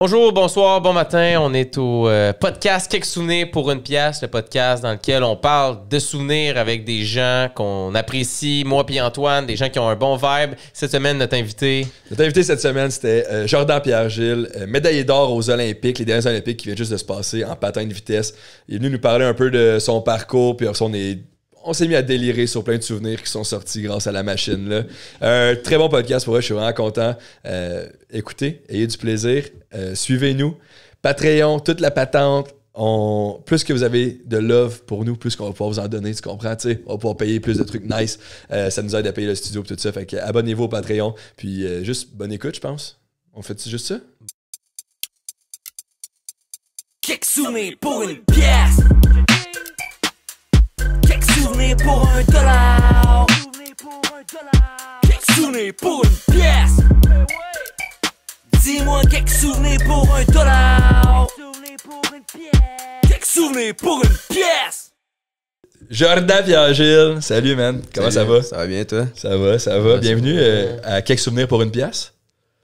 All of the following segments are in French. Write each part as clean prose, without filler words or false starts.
Bonjour, bonsoir, bon matin. On est au podcast Quelques souvenirs pour une pièce, le podcast dans lequel on parle de souvenirs avec des gens qu'on apprécie, moi puis Antoine, des gens qui ont un bon vibe. Cette semaine, notre invité cette semaine, c'était Jordan Pierre-Gilles, médaillé d'or aux Olympiques, les derniers Olympiques qui viennent juste de se passer en patin de vitesse. Il est venu nous parler un peu de son parcours, puis on s'est mis à délirer sur plein de souvenirs qui sont sortis grâce à la machine. Là. Un très bon podcast pour eux, je suis vraiment content. Écoutez, ayez du plaisir, suivez-nous. Patreon, toute la patente. Plus que vous avez de love pour nous, plus qu'on va pouvoir vous en donner, tu comprends? T'sais, on va pouvoir payer plus de trucs nice. Ça nous aide à payer le studio et tout ça. Fait que abonnez-vous au Patreon. Puis juste bonne écoute, je pense. On fait juste ça? Quelques souvenirs pour une pièce. Quelques souvenirs pour $1. Quelques souvenirs pour une pièce. Dis-moi quelques souvenirs pour $1. Quelques souvenirs pour une pièce. Jordan Pierre-Gilles, salut man, comment ça va? Ça va bien toi? Ça va. Bienvenue à Quelques souvenirs pour une pièce.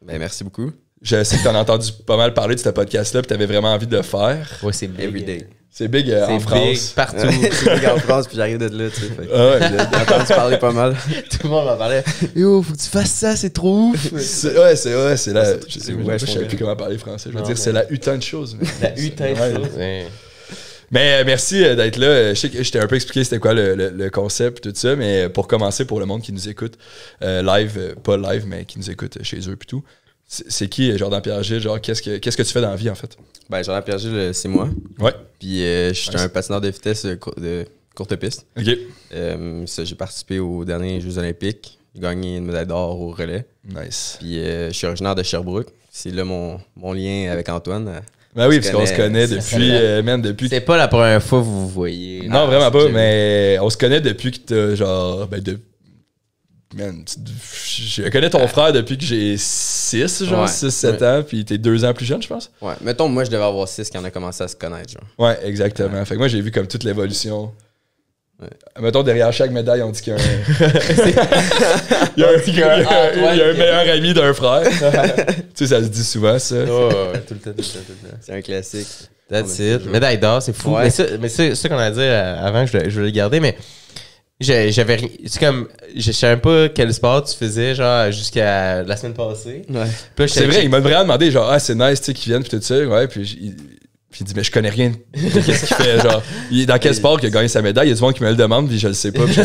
Ben merci beaucoup. Je sais que t'en as entendu pas mal parler de ce podcast-là, puis t'avais vraiment envie de le faire. Ouais, c'est big. Everyday. C'est big en France. Big partout. C'est big en France, puis j'arrive d'être là, tu sais. Ouais. J'ai entendu parler pas mal. Tout le monde m'en parlait. Yo, faut que tu fasses ça, c'est trop ouf. C'est la. Je sais plus comment parler français. Je veux dire, c'est la hutin de choses. La hutin de choses. Mais merci d'être là. Je sais que je t'ai un peu expliqué c'était quoi le concept et tout ça, mais pour commencer, pour le monde qui nous écoute live, pas live, mais qui nous écoute chez eux et tout, c'est qui Jordan Pierre-Gilles? Genre, qu'est-ce que tu fais dans la vie en fait? Ben Jordan Pierre-Gilles, c'est moi. Ouais. Puis je suis un patineur de vitesse de courte piste. Ok. J'ai participé aux derniers Jeux Olympiques. J'ai gagné une médaille d'or au relais. Nice. Puis je suis originaire de Sherbrooke. C'est là mon lien avec Antoine. Ben oui, parce qu'on se connaît depuis. C'est pas la première fois que vous vous voyez. Non, vraiment pas, mais on se connaît depuis que t'as genre. Je connais ton frère depuis que j'ai 6-7 ans, puis t'es 2 ans plus jeune, je pense. Ouais, mettons, moi je devais avoir 6 quand on a commencé à se connaître, genre. Ouais, exactement. Ouais. Fait que moi, j'ai vu comme toute l'évolution. Ouais. Mettons, derrière chaque médaille, on dit qu'il y a il y a un meilleur ami d'un frère. Tu sais, ça se dit souvent, ça. Oh, tout le temps. C'est un classique. That's it. Médaille d'or, c'est fou. Ouais. Mais ça qu'on a dit avant, je voulais le garder, mais j'avais rien. C'est comme, je savais pas quel sport tu faisais, genre, jusqu'à la semaine passée. Ouais. C'est vrai, il m'a vraiment demandé, genre, c'est nice, tu sais, qu'ils viennent, puis tout ça. Ouais, puis il dit, mais je connais rien de qu'est-ce qu'il fait, genre. Dans quel sport qu'il a gagné sa médaille? Il y a du monde qui me le demande, puis je le sais pas. Tu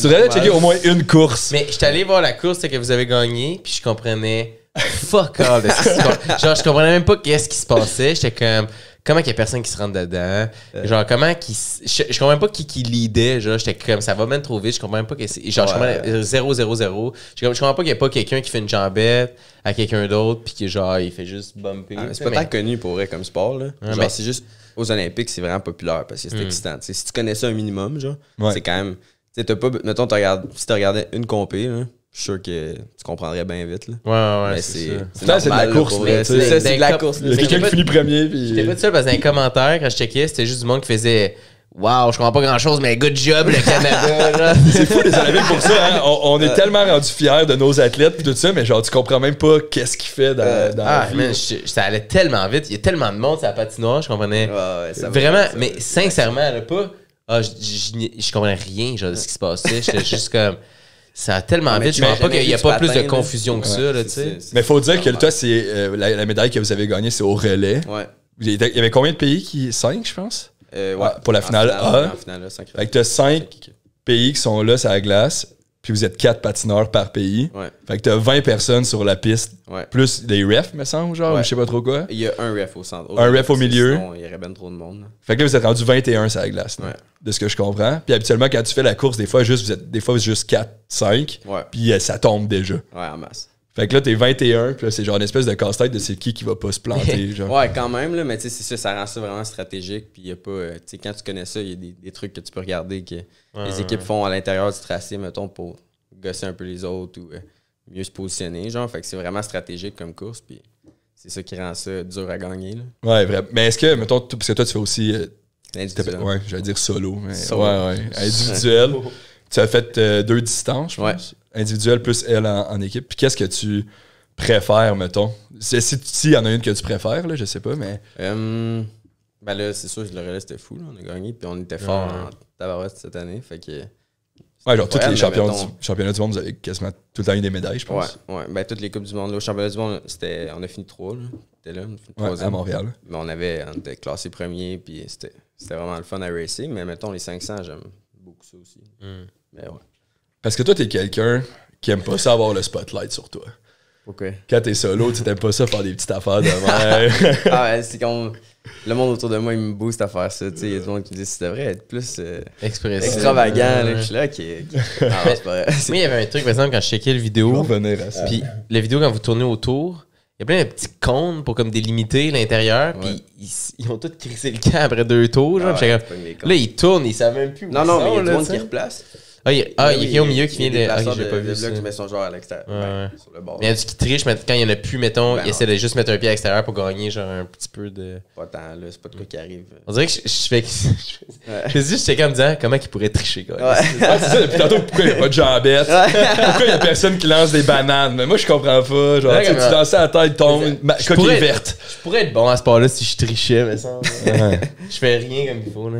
devrais checker au moins une course. Mais j'étais allé voir la course que vous avez gagnée, puis je comprenais fuck all de ce qui se passe. Genre, je comprenais même pas qu'est-ce qui se passait. J'étais comme, comment qu'il y a personne qui se rentre dedans? Genre, comment qui. Je comprends même pas qui leadait. Genre, j'étais comme, ça va même trop vite. Je comprends même pas que c'est. Genre, je comprends 0-0-0. Je comprends pas qu'il y a pas quelqu'un qui fait une jambette à quelqu'un d'autre, puis que genre, il fait juste bumper. C'est pas tant connu pour vrai comme sport, là. Ouais, genre, c'est juste. Aux Olympiques, c'est vraiment populaire parce que c'est excitant. T'sais, si tu connais ça un minimum, genre, c'est quand même. Tu sais, t'as pas. Mettons, si tu regardais une compé, là. Je suis sûr que tu comprendrais bien vite. Là. Ouais, mais c'est de la course. C'est de la course. Il y a quelqu'un qui finit premier. J'étais pas tout seul parce que dans les commentaires, quand je checkais, c'était juste du monde qui faisait wow, je comprends pas grand chose, mais good job, le Canada. C'est fou les Olympiques pour ça. Hein? On est tellement rendus fiers de nos athlètes et tout ça, mais genre, tu comprends même pas qu'est-ce qu'il fait dans la vie. Man, ça allait tellement vite. Il y a tellement de monde sur la patinoire, je comprenais. Vraiment, mais sincèrement, là, pas. Je comprenais rien genre, de ce qui se passait. J'étais juste comme. Ça a tellement vite, je ne comprends pas qu'il n'y a pas plus de confusion que ça, là, tu sais. Mais il faut dire que toi, c'est la médaille que vous avez gagnée, c'est au relais. Ouais. Il y avait combien de pays 5, je pense? Ouais. Pour la finale A. En finale A, 5. Fait que tu as 5 pays qui sont là sur la glace, puis vous êtes 4 patineurs par pays. Ouais. Fait que tu as 20 personnes sur la piste, plus des refs, me semble, genre, ou je sais pas trop quoi. Il y a un ref au centre. Un ref au milieu. Sinon, il y aurait bien trop de monde. Là. Fait que là, vous êtes rendu 21 sur la glace, de ce que je comprends. Puis habituellement, quand tu fais la course, des fois, vous êtes juste 4, 5, puis ça tombe déjà. Ouais, en masse. Fait que là, t'es 21, puis là, c'est genre une espèce de casse-tête de c'est qui va pas se planter. Genre. Ouais, quand même, là, mais tu sais, c'est ça rend ça vraiment stratégique. Puis il y a pas. Tu sais, quand tu connais ça, il y a des trucs que tu peux regarder que les équipes font à l'intérieur du tracé, mettons, pour gosser un peu les autres ou mieux se positionner. Genre, fait que c'est vraiment stratégique comme course. Puis c'est ça qui rend ça dur à gagner. Là. Ouais, vraiment. Mais est-ce que, mettons, parce que toi, tu fais aussi. Individuel. Ouais, j'allais dire solo. Mais individuel. Tu as fait 2 distances, je pense. Individuel plus elle en équipe. Puis qu'est-ce que tu préfères, mettons? Si y en a une que tu préfères, là, je sais pas, mais... Ben là, c'est sûr que le relais, c'était fou. Là. On a gagné, puis on était fort en tabarouette cette année. Fait que... Ouais, genre, tous les championnats du monde, vous avez quasiment tout le temps eu des médailles, je pense. Ouais. Ben, toutes les Coupes du monde. Là, au championnat du monde, on a fini 3. C'était là, on a fini 3e. À Montréal. Mais on était classé premier, puis c'était vraiment le fun à racer. Mais mettons, les 500, j'aime beaucoup ça aussi. Mais ouais. Parce que toi, t'es quelqu'un qui aime pas ça avoir le spotlight sur toi. Pourquoi? Quand t'es solo, tu t'aimes pas ça faire des petites affaires de même. Ah ouais, c'est comme... Le monde autour de moi, il me booste à faire ça. Il y a des gens qui me disent c'est devrait être plus extravagant. Là. Je suis là qui. Ah, c'est pas vrai. Moi, il y avait un truc, par exemple, quand je checkais le vidéo. On va revenir à ça. Puis la vidéo, quand vous tournez autour, il y a plein de petits cônes pour comme délimiter l'intérieur. Puis ils ont tous crissé le camp après 2 tours. Genre, là, ils tournent, ils savent même plus où non, mais il y a du monde qui replace. Il y a qui au milieu qui vient de. Ok, j'ai pas vu ça. Qui met son joueur à l'extérieur. Sur le bord. Il y en a qui trichent, mais quand il y en a plus, mettons, ils essaient de juste mettre un pied à l'extérieur pour gagner genre un petit peu de. Pas tant, là, c'est pas de quoi qui arrive. On dirait que je fais. Je j'étais comme disant comment ils pourraient tricher, quoi. C'est ça, depuis tantôt, pourquoi il n'y a pas de jambettes? Pourquoi il n'y a personne qui lance des bananes? Mais moi, je comprends pas. Genre, tu lances à la tête, tombe, coquille verte. Je pourrais être bon à ce sport-là si je trichais, mais ça. Je fais rien comme il faut, là.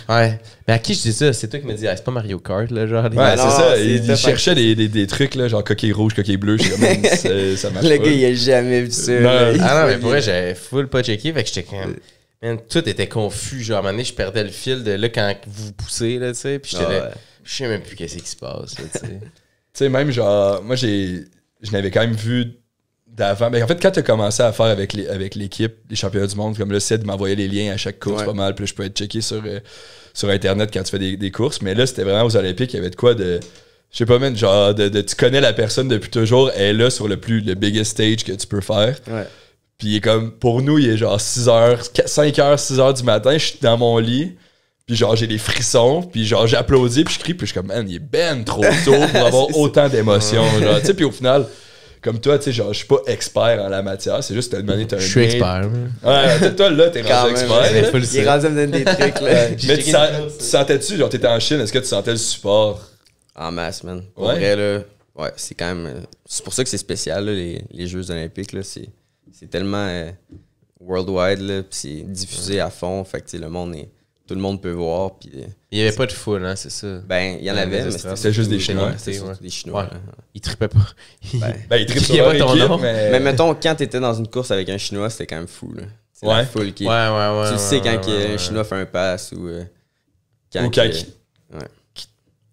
Ouais. Mais à qui je dis ça? C'est toi qui me dis, c'est pas Mario Kart, là, genre. Ouais, c'est ça. Il cherchait des trucs, là, genre coquille rouge, coquille bleue. Ça marche pas. Le gars, il a jamais vu ça. Non, mais pour vrai, j'avais full pas checké. Fait que j'étais quand même. Man, tout était confus. Genre, à un moment donné, je perdais le fil de là quand vous poussez, là, tu sais. Puis j'étais là. Je sais même plus qu'est-ce qui se passe, là, tu sais. Tu sais, même genre, moi, je n'avais quand même vu d'avant. Ben, en fait, quand tu as commencé à faire avec l'équipe, les championnats du monde, comme le site m'envoyait les liens à chaque course, pas mal. Puis là, je peux être checké sur Internet quand tu fais des courses. Mais là, c'était vraiment aux Olympiques, il y avait de quoi de. Je sais pas, man, genre, tu connais la personne depuis toujours, elle est là sur le biggest stage que tu peux faire. Ouais. Puis il est comme, pour nous, il est genre 5h, 6h du matin, je suis dans mon lit. Puis genre, j'ai des frissons, puis genre, j'applaudis, puis je crie, puis je suis comme, man, il est ben trop tôt pour avoir autant d'émotions. Genre, tu sais, puis au final, comme toi, tu sais, genre, je suis pas expert en la matière, c'est juste que t'as demandé, t'as un. Je suis expert. Ouais, toi, là, t'es rendu expert. Il est rendu à me donner des trucs, là. Mais tu sentais-tu, genre, t'étais en Chine, est-ce que tu sentais le support? En masse, man. Pour vrai, là, ouais, c'est quand même. C'est pour ça que c'est spécial, là, les Jeux Olympiques, là. C'est tellement worldwide, là, puis c'est diffusé à fond, fait que, le monde est. Tout le monde peut voir. Puis, il n'y avait pas de foule, hein, c'est ça. Ben, il y en avait, mais c'était juste des Chinois. C'était des Chinois. Ouais. Ils trippaient pas. Ben, ils trippent sur leur équipe, mais mettons, quand t'étais dans une course avec un Chinois, c'était quand même fou, là. C'est la foule qui... Ouais. Tu sais quand un Chinois fait un pass ou... Quand ils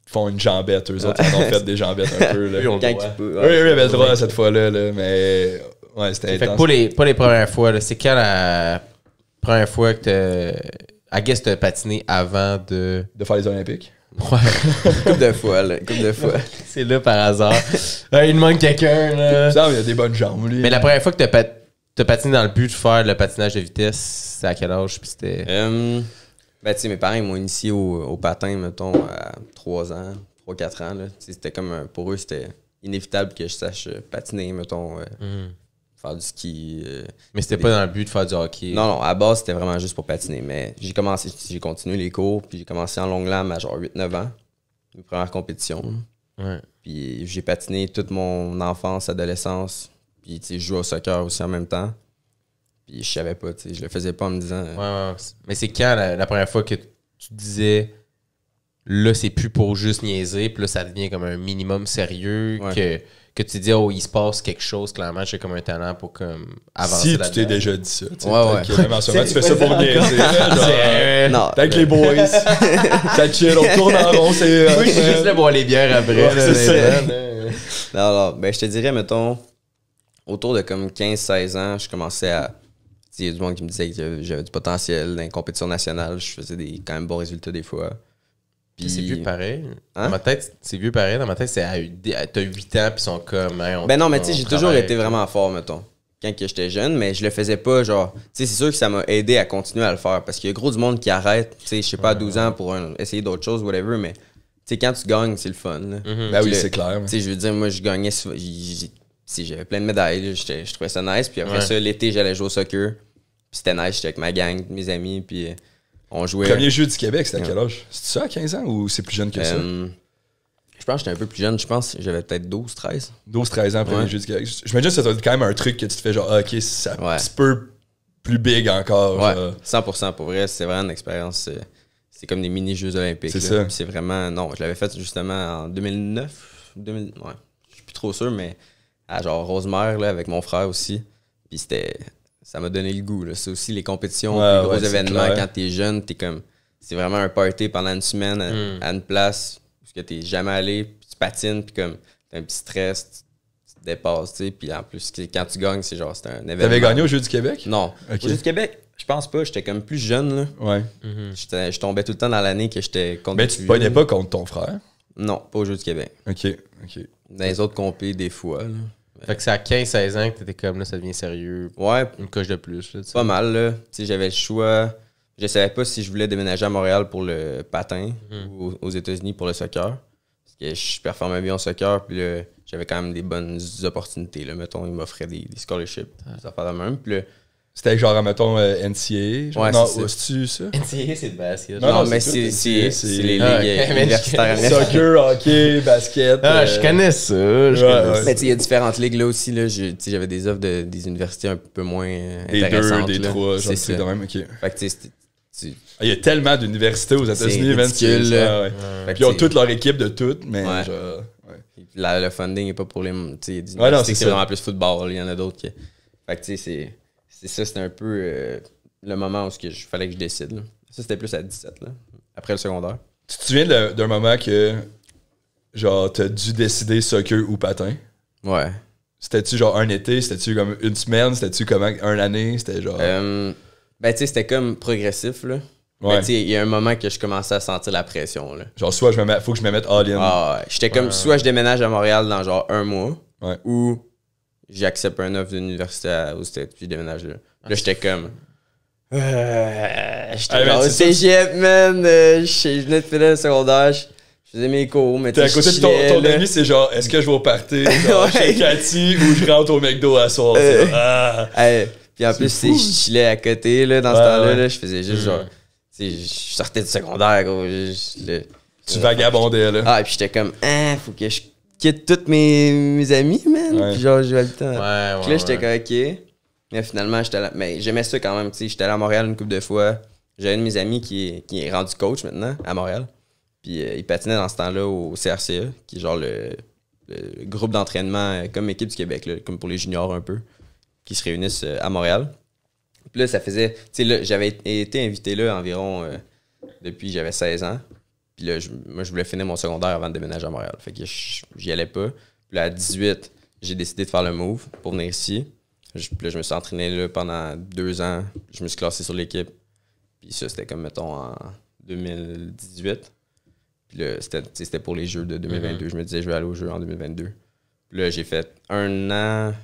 font une jambette, eux autres, ils ont fait des jambettes un peu, là. Oui, ils avaient le droit cette fois-là, là, mais... Ouais, c'était intense. Fait que pas les premières fois, là. C'est quand la première fois que I guess t'as patiné avant de faire les Olympiques? Ouais. Couple de fois, là. C'est là par hasard. Il manque quelqu'un, là. Ça, il a des bonnes jambes, lui. Mais la première fois que t'as patiné dans le but de faire le patinage de vitesse, c'est à quel âge? Puis c'était... Ben, tu sais, mes parents m'ont initié au patin, mettons, à 3 ans, 3-4 ans, là. C'était comme... Pour eux, c'était inévitable que je sache patiner, mettons... faire du ski. Mais c'était pas dans le but de faire du hockey. Non, à la base, c'était vraiment juste pour patiner. Mais j'ai continué les cours, puis j'ai commencé en longue lame à genre 8-9 ans. Mes premières compétitions. Ouais. Puis j'ai patiné toute mon enfance, adolescence. Puis je jouais au soccer aussi en même temps. Puis je savais pas, je le faisais pas en me disant... Ouais. Mais c'est quand la première fois que tu disais là, c'est plus pour juste niaiser, puis là, ça devient comme un minimum sérieux que tu te dis, oh, il se passe quelque chose, clairement, j'ai comme un talent pour comme avancer. Si tu t'es déjà dit ça. Ouais. Même en ce moment, tu fais ça pour niaiser. Non. Avec les boys. Ça chill, on tourne en rond, c'est. Oui, c'est juste là boire les bières après. Ouais, c'est ça. Non, ben, je te dirais, mettons, autour de comme 15-16 ans, je commençais à. Il y a du monde qui me disait que j'avais du potentiel dans les compétitions nationales. Je faisais quand même bons résultats des fois. Puis c'est vieux pareil. Hein? Dans ma tête, c'est vieux pareil. Dans ma tête, t'as 8 ans, puis ils sont comme. Hein, ben non, mais tu sais, j'ai toujours été vraiment fort, mettons. Quand j'étais jeune, mais je le faisais pas, genre. Tu sais, c'est sûr que ça m'a aidé à continuer à le faire. Parce qu'il y a gros du monde qui arrête, tu sais, je sais pas, à 12 ans pour essayer d'autres choses, whatever, mais. Tu sais, quand tu gagnes, c'est le fun. Ben oui, c'est clair. Tu sais, je veux dire, moi, je gagnais. J'avais plein de médailles, je trouvais ça nice. Puis après ça, l'été, j'allais jouer au soccer. Puis c'était nice, j'étais avec ma gang, mes amis, puis on jouait. Premier jeu du Québec, c'était à quel âge? C'est ça à 15 ans ou c'est plus jeune que ça? Je pense que j'étais un peu plus jeune. Je pense que j'avais peut-être 12, 13. 12-13 ans, premier Ouais. jeu du Québec. J'imagine que ça doit être quand même un truc que tu te fais genre, ah, ok, c'est un Ouais. petit peu plus big encore. Ouais, genre. 100%. Pour vrai, c'est vraiment une expérience. C'est comme des mini-Jeux olympiques. C'est là. ça. Puis c'est vraiment... Non, je l'avais fait justement en 2009. Ouais, je suis plus trop sûr, mais à genre Rosemère, là, avec mon frère aussi. Puis c'était... Ça m'a donné le goût. Là. C'est aussi les compétitions, Ouais, les gros ouais, c'est événements. clair. Quand t'es jeune, t'es comme... C'est vraiment un party pendant une semaine à une place où t'es jamais allé, puis tu patines, puis comme t'as un petit stress, tu te dépasses, tu sais. Puis en plus, quand tu gagnes, c'est genre, c'était un événement. T'avais gagné au Jeu du Québec? Non. Ok. Au Jeu du Québec, je pense pas. J'étais comme plus jeune, là. Ouais. Je tombais tout le temps dans l'année que j'étais contre Mais des tu te plus pognais vieux. pas contre ton frère? Non, pas au Jeu du Québec. Ok, ok. Dans les autres compés, des fois, là. Fait que c'est à 15-16 ans que t'étais comme là, ça devient sérieux. Ouais, Une coche de plus. Là, tu sais. pas mal, là. Tu sais, j'avais le choix. Je savais pas si je voulais déménager à Montréal pour le patin ou aux États-Unis pour le soccer. Parce que je performais bien au soccer, puis là, j'avais quand même des bonnes opportunités, là. Mettons, ils m'offraient des scholarships, ça fait la même. Puis là, C'était genre, mettons, NCA? Genre, Ouais, non, c'est ça. c'est-tu ça? NCAA, c'est le basket. Non, non, non, mais c'est c'est tout, les Ah, ligues ok, mais universitaires. Soccer, hockey, basket. Ah, je connais ça. Je Ouais, connais ouais. ça. Mais tu sais, il y a différentes ligues là aussi. Là. J'avais des offres des universités un peu moins Des deux, intéressantes. des là. trois, genre, C'est c'est ça. de même, ok. Fait que tu sais, Ah, il y a tellement d'universités aux États-Unis, C'est man, ridicule, c'est- là. ouais. fait Puis ils ont que, toute leur équipe de toutes, mais Ouais. genre. Ouais. le funding n'est pas pour les. Tu sais, il y a des Ouais, non, universités c'est que c'est ça. vraiment plus football. Il y en a d'autres qui. Fait que tu sais, c'est ça, c'était un peu le moment où il fallait que je décide. Là. Ça, c'était plus à 17, là, après le secondaire. Tu te souviens d'un moment que, genre, t'as dû décider soccer ou patin? Ouais. C'était-tu genre un été? C'était-tu comme une semaine? C'était-tu comment une année? C'était genre. Ben, tu sais, c'était comme progressif, là. Ouais. Mais tu sais, il y a un moment que je commençais à sentir la pression, là. Genre, soit faut que je me mette all-in. Ah ouais. J'étais comme, soit je déménage à Montréal dans genre un mois, Ouais. ou j'accepte un offre d'université aux States, puis je déménage là. Là, j'étais comme... j'étais Ah, genre mais au c'est ça, cégep, man. Je venais de finir le secondaire, je faisais mes cours, mais tu T'es à sais, côté je de ton chillais, là. ami, c'est genre, est-ce que je vais au party genre, Ouais. chez Cathy ou je rentre au McDo à soir? C'est genre, ah. Hey, puis en plus, fou. tu sais, je chillais à côté, là, dans ce Ouais, temps-là, ouais. là, je faisais juste genre... Tu sais, je sortais du secondaire, gros. Tu vagabondais, là. Ah, et puis j'étais comme, faut que je quitte tous mes amis, man. Ouais. Puis genre, je vais le temps. Ouais, ouais. Puis là, j'étais ouais. comme, OK. Mais finalement, j'étais là. Mais j'aimais ça quand même, tu sais. J'étais allé à Montréal une couple de fois. J'avais un de mes amis qui est rendu coach maintenant à Montréal. Puis il patinait dans ce temps-là au CRCA, qui est genre le groupe d'entraînement comme équipe du Québec, là, comme pour les juniors un peu, qui se réunissent à Montréal. Puis là, ça faisait. Tu sais, là, j'avais été invité là environ depuis j'avais 16 ans. Puis là, moi, je voulais finir mon secondaire avant de déménager à Montréal. Fait que j'y allais pas. Puis là, à 18, j'ai décidé de faire le move pour venir ici. Puis là, je me suis entraîné là pendant 2 ans. Je me suis classé sur l'équipe. Puis ça, c'était comme, mettons, en 2018. Puis là, c'était pour les Jeux de 2022. Je me disais, je vais aller aux Jeux en 2022. Puis là, j'ai fait 1 an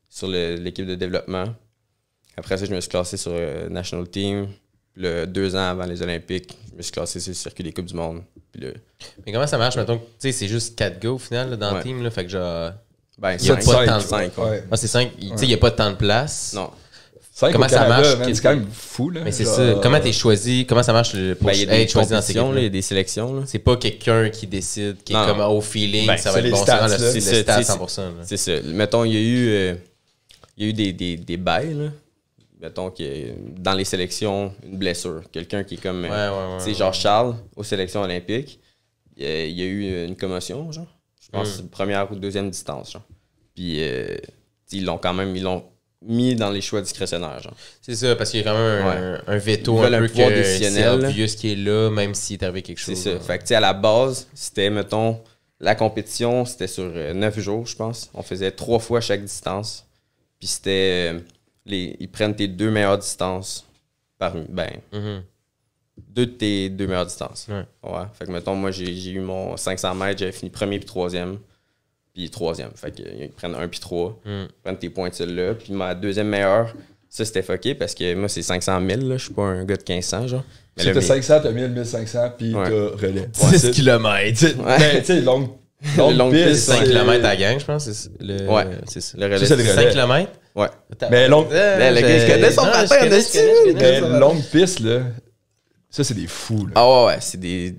sur l'équipe de développement. Après ça, je me suis classé sur National Team. Puis là, 2 ans avant les Olympiques, je me suis classé sur le circuit des Coupes du Monde. Puis là, Mais comment ça marche? Mettons, tu sais, c'est juste 4 gars au final là, dans le Ouais. team. Là, fait que genre. ben, Il y a pas de temps de 5. Ouais. Ah, c'est 5. Tu sais, il n'y a pas de temps de place. Non. 5 Comment au ça Canada, marche? man, c'est quand même fou, là. Mais c'est Genre, ça. Comment t'es choisi? Comment ça marche pour Ben, il y a des être choisi dans ces compétitions, là, il y a équipes? des sélections. Là. C'est pas quelqu'un qui décide, qui est Non, comme non. au feeling, Ben, ça va c'est être les bon, stats, c'est là. le C'est ça, stat tu sais, 100%. là. C'est ça. Mettons, il y a eu des bails, là. Mettons que dans les sélections, une blessure. Quelqu'un qui est comme... Ouais, ouais, ouais. tu sais, genre Charles, aux sélections olympiques, il y a eu une commotion, genre. Je pense que c'est première ou deuxième distance, genre. Puis, ils l'ont mis dans les choix discrétionnaires, genre. C'est ça, parce qu'il y a quand même un veto Ils veulent un un peu pouvoir que c'est décisionnel, là. obvious qui est là, même s'il est arrivé quelque C'est chose. ça. là. Fait que, tu sais, à la base, c'était, mettons, la compétition, c'était sur 9 jours, je pense. On faisait 3 fois chaque distance. Puis c'était... ils prennent tes 2 meilleures distances parmi... Ben, Mhm. 2 de tes 2 meilleures distances. Ouais. Fait que, mettons, moi, j'ai eu mon 500 mètres, j'avais fini premier puis troisième. Puis troisième. Fait qu'ils prennent 1 puis 3. Mm. Ils prennent tes pointules là. Puis ma deuxième meilleure, ça, c'était fucké parce que moi, c'est 500 000, là. Je suis pas un gars de 1500, genre. Mais Si là, t'as mes- 500, t'as 1000, 1500, puis Ouais. t'as relais. 10 km. Ben, tu sais, longue longue piste. piste, 5 c'est- km à la gang, je pense. C'est le... Ouais. c'est ça. Le relais, Ça, c'est le c'est- relais. 5 km? Ouais. Mais longue- le gars, il connaît son patin, je dessus. connais. Mais longue piste, là, ça, c'est des fous, là. Ah ouais, c'est des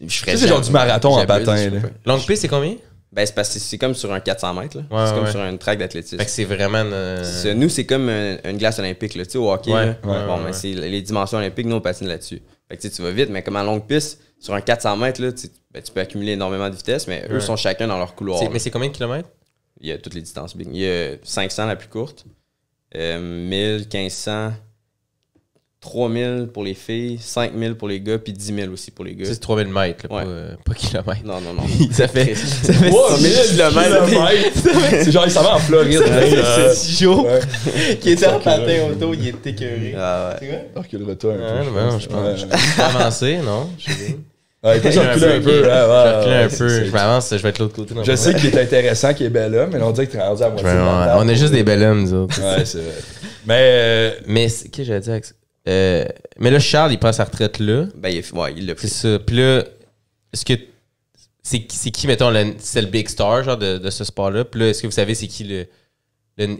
Je ferais Ça, c'est genre du marathon en j'abuse, patin, je là. sais pas. Longue piste, c'est combien? Ben, c'est parce que c'est comme sur un 400 mètres. Là. Ouais, c'est comme ouais. sur un track d'athlétisme. Fait que c'est vraiment. Nous, c'est comme une glace olympique. Là. Tu sais, au hockey, Ouais, là, ouais, bon, ouais, mais ouais. c'est les dimensions olympiques, nous, on patine là-dessus. Fait que tu sais, tu vas vite, mais comme en longue piste, sur un 400 mètres, là, tu peux accumuler énormément de vitesse, mais eux Ouais. sont chacun dans leur couloir. Mais c'est combien de kilomètres? Il y a toutes les distances big. Il y a 500 la plus courte, 1000, 1500, 3000 pour les filles, 5000 pour les gars, puis 10 000 aussi pour les gars. Ça, c'est 3000 mètres, là, Ouais. pas kilomètres. Non, non, non. Ça fait. Ça fait 3000 kilomètres. C'est genre, il s'en va en Floride. c'est 6 jours. Ouais. Qui était en patin auto, il est écœuré. Ah ouais. Recule-toi un peu. Ah, non, je pense. Je Ouais. peux avancé, non? Je sais pas. Ouais, il peut se reculer un peu. Je hein, ouais, recule ouais, un c'est- peu. c'est- Je m'avance, je vais être de l'autre côté. Je sais qu'il est intéressant, qu'il est bel homme, mais là, on dirait que t'es rendu à moitié. de la table. On est juste des belles hommes, nous autres. Ouais, c'est vrai. Mais Mais, qu'est-ce que j'allais dire avec ça? Mais là, Charles, il prend sa retraite là. Ben, il l'a C'est pris. ça. Puis là, est-ce que. C'est qui, mettons, c'est le big star, genre, de ce sport-là? Puis là, est-ce que vous savez c'est qui le.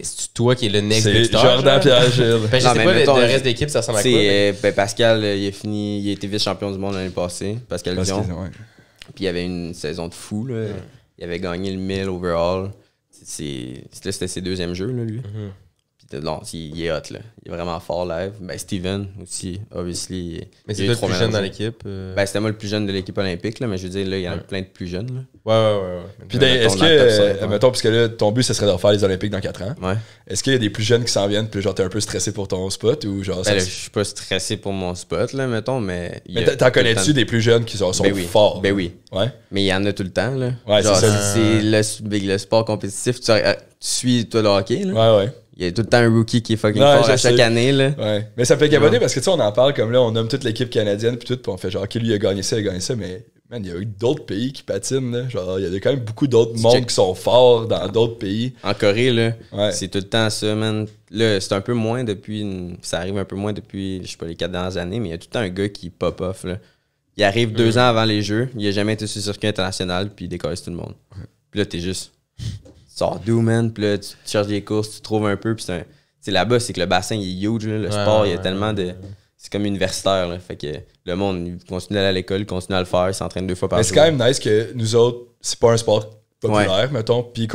C'est toi qui est le next big c'est star? Jordan genre? Pierre-Gilles. Ben, je Non, sais mais pas, mettons, le reste d'équipe, ça ressemble à quoi? C'est ben, Pascal, il a été vice-champion du monde l'année passée. Pascal Parce que, Dion. ouais. Puis il avait une saison de fou. Là. Il avait gagné le 1000 overall. C'était ses deuxièmes jeux, là, lui. Puis non, il est hot, là. Il est vraiment fort live. Ben, Steven aussi, obviously. Mais il c'est a eu toi le 3 plus jeune dans médailles. l'équipe? Ben, c'était moi le plus jeune de l'équipe olympique, là, mais je veux dire, là, il y en a plein de plus jeunes. Là. Ouais. Puis Mettons est-ce dans le top cinq, que, ouais. mettons, parce que là, ton but, ce serait de refaire les Olympiques dans 4 ans. Ouais. Est-ce qu'il y a des plus jeunes qui s'en viennent, puis genre, t'es un peu stressé pour ton spot, ou genre, Ben, là, je suis pas stressé pour mon spot, là, mettons, mais. il y Mais a t'en tout le connais-tu temps- des plus jeunes qui sont Ben oui. forts? Ben oui. Ouais. Mais il y en a tout le temps, là. Ouais, genre, c'est ça. c'est le sport compétitif. Tu suis, toi, le hockey, là. Ouais, ouais. Il y a tout le temps un rookie qui est fucking Ouais, fort je à chaque sais. année, là. Ouais. Mais ça me fait capoter Ouais. parce que tu sais, on en parle comme là, on nomme toute l'équipe canadienne puis tout, puis on fait genre, OK, lui, il a gagné ça, mais man, il y a eu d'autres pays qui patinent, là. Genre, il y a quand même beaucoup d'autres mondes check. qui sont forts dans d'autres pays. En Corée, là, Ouais. c'est tout le temps ça, man. Là, c'est un peu moins depuis... Ça arrive un peu moins depuis, je sais pas, les 4 dernières années, mais il y a tout le temps un gars qui pop-off, là. Il arrive 2 ans avant les Jeux, il a jamais été sur le circuit international, puis il décolle tout le monde. Puis là, t'es juste... Tu sors d'où, man? Puis là, tu cherches des courses, tu trouves un peu, puis c'est un... Tu sais, là-bas, c'est que le bassin, il est huge, là. Le sport, il y a tellement de... C'est comme universitaire, là. Fait que le monde, il continue d'aller à l'école, il continue à le faire, il s'entraîne 2 fois par Mais jour. c'est quand même nice que nous autres, c'est pas un sport populaire, mettons, puis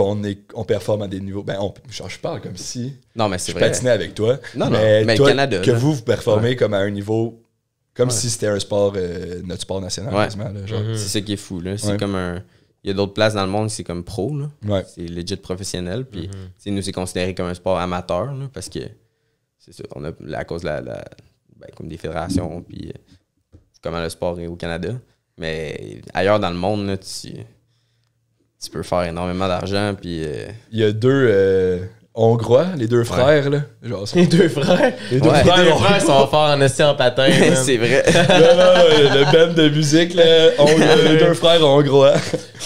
on performe à des niveaux. Ben, genre, je parle comme si Non, mais c'est je vrai. patinais avec toi. Non, mais mais toi, le Canada, que là. vous performez comme à un niveau, comme Ouais. si c'était un sport, notre sport national, Ouais. quasiment, là, genre. C'est ça qui est fou, là. C'est Ouais. comme un... Il y a d'autres places dans le monde, c'est comme pro, là. Ouais. C'est legit professionnel. Puis, tu sais, nous, c'est considéré comme un sport amateur, là, parce que c'est ça, on a, à cause de ben, comme des fédérations, puis comment le sport est au Canada. Mais ailleurs dans le monde, là, tu peux faire énormément d'argent, puis... Il y a deux Hongrois, les deux frères, là. Genre, Les deux frères. les deux Ouais. frères, Les deux ont- frères sont forts en esti en patin. man. c'est vrai. le band de musique, là, les deux frères hongrois.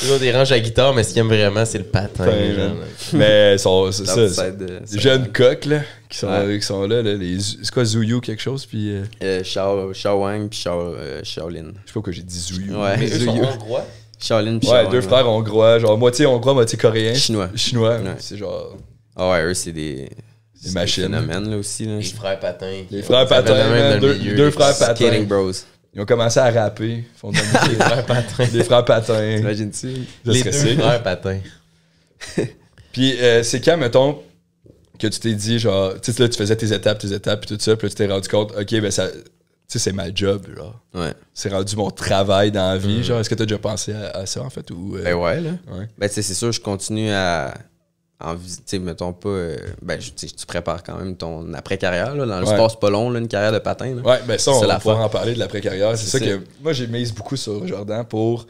Les autres, ils rangent la guitare, mais ce qu'ils aiment vraiment, c'est le patin. Patin, genre. man. Mais c'est ça. Outside, Des jeunes coqs, là, qui sont Ouais. là, c'est quoi, Zuyu quelque chose, puis Shao Wang, puis Shaolin. je sais pas pourquoi j'ai dit Zuyu. Ouais. Mais eux sont Zuyu. hongrois. Shaolin, puis Ouais, Shao deux Wang, frères hongrois, genre moitié hongrois, moitié coréen. Chinois. Chinois, Ouais. c'est genre Ah ouais, eux, c'est des machines. phénomènes, là, aussi. Là. Les frères patins. Les frères Ça s'appelle patins, le même man, dans le milieu, deux les frères patins. Skating Bros. Ils ont commencé à rapper. Ils font de la Les musique. frères patins. Des frères patins. T'imagines-tu? Ça Les serait deux sick. frères patins. Puis c'est quand, mettons, que tu t'es dit, genre, tu sais, là, tu faisais tes étapes, puis tout ça, puis là, tu t'es rendu compte, OK, ben ça, tu sais, c'est ma job, genre. Ouais. C'est rendu mon travail dans la vie, genre. Est-ce que t'as déjà pensé à ça, en fait, ou... Ben ouais, là. Ouais. Ben, tu sais, c'est sûr, je continue à en visiter, mettons pas. Ben, tu sais, tu prépares quand même ton après-carrière, là. Dans le Ouais. sport, c'est pas long, là, une carrière de patin, là. Ouais, ben ça, on C'est va la pouvoir fin. en parler de l'après-carrière. C'est ça C'est que... Moi, j'ai mise beaucoup sur Jordan pour...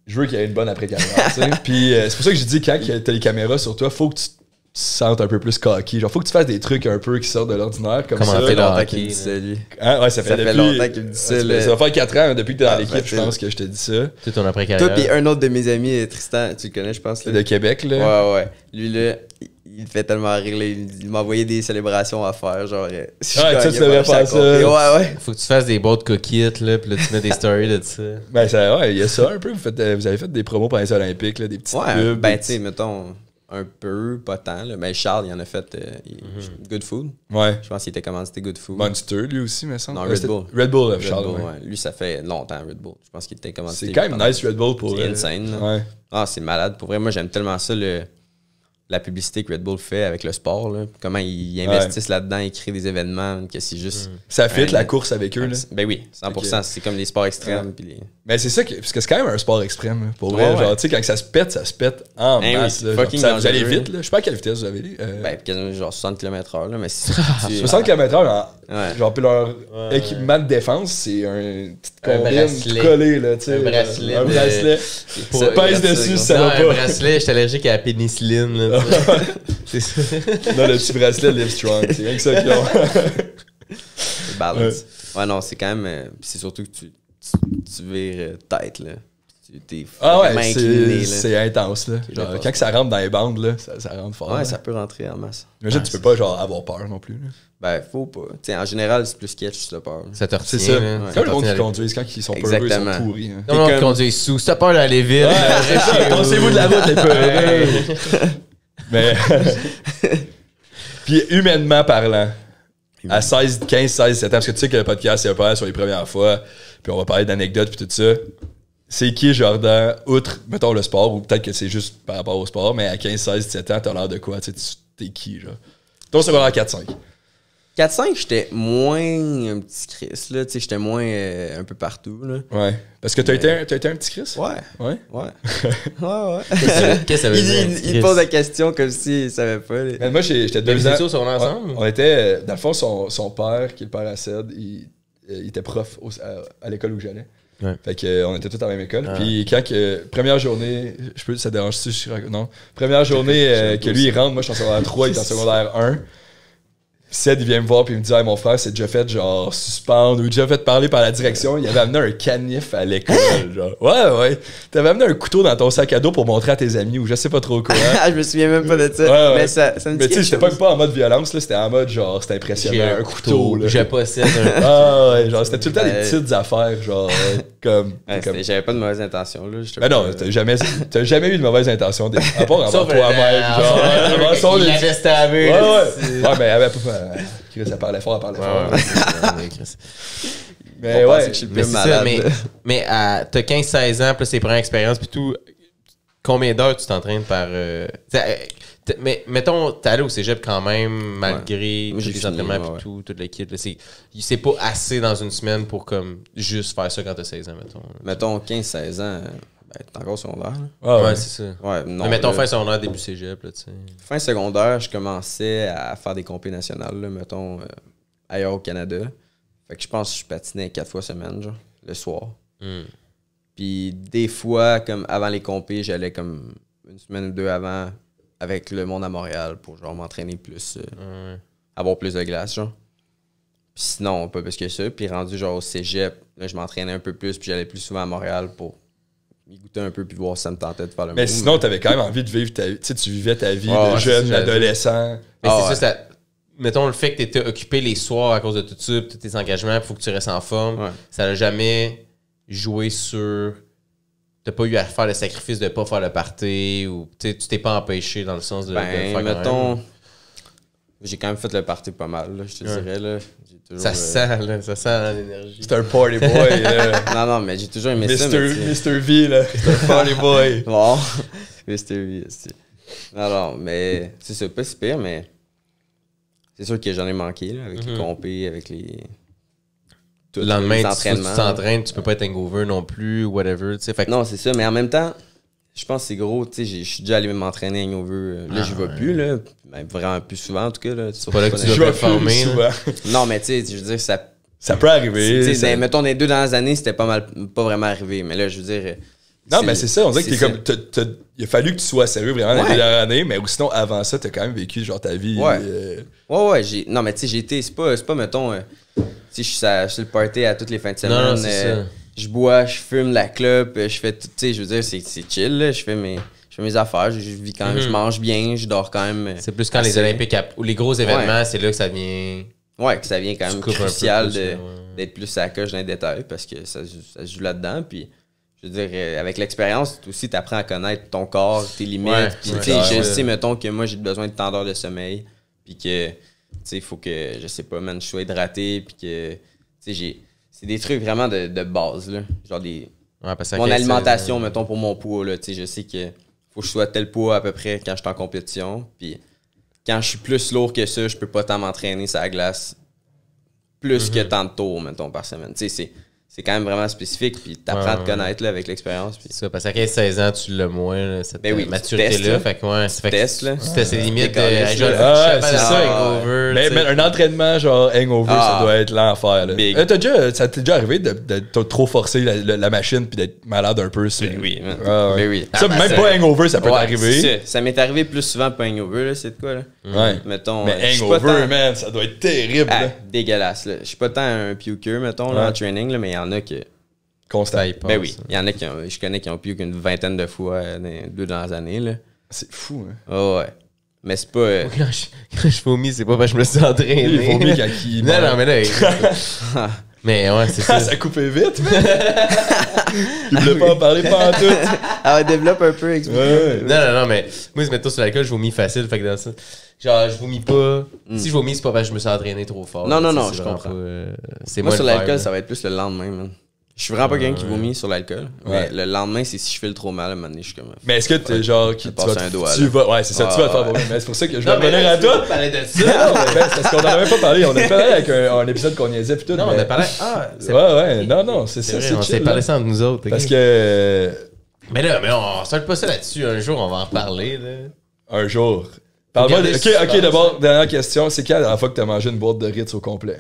Je veux qu'il y ait une bonne après-carrière, tu sais. Puis c'est pour ça que j'ai dit, quand t'as les caméras sur toi, faut que tu te sentes un peu plus cocky. Genre, faut que tu fasses des trucs un peu qui sortent de l'ordinaire, comme Comment ça. t'es Ça fait là? longtemps hockey, qu'il me dit là. ça, lui. Hein? Ouais, ça fait Ça fait depuis... longtemps qu'il me dit ça, Ouais, là. ça va faire 4 ans, depuis que t'es dans Ah, l'équipe, je facile. pense que je te dis ça. C'est ton Toi, après-carrière. puis un autre de mes amis, Tristan, tu le connais, je pense, là. De Québec, là. Ouais, ouais. Lui, là, il fait tellement rire, là. Il m'a envoyé des célébrations à faire, genre. Si je Ouais, gagnais tu devrais pas, faire je t'accompagne. ça. Ouais, ouais. Faut que tu fasses des boîtes coquillettes, là, puis là, tu mets des stories de ça. Ben, ça, ouais, il y a ça un peu. Vous avez fait des promos pendant les Olympiques, là, des petites Ouais, pubs. ben, des tu sais, mettons, un peu, pas tant. Là. Ben, Charles, il en a fait Good Food. Ouais. Je pense qu'il était commandité Good Food. Monster, lui aussi, me semble. Non, Red Bull. Red Bull, Red Charles. Bull, Ouais. ouais. Lui, ça fait longtemps, Red Bull. Je pense qu'il était commandité. C'est quand même nice, Red Bull, pour... C'est insane. Là. Ouais. Ah, c'est malade. Pour vrai, moi, j'aime tellement ça, la publicité que Red Bull fait avec le sport. Là. Comment ils investissent là-dedans, ils créent des événements, que c'est juste... Ça fit la course avec eux, là. Ben oui, 100%. Okay. C'est comme les sports extrêmes. Puis Mais c'est ça, parce que c'est quand même un sport extrême, là, pour vrai. Ouais. Genre, tu sais, quand ça se pète en masse. Oui, là, genre, ça, vous allez dangereux. vite, là. Je sais pas à quelle vitesse vous avez dit. Ben, quasiment genre 60 km/h, là, mais c'est... 60 km/h, Ouais. genre, puis leur équipement de défense, c'est un petit combine bracelet. collé, là, tu sais. Un bracelet. Un bracelet. Ça pèse dessus, ça non, va un pas. bracelet, j'étais allergique à la pénicilline. Là, c'est ça. Non, le petit bracelet Livestrong, c'est rien que ça qu'ils ont. C'est balance. Ouais, non, c'est quand même... c'est surtout que tu vires tête, là. T'es Ah vraiment ouais, incliné, là. c'est intense, là. Genre, quand que ça rentre dans les bandes, là, ça rentre fort. Ouais, là. ça peut rentrer en masse. Imagine, tu peux pas, genre, avoir peur non plus, là. Ben, faut pas. T'sais, en général, c'est plus sketch, tu as peur. Ça te retient. C'est ça. là. C'est comme le monde qui te retient conduisent, quand ils sont pas heureux, ils Exactement. sont pourris. Hein. Comme le monde qui comme- conduit sous. Si t'as peur d'aller vite, C'est ça, pensez-vous de la route, les peu. Mais. Puis, humainement parlant, à 16, 15, 16, 17 ans, parce que tu sais que le podcast, c'est un peu sur les premières fois, puis on va parler d'anecdotes, puis tout ça. C'est qui, Jordan, outre, mettons, le sport, ou peut-être que c'est juste par rapport au sport, mais à 15, 16, 17 ans, t'as l'air de quoi? Tu sais, t'es qui, genre? Ton secondaire 4-5. 4-5, j'étais moins un petit Chris, là. Tu sais, j'étais moins un peu partout, là. Ouais. Parce que t'as été un petit Chris? Ouais. Ouais. Ouais. ouais. Qu'est-ce que ça veut dire? Il pose la question comme s'il savait pas. Mais moi, j'étais Mais 2 vous ans. étiez au secondaire ensemble? On était, dans le fond, son père, qui est le père à Ced, il était prof à l'école où j'allais. Ouais. Fait que, on était tous à la même école. Puis quand première journée, ça dérange-tu? Non. Première journée que lui, il rentre, moi, je suis en secondaire 3, il est en secondaire 1. Ced, il vient me voir puis il me dit hey, mon frère s'est déjà fait genre suspendre ou déjà fait parler par la direction. Il avait amené un canif à l'école. Genre. Ouais. T'avais amené un couteau dans ton sac à dos pour montrer à tes amis ou je sais pas trop quoi. Je me souviens même pas de ça. Ouais. Mais ça me dit Mais tu sais, quelque c'était chose. pas en mode violence, là, c'était en mode genre, c'était impressionnant. J'ai Un couteau, là. Je possède un Ah ouais, genre, c'était tout le temps des Ouais. petites affaires, genre, comme. Ouais, comme... j'avais pas de mauvaise intention, là. Ben non, t'as jamais eu de mauvaise intention, à part envers Sauf toi-même, genre, avant son il l'avait stabé. Ouais, là, ouais, mais elle avait pas. Chris, elle parlait fort, Ouais, ouais, Chris. Mais On pensait ouais. que je suis le Mais plus c'est ça, malade. mais t'as 15-16 ans, plus tes premières expériences, puis tout. Combien d'heures tu t'entraînes par. Mais mettons, t'es allé au cégep quand même, malgré Moi, tous j'ai les fini, entraînements, ouais, puis tout, toute l'équipe. là, c'est pas assez dans une semaine pour comme juste faire ça quand t'as 16 ans, mettons. Mettons 15-16 ans, ben, t'es encore secondaire, là. Ah, Ouais, c'est ça. Ouais, non. Mais mettons là, fin secondaire, début cégep, là, tu sais. fin secondaire, je commençais à faire des compés nationales, là, mettons, ailleurs au Canada. Fait que je pense que je patinais 4 fois semaine, genre, le soir. Hmm. Puis des fois, comme avant les compés, j'allais comme une semaine ou 2 avant avec le monde à Montréal pour genre m'entraîner plus, Ouais. avoir plus de glace, genre. Puis sinon, pas plus que ça. Puis rendu genre au cégep, là, je m'entraînais un peu plus, puis j'allais plus souvent à Montréal pour y goûter un peu, puis voir si ça me tentait de faire le Mais move. sinon, t'avais quand même envie de vivre ta vie. Tu sais, tu vivais ta vie Ouais, de ouais, jeune, c'est ça, d'adolescent. Mais Ah c'est ouais. ça, mettons le fait que tu étais occupé les soirs à cause de tout ça, puis tous tes engagements, il faut que tu restes en forme. Ouais. Ça n'a jamais joué sur. T'as pas eu à faire le sacrifice de pas faire le party ou tu t'es pas empêché dans le sens de le faire quand mettons, même. j'ai quand même fait le party pas mal, là, je te dirais. Là. J'ai toujours, Ça sent, là, ça sent l'énergie. C'est un party boy, là. Non, mais j'ai toujours aimé ça. mais tu sais- Mr. V, là. C'est un party boy. Bon, Mr. V, aussi. Non, mais c'est ça, pas si pire, mais c'est sûr que j'en ai manqué, là, avec les compés, avec les. tous Le lendemain, les tu entraînements. t'entraînes, tu peux pas être hangover non plus, whatever. Tu sais, fait que- Non, c'est ça, mais en même temps, je pense que c'est gros, tu sais, je suis déjà allé m'entraîner à hangover. Là, j'y vais plus, là. Ben, vraiment plus souvent, en tout cas. Là, pas là que tu Je dois vais performer. plus là. souvent. Non, mais tu sais, je veux dire, ça. Ça peut arriver. Tu sais, ça- mettons, les 2 dernières années, c'était pas vraiment arrivé. Mais là, je veux dire. Non, mais c'est ça, on dirait que t'es c'est comme. Il a fallu que tu sois sérieux vraiment dans les Ouais. dernières années, mais sinon, avant ça, t'as quand même vécu genre ta vie. Ouais. Ouais, non, mais tu sais, j'ai été. C'est pas mettons. Tu sais, je suis le party à toutes les fins de semaine. Non, c'est ça. Je bois, je fume la clope, je fais tout. Tu sais, je veux dire, c'est chill, là. Je fais mes affaires, je vis quand même, je mange bien, je dors quand même. C'est plus quand les assez. Olympiques ou les gros événements, c'est là que ça vient. Ouais, que ça vient quand même coupes un peu crucial plus, ouais. d'être plus à la coche dans les détails parce que ça se joue là-dedans. Puis je veux dire, avec l'expérience, aussi, tu apprends à connaître ton corps, tes limites. Ouais, Puis, ouais, tu sais, ouais, je ouais. sais, mettons, que moi, j'ai besoin de tant d'heures de sommeil. Puis que, tu sais, il faut que, je sais pas, man, je sois hydraté. Puis que, tu sais, c'est des trucs vraiment de base, là. Genre Ouais, parce que mon ok, alimentation, c'est- mettons, pour mon poids, là. Tu sais, je sais que faut que je sois tel poids à peu près quand je suis en compétition. Puis quand je suis plus lourd que ça, je peux pas tant m'entraîner sur la glace plus que tant de tours, mettons, par semaine. Tu sais, c'est quand même vraiment spécifique, puis t'apprends à te connaître là, avec l'expérience. Puis... C'est ça, parce qu'à 15-16 ans, tu l'as moins, là, cette Ben oui, tu maturité-là. testes, là. Fait que, ouais, ça fait que Testes, là. tu testes ses limites. Décoller, Hey, je vais le Ah, faire, ouais, je c'est fais ça. hangover, Mais tu sais. un entraînement genre hangover, ça Ah. doit être l'enfer. Là. Big. Ça t'est déjà arrivé de trop forcer la machine puis d'être malade un peu? Ben oui, man. Ah, ouais. Ben oui. Ça, même pas hangover, ça peut Ouais, t'arriver. c'est ça. Ça m'est arrivé plus souvent pas hangover, là, c'est de quoi, là? Ouais. Mettons, Mais je suis pas hangover, tant- man, ça doit être terrible. Ah, là. dégueulasse, là. Je suis pas tant un puker, mettons, là, Ouais. en training, là, mais il y en a qui... Constant. Ça y passe. Ben oui, il y en a qui je connais qui ont puke une vingtaine de fois dans les 2 dernières années, là. C'est fou, hein. Ah ouais. Mais c'est pas... Quand je vomis, c'est pas parce que je me suis entraîné. Il vomit quand il Non, meurt. non, mais là. Mais ouais, c'est ça. Ça coupait vite, man. Je voulais pas en parler pendant tout. Ah ouais, développe un peu, explique. Ouais. Non, mais moi, mettons sur l'alcool, je vomis facile. Fait que dans ça, genre, je vomis pas. Si je vomis, c'est pas parce que je me suis entraîné trop fort. Non, là, non, tu sais, non, c'est je vraiment comprends. pas, c'est Moi, sur le vibe, l'alcool, là. ça va être plus le lendemain, man. Je suis vraiment pas quelqu'un qui vomit sur l'alcool. Ouais. Mais le lendemain, c'est si je fais le trop mal, à un moment donné, je suis comme... Mais est-ce que t'es genre. Tu passe vas, un doigt, tu là. vas, ouais, c'est ça, tu vas te faire ouais. vomir. Mais c'est pour ça que je Non, vais mais revenir là, à tu veux toi. pas parler de Non, ça. mais ben, c'est parce qu'on en avait pas parlé. On a parlé avec un épisode qu'on niaisait pis tout. Non, on mais- a parlé. Ah, c'est Ouais, non, c'est c'est ça. vrai, C'est on chill, s'est parlé là. ça entre nous autres. ok? Parce que. Mais là, on saute pas ça là-dessus. Un jour, on va en parler, là. Un jour. Parle-moi de. Regardez Ok, ce qui se passe. d'abord, dernière question. C'est quand la dernière fois que t'as mangé une boîte de Ritz au complet?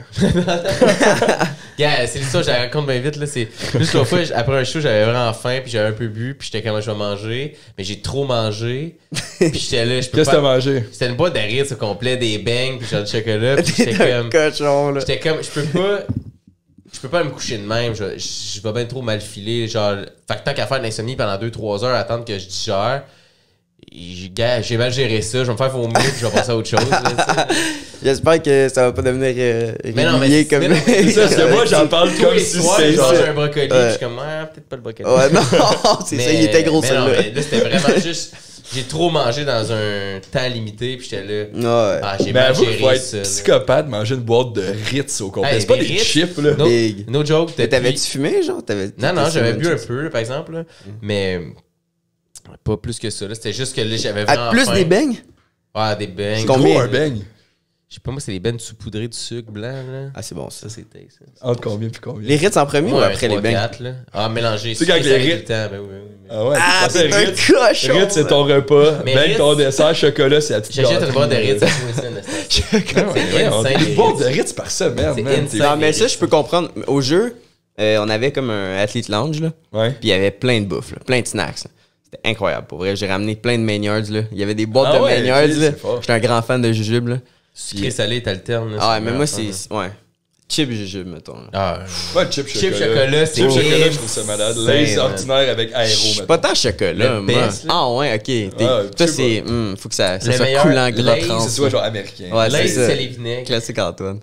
Yeah, c'est l'histoire, je la raconte bien vite, là. C'est juste l'autre fois, après un show, j'avais vraiment faim, puis j'avais un peu bu, puis j'étais comme, je vais manger. Mais j'ai trop mangé. Puis j'étais là, je peux Qu'est-ce que t'as pas. mangé? C'était une boîte de Ritz au complet, des bangs, puis genre du chocolat. Puis j'étais comme. cochon, là. J'étais comme, je peux pas me coucher de même, je vais bien trop mal filer, genre, fait que tant qu'à faire de l'insomnie pendant 2-3 heures, attendre que je digère, j'ai mal géré ça, je vais me faire vomir, puis je vais passer à autre chose, là, tu sais. J'espère que ça va pas devenir Mais non, mais régulier comme... mais non, mais C'est ça, parce que moi, j'en parle Tous comme les si soirs, c'était je genre. mange un brocoli, puis je suis comme, peut-être pas le brocoli. Ouais, non, c'est ça, il était gros, mais non, celui-là. mais là, c'était vraiment juste, j'ai trop mangé dans un temps limité, puis j'étais là, Ouais. j'ai Mais mal avoue qu'il faut géré être ça, là. psychopathe, manger une boîte de Ritz au complet. Hey, C'est pas des des Ritz, chips, là. No, Big. no joke, Mais depuis- t'avais-tu fumé, genre? Non, j'avais bu un peu. peu, par exemple, là, mais pas plus que ça. là. C'était juste que là, j'avais Ah, vraiment plus faim. des beignes? Ah, des beignes. C'est Combien? gros, un beigne. Je sais pas, moi, c'est des beignes saupoudrées de sucre blanc, là. Ah, c'est bon, ça. Ça, c'est taste, ça. Entre combien puis combien? Les Ritz en premier ou Ouais, après les 3, beignes? 4, là. Ah, mélangé. Tu sais, quand sucré, les salé Ritz- tout le temps, ben oui, ben oui. Ah ouais, Ah, tu c'est pensais un Ritz. cochon! Ritz, c'est ton repas. Mais Beigne, Ritz- ton dessert, chocolat, c'est la petite J'achète une gâterie. boîte de Ritz à tous les semaines. Ouais, on a insane, des les boîtes de Ritz. Ritz par semaine, C'est man. insane. Non, mais ça, je peux comprendre. Au jeu, on avait comme un athlete lounge, là. Ouais. Puis il y avait plein de bouffe, là, plein de snacks. Là. C'était incroyable. Pour vrai, j'ai ramené plein de Maynards, là. Il y avait des boîtes Ah de ouais, Maynards, ok, là. c'est fort. J'étais un grand fan de jujube, là. Sucré salé, t'alternes. là, Ah ouais, c'est mais meilleur moi, fun, là. c'est... Ouais. Chip jujube, mettons. Là. Ah, Ouais, chip Chip chocolat. chocolat, c'est Chip chocolat, je insane, trouve ça malade. man. Lace ordinaire avec aéro, Je suis mettons. pas tant chocolat, Le moi. best, là. Ah ouais, ok. tu Toi, sais c'est... faut que ça Le soit meilleur coulant gras Lay's, trans. C'est soit genre américain. Ouais, c'est Lace, ça. c'est les vinaigres. Classique Antoine.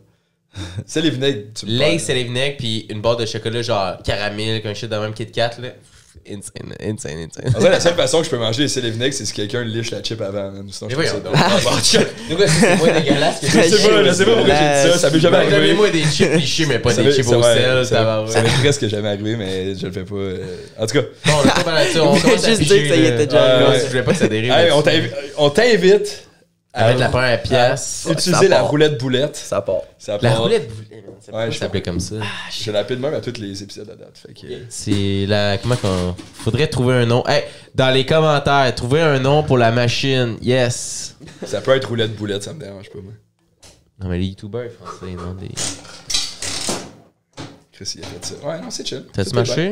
C'est les vinaigres, tu me Lace, parles. c'est les vinaigres, puis une boîte de chocolat, genre caramel, qu'un shit de même Kit Kat, là. Insane. En vrai, la seule façon que je peux manger les les vinaigres, c'est si quelqu'un liche la chip avant. man. Sinon, je Mais trouve ça voyons. drôle. Donc, c'est moins dégueulasse que Je sais pas, je sais pas pourquoi j'ai dit ça. Ça m'est jamais arrivé. Donnez-moi des chips lichés, mais pas Ça des m'est- chips ça au m'est- sel, ça tabarouette. m'est presque jamais arrivé, mais je le fais pas. En tout cas, Bon, on a pas parlé de ça, on Mais commence à juste piger, dire que ça y là. était déjà arrivé. Non, Ouais. je voulais pas que ça dérive. hey, là-dessus. on t'invite À mettre la première pièce. utiliser ça la part. roulette boulette. Ça part. Ça La part- roulette boulet, ça Ouais, peut je s'appeler comme ça. Je l'appelle même à tous les épisodes à date. Fait que, C'est la. Comment qu'on. Faudrait trouver un nom. Hey, dans les commentaires, trouver un nom pour la machine. Yes. ça peut être roulette boulette, ça me dérange pas, moi. Non, mais les youtubeurs français, non, des. Chris, il a fait ça. Ouais, non, c'est chill. T'as-tu Tout est marché?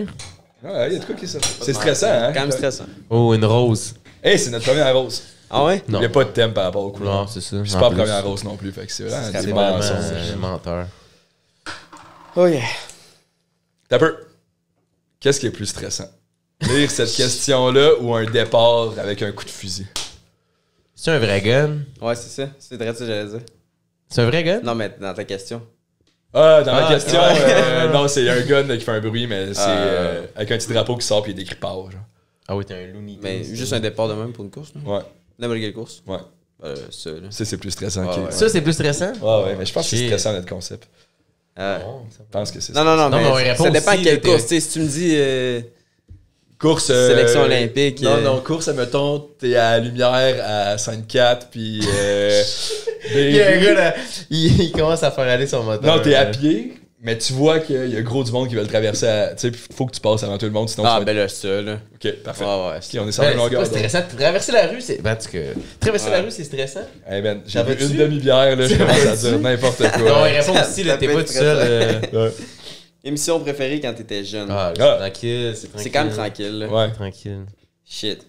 bien. Ouais, il y a de quoi qui est ça. C'est stressant, hein? Quand même stressant. Oh, une rose. Hey, c'est notre première rose. Ah ouais? Il Non. n'y a pas de thème par rapport au couleur. Non, c'est ça. C'est En pas la plus. première rose non plus, fait que c'est vraiment C'est des vraiment mensonges. menteur. Oh yeah. T'as peu. Qu'est-ce qui est plus stressant? Lire cette question-là ou un départ avec un coup de fusil? C'est un vrai gun? Ouais, c'est ça. C'est vrai ça que j'allais dire. C'est un vrai gun? Non, mais dans ta question. Ah, dans la Ah, question, ouais. non, c'est un gun qui fait un bruit, mais c'est avec un petit drapeau qui sort puis il est écrit power, genre. Ah oui, t'es un Looney Mais Tunes. juste un départ de même pour une course. Là. Ouais, N'importe quelle course. ouais. Ça, là. Ça, c'est plus stressant Ouais, que. ouais. Ça, c'est plus stressant? Ouais, mais je pense que c'est Shit. stressant notre concept. Ah. Je pense que c'est Non, non, non, Non, mais on mais répond ça dépend aussi, quelle là, course. Tu sais, si tu me dis Course. sélection olympique. Non, non, course, admettons, t'es à Lumière à 5-4, puis. Il y a un gars là, il commence à faire aller son moteur. Non, t'es à pied, mais tu vois qu'il y a gros du monde qui veut le traverser. Tu sais, faut que tu passes avant tout le monde, sinon Ah, tu vas ben là, ça, là. Ok, parfait. Ouais, ouais. Ok, on est sur la Ben, même c'est pas longueur. d'onde. stressant. Traverser la rue, c'est. Ben, en tout cas, traverser la rue, c'est stressant. Hey ben, j'ai Ça bu va-tu? une demi-bière, là, je commence à dire n'importe Non, quoi. il répond aussi, là, ça t'es peut pas être tout seul. Ouais. Émission préférée quand t'étais jeune. Ah, Ah. tranquille, c'est tranquille. C'est quand même tranquille, là. Ouais. Tranquille. Shit.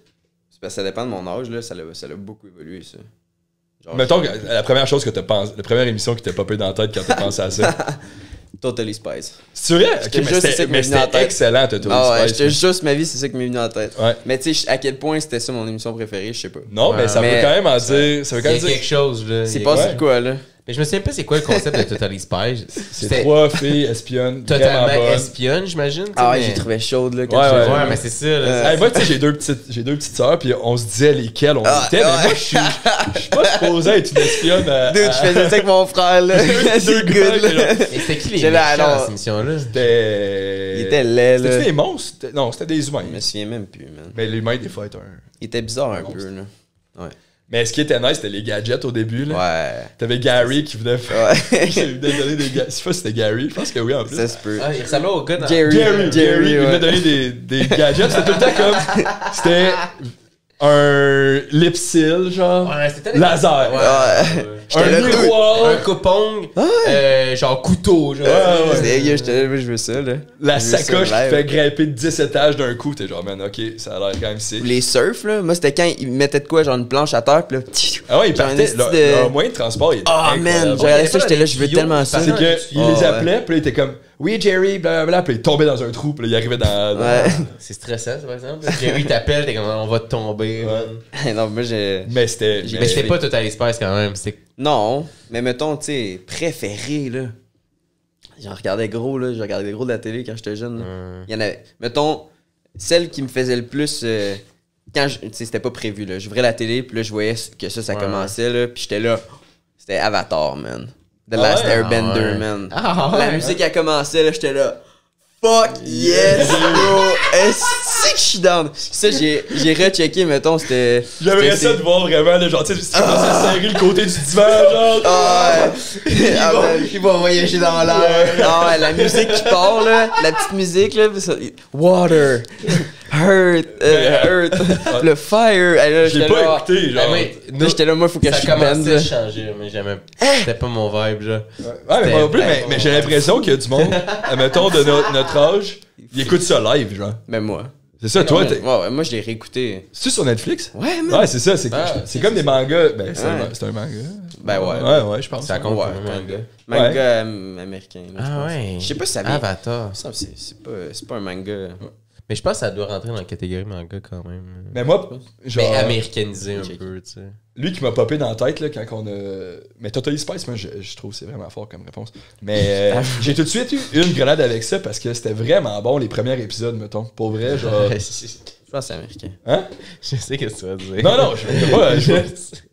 C'est parce que ça dépend de mon âge, là. Ça a beaucoup évolué, ça. Genre, Mettons que la première chose que t'as pensé, la première émission qui t'a popé dans la tête quand t'as pensé à ça. Totally Spice. C'est vrai? Ok, te mais jure, c'est ça c'était qui m'est venu en c'était tête. excellent, Totally Ah ouais, Spice. je te jure, ma vie, c'est ça qui m'est venu en tête. Ouais. Mais tu sais, à quel point c'était ça mon émission préférée, je sais pas. Non, mais ça Mais- veut quand même en dire. Ça veut quand Il y même a dire. quelque chose, là. C'est Il y a- passé ouais. de quoi, là? Mais je me souviens pas c'est quoi le concept de Totally Spice. C'est C'était 3 filles espionnes. Vraiment totalement bonnes. espionne, j'imagine. tu sais, Ah ouais, mais- j'ai trouvé chaude, là. Quand Ouais, j'étais Ouais, jeune. mais c'est ça, là. Hey, moi, tu sais, j'ai deux petites sœurs, puis on se disait lesquelles on Ah, était, mais ouais. moi, je suis pas supposé être une espionne à. Dude, je faisais ça avec mon frère, là. Deux C'est gars, good, là. là. Mais c'était qui les J'ai là, méchants dans alors- cette émission-là? C'était. Il était laid, là. C'était des monstres? Non, c'était des humains. Je me souviens même plus, man. Mais l'humain, des fois, est un. Il était bizarre un peu, là. Ouais. Mais ce qui était nice, c'était les gadgets au début, là. Ouais. T'avais Gary qui venait faire. Ouais. qui venait donner des gadgets. Je sais pas si c'était Gary, je pense que oui, en plus. Ça se peut. Ah, il ressemblait au gars dans... Jerry. Gary, il ouais. venait donner des gadgets. C'était tout le temps comme. C'était un lip seal, genre. Ouais, c'était Laser. Ouais. Un J'étais là, miroir. Un coupong, genre couteau, genre. Ouais. C'est dégueu, j'étais là, je veux ça, là. La Je veux ça sacoche qui live. fait grimper de 10 étages d'un coup. T'es genre, man, ok, ça a l'air quand même sick. Les surfs, là, moi, c'était quand ils mettaient de quoi, genre une planche à terre, pis là, Ah ouais, ils genre un partaient. esti Leur, de- leur moyen de transport, il était Ah, incroyable. man, il j'ai y regardé avait ça, pas j'étais là, des je veux tuyaux, tellement il ça. passait C'est dans qu'il un les ouais. appelait, puis là, il était comme, oui, Jerry, blablabla, puis il tombait dans un trou, puis là, il arrivait dans. Ouais. C'est stressant, ça, par exemple. Jerry t'appelle, t'es comme, on va te tomber. man. Non, moi, j'ai. Mais c'était. J'ai- Mais c'était pas Total Spice quand même. C'était... Non, mais mettons, tu sais, préféré, là. J'en regardais gros, là. Je regardais gros de la télé quand j'étais jeune. là. Il y en avait. Mettons, celle qui me faisait le plus. Quand tu sais, c'était pas prévu, là. J'ouvrais la télé, puis là, je voyais que ça Ouais. commençait, là. Puis j'étais là. C'était Avatar, man. The Ah Last ouais? Airbender, Ah ouais. man. Ah La musique a commencé, là. J'étais là. Fuck yes, bro! Est-ce que je suis down? Ça, j'ai rechecké, mettons, c'était. J'aimerais c'était- ça de voir vraiment, là, genre, tu sais, si tu commençais à serrer le côté du divan, genre. Ah ouais. Ah, man. Il va voyager dans l'air. Ah ouais, la musique qui part, là, la petite musique, là, pis ça- Water, Hurt, le Fire. Hey, là, J'ai j'étais pas là, écouté, genre. là, j'étais là, moi, faut que Ça je commençait bende. à là. changer, mais jamais. C'était pas mon vibe, genre. Ouais, mais moi non plus, C'était mais j'ai l'impression qu'il y a du monde, admettons, de notre âge, il écoute ça live, genre. Mais moi. C'est ça, toi, Ouais, t'es. ouais, moi, je l'ai réécouté. C'est-tu sur Netflix? Ouais, man. Ouais, c'est ça, c'est Ah, c'est comme des mangas. Ben, c'est Ouais. un manga. Ben ouais. Ouais, je pense. Ça compte Ouais, comme un manga. Manga américain. Là, je Ah pense. ouais. Je sais pas si ça vient. Avatar. Ça, c'est pas un manga. Mais je pense que ça doit rentrer dans la catégorie manga quand même. Mais moi, genre. Mais américanisé un Check. peu, tu sais. Lui qui m'a popé dans la tête là, quand on a. Mais Totally Spice, moi, je trouve que c'est vraiment fort comme réponse. Mais j'ai tout de suite eu une grenade avec ça parce que c'était vraiment bon les premiers épisodes, mettons. Pour vrai, genre. Je pense que c'est américain. Hein? Je sais ce que tu vas dire. Non, non, je veux pas.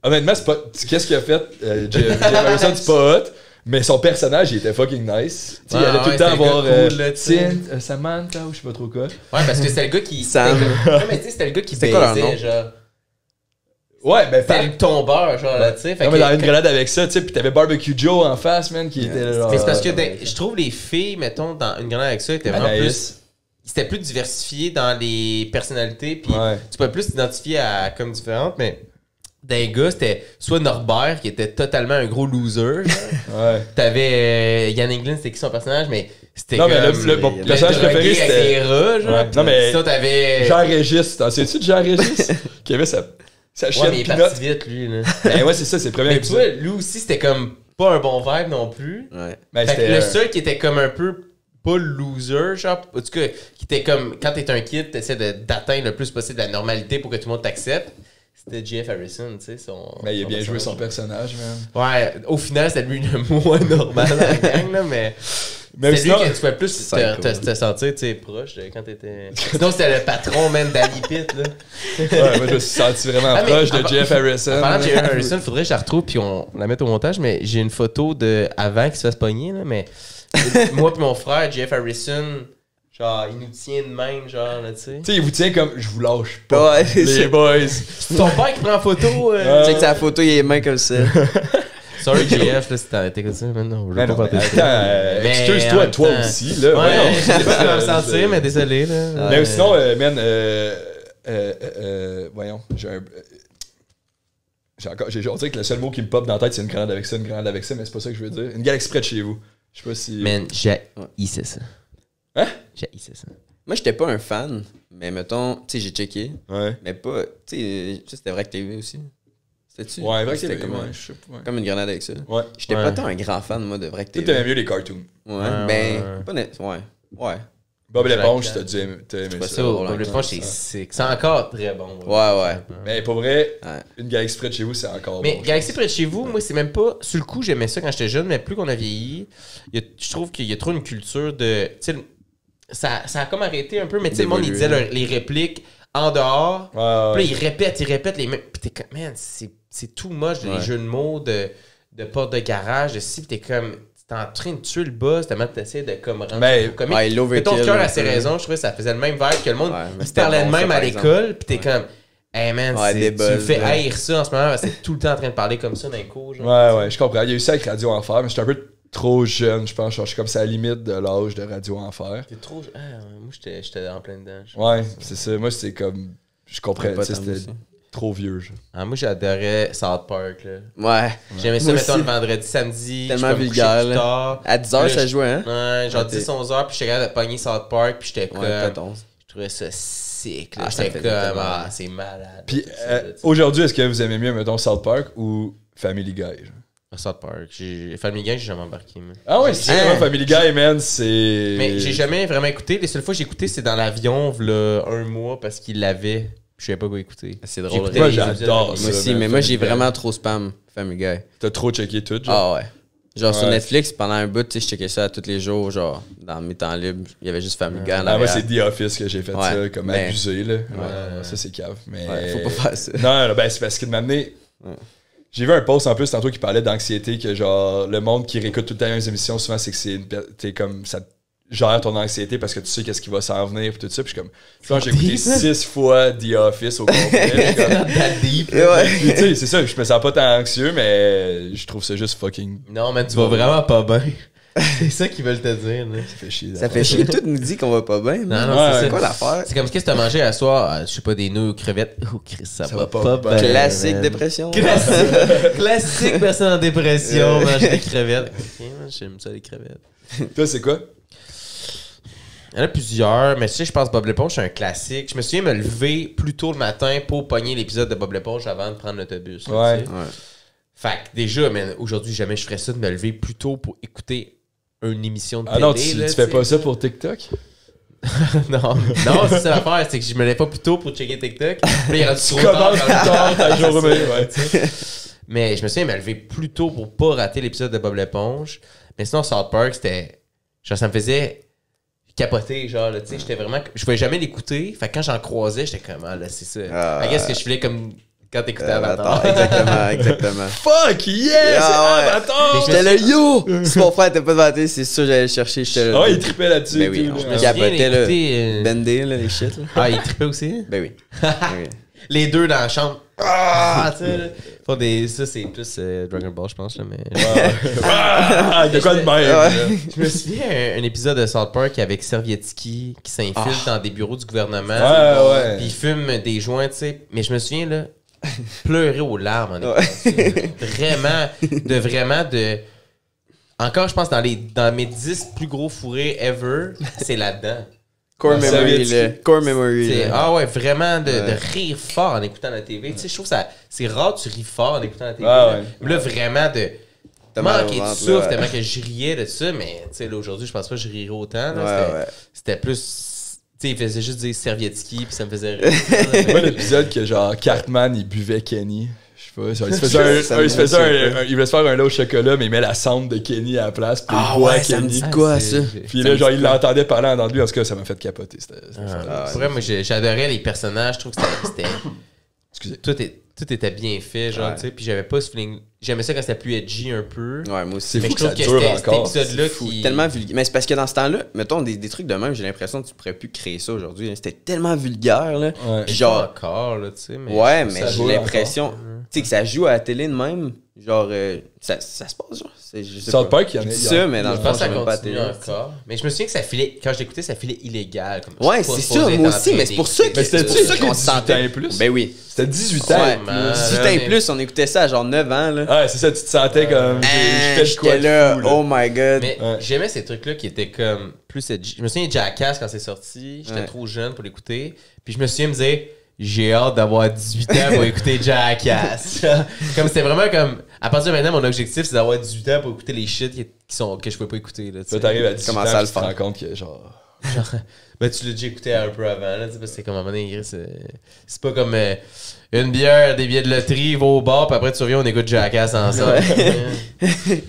Honnêtement, c'est pas. Qu'est-ce qu'il a fait? Jim Harrison, c'est pas hot. Mais son personnage, il était fucking nice. Tu sais, il Ouais, allait tout ouais, le temps c'était le avoir. gars cool, là, tu sais. Samantha ou je sais pas trop quoi. Ouais, parce que c'était le gars qui. Sam. Ouais, mais tu sais, c'était le gars qui C'était quoi leur baisait, nom? genre. Ouais, ben, C'était le tombeur, genre, là, tu sais. Fait Non, mais que- dans une grenade avec ça, tu sais, pis t'avais Barbecue Joe en face, man, qui était genre. Mais c'est parce que je trouve les filles, mettons, dans une grenade avec ça, étaient vraiment Anaïs. plus. C'était plus diversifié dans les personnalités, puis Ouais. tu peux plus t'identifier à comme différentes, mais des gars, c'était soit Norbert, qui était totalement un gros loser. genre. Ouais. T'avais Yann Englund, c'était qui son personnage, mais c'était Non, mais comme mon personnage drogué préféré, avec c'était. les rats, genre. Ouais. Non, mais- Sinon, t'avais... Jean-Régis, t'en sais-tu de Jean-Régis? Qui avait sa Ouais, chienne mais il est Pinot. parti vite, lui, là. Ben ouais, c'est ça, c'est le premier Mais tu vois, épisode. lui aussi, c'était comme pas un bon vibe non plus. Ouais. Ben, Fait que c'était. le seul qui était comme un peu pas loser, genre, en tout cas, qui était comme, quand t'es un kid, t'essaies d'atteindre le plus possible la normalité pour que tout le monde t'accepte. c'était Jeff Harrison, tu sais. Mais il a bien joué son personnage, man. Ouais, au final, c'était lui le moins normal dans la gang, là, mais. Même c'est lui sinon- que tu pouvais plus te sentir, tu sais, proche de quand t'étais. Sinon, c'était le patron, man, d'Ali Pitt, là. Ouais, moi, je me suis senti vraiment Ah, mais proche de en- Jeff Harrison. En parlant de Jeff Harrison, faudrait que je la retrouve puis on la mette au montage, mais j'ai une photo de avant qu'il se fasse pogner, là, mais moi puis mon frère, Jeff Harrison, genre, il nous tient de même, genre, là, tu sais. Tu sais, il vous tient comme je vous lâche pas. Ouais, c'est les ça. boys. C'est ton père qui prend en photo. Tu sais que sa photo, il est main comme ça. Sorry, JF, là, si t'as été comme ça, maintenant, je Mais veux non, pas mais partir. attends, Mais en excuse-toi, même toi temps- aussi, là. Ouais, voyons. je sais pas comment me sentir, mais désolé, là. Mais sinon, man, voyons, on dirait que le seul mot qui me pop dans la tête, c'est une grenade avec ça, mais c'est pas ça que je veux dire. Une galaxie près de chez vous. Je sais pas si. Man, j'haïssais ça. Hein? J'haïssais ça. Moi, j'étais pas un fan, mais mettons, tu sais, j'ai checké, Ouais. mais pas, tu sais, ça, c'était Vrac TV aussi. C'était-tu? Ouais, vrai que C'était c'était comme, ouais, je sais pas. Ouais. comme une grenade avec ça. Ouais. J'étais Ouais. pas tant un grand fan, moi, de Vrac Toi, TV. t'aimais mieux les cartoons. Ouais, Ouais, ben, ouais. pas net, ouais. Ouais. Bob l'éponge, Jacques. t'as aimé pas ça. Ça, drôle, Bob hein, l'éponge, ça. c'est encore très bon. Ouais. Mais pour vrai, Ouais. une galaxie près de chez vous, c'est encore Mais bon. je Galaxy pense. près de chez vous, moi, c'est même pas. Sur le coup, j'aimais ça quand j'étais jeune, mais plus qu'on a vieilli, je trouve qu'il y a trop une culture de. Tu sais, ça a comme arrêté un peu, mais tu sais, le monde, il disait les répliques en dehors. Ouais, Puis là, ils répètent les mêmes. Puis t'es comme, man, c'est tout moche, les jeux de mots, de porte de garage, de si, puis t'es comme. T'es en train de tuer le boss, tellement t'essaies de comme rendre Mais- ça comique. Ouais, l'overkill, Mais ton cœur a un ses peu. raisons, je trouvais que ça faisait le même vibe que le monde. Ouais, mais il c'était parlait bon, de même ça, à par l'école, puis t'es comme, hey man, Ouais, des tu me buzz, fais là. haïr ça en ce moment, parce que c'est tout le temps en train de parler comme ça d'un coup. Genre. Ouais, je comprends. Il y a eu ça avec Radio Enfer, mais j'étais un peu trop jeune, je pense. Genre, je suis comme ça à la limite de l'âge de Radio Enfer. T'es trop. Ah, moi, j'étais en plein dedans. Ouais, c'est ça. Moi, c'est comme. Je comprends. Pas tu sais, tant C'était aussi. trop vieux. Genre. Ah, moi, j'adorais South Park. Là. Ouais. J'aimais ça, Moi mettons, aussi. le vendredi, samedi. Tellement je me couchais vulgaire, plus là. tard. À 10h, Là, ça jouait, hein? Ouais, genre Ouais, t'es- 10-11 heures, puis j'étais capable de pogner South Park, puis j'étais comme. Ouais, peut-être 11. Je trouvais ça sick. Là. Ah, ça J'étais me comme, faisait tellement ah, c'est malade. Puis tout ça, là, tu sais. aujourd'hui, est-ce que vous aimez mieux, mettons, South Park ou Family Guy? Genre? South Park. Family Guy, j'ai jamais embarqué. moi. Ah ouais, c'est Hein? vraiment Family Guy, man. C'est. Mais j'ai jamais vraiment écouté. Les seules fois que j'ai écouté, c'est dans l'avion, v'là un mois, parce qu'il l'avait. Je savais pas quoi écouter. C'est drôle. J'écoutais Moi, les j'adore épisodes. ça. Moi aussi, man, mais moi, Family j'ai Guy. vraiment trop spam Family Guy. T'as trop checké tout, genre. Ah ouais. Genre sur Ouais. Netflix, pendant un bout, tu sais, je checkais ça tous les jours, genre, dans mes temps libres, il y avait juste Family Guy en Ah, moi, arrière. c'est The Office que j'ai fait Ouais, ça, comme mais- abusé, là. Ouais, ça, c'est cave. Mais. Ouais, faut pas faire ça. Non, ben, c'est parce qu'il m'a amené. J'ai vu un post en plus tantôt qui parlait d'anxiété, que genre, le monde qui réécoute tout le temps les émissions, souvent, c'est que c'est t'es comme. Ça gère ton anxiété parce que tu sais qu'est-ce qui va s'en venir, pis tout ça. Puis je suis comme. Je pense que j'ai écouté deep, hein? 6 fois The Office au complet. comme- That deep. Puis, tu sais, c'est ça, je me sens pas tant anxieux, mais je trouve ça juste fucking. Non, mais tu vas vraiment pas bien. C'est ça qu'ils veulent te dire. Là. Ça fait chier. Ça fait chier, tout nous dit qu'on va pas bien. Non, non, Ouais, c'est C'est ça. quoi l'affaire? C'est comme ce que tu as mangé à soir, je sais pas, des nœuds aux crevettes. Oh, Chris, ça va pas bien. Classique man. dépression. Classique personne en dépression, manger des crevettes. Ok, man, j'aime ça, les crevettes. Toi, c'est quoi? Il y en a plusieurs, mais tu sais, je pense que Bob l'éponge, c'est un classique. Je me souviens me lever plus tôt le matin pour pogner l'épisode de Bob l'éponge avant de prendre l'autobus. là, Ouais. tu sais. Ouais. Fait que déjà, man, aujourd'hui, jamais je ferais ça de me lever plus tôt pour écouter une émission de Ah télé. non, tu là, fais tu pas sais. ça pour TikTok? Non, c'est ça l'affaire, c'est que je me lève pas plus tôt pour checker TikTok. Puis là, il est rendu trop Commence tard. plus tard ta journée, ouais. Mais je me souviens me lever plus tôt pour pas rater l'épisode de Bob l'éponge. Mais sinon, South Park, c'était. Genre, ça me faisait capoter. Genre, là, tu sais, j'étais vraiment. Je pouvais jamais l'écouter. Fait que quand j'en croisais, j'étais comme, ah là, c'est ça. Ah. Qu'est-ce que je faisais comme quand t'écoutais Avatar, Avatar. exactement. Fuck, yes! Ah ouais. Avatar! J'étais là, yo! Si mon frère était pas devant la télé, c'est sûr que j'allais le chercher. J'étais là. Ah, il trippait là-dessus. Ben oui, et tout, je là. me capotais, là. écouté, Bendé, là, les shit, là. Ah, il trippait aussi? Ben oui. Ben oui. Les deux dans la chambre. Ah, tu sais, là. Font des. Ça, c'est plus Dragon Ball, je pense, là, mais. Ah, de quoi de même? Ouais. là? Je me souviens un épisode de South Park avec Servietsky qui s'infiltre dans des bureaux du gouvernement. Ouais, ouais. Puis il fume des joints, tu sais. Mais je me souviens, là, pleurer aux larmes en écoutant ça. Vraiment de. Encore, je pense, dans mes 10 plus gros fourrés ever, c'est là-dedans. Core Ça memory, vient de- là. Core memory. C'est- là. Ah ouais, vraiment de rire fort en écoutant la TV. Tu sais, je trouve que c'est rare que tu ris fort en écoutant la TV. Ah là. ouais. Mais là, vraiment de T'as mal au manquer de ventre, souffle, là, ouais. tellement que je riais de ça. Mais tu sais, là, aujourd'hui, je pense pas que je rirais autant. là. Ouais, C'était- ouais. C'était plus. Tu sais, il faisait juste dire Servietsky, puis ça me faisait rire. C'est pas l'épisode que genre Cartman il buvait Kenny. Je sais pas. Genre, il voulait se faire un lot au chocolat, mais il met la cendre de Kenny à la place. Puis il boit ça me Kenny. dit quoi, ça? Puis là, genre, il l'entendait parler en anglais. En tout cas, ça m'a fait capoter. Pour vrai, moi, j'adorais les personnages. Je trouve que c'était. Excusez. Tout était bien fait, genre, Ouais. tu sais. Puis j'avais pas ce feeling. J'aimais ça quand c'était plus edgy un peu. Ouais, moi aussi. Mais fou je trouve que que ça dure cet encore. épisode-là Fou, qui. tellement vulgaire. Mais c'est parce que dans ce temps-là, mettons des trucs de même, j'ai l'impression que tu pourrais plus créer ça aujourd'hui. C'était tellement vulgaire, là. Ouais. Puis Genre, encore, là, tu sais. ouais, mais ça j'ai joue l'impression, tu sais, que ça joue à la télé de même. Genre, ça se passe, genre. Je sais South pas. Park, il y en Je a. dis ça, mais dans le Je fond, pense que je ça même pas à la continue télé. encore. Mais je me souviens que ça filait. Quand je l'écoutais, ça filait illégal. Comme, Ouais, je suis pas c'est supposé ça, être moi en aussi, train mais c'est pour ça d'écouter que Mais ça. c'était pour ça qu'on se 18 ans sentait. et plus. Ben oui. C'était 18 ans. Ouais, man. 18 ans et plus, on écoutait ça à genre 9 ans, là. Ouais, c'est ça, tu te sentais comme. Je fais de quoi J'étais de là, fou, là. oh my god. Mais Ouais. j'aimais ces trucs-là qui étaient comme plus edgy. Je me souviens de Jackass quand c'est sorti. J'étais Ouais. trop jeune pour l'écouter. Puis je me souviens me dire, j'ai hâte d'avoir 18 ans pour écouter Jackass. Comme c'était vraiment comme. À partir de maintenant, mon objectif, c'est d'avoir 18 ans pour écouter les shit que je pouvais pas écouter. Là, tu sais. Là, t'arrives à 18 Comment ans, ça puis le tu te faire? rends compte que genre. Ben, tu l'as déjà écouté un peu avant, là, tu sais, parce que c'est comme à un moment donné, c'est pas comme une bière, des billets de loterie, va au bar, puis après tu reviens, on écoute Jackass ensemble. Une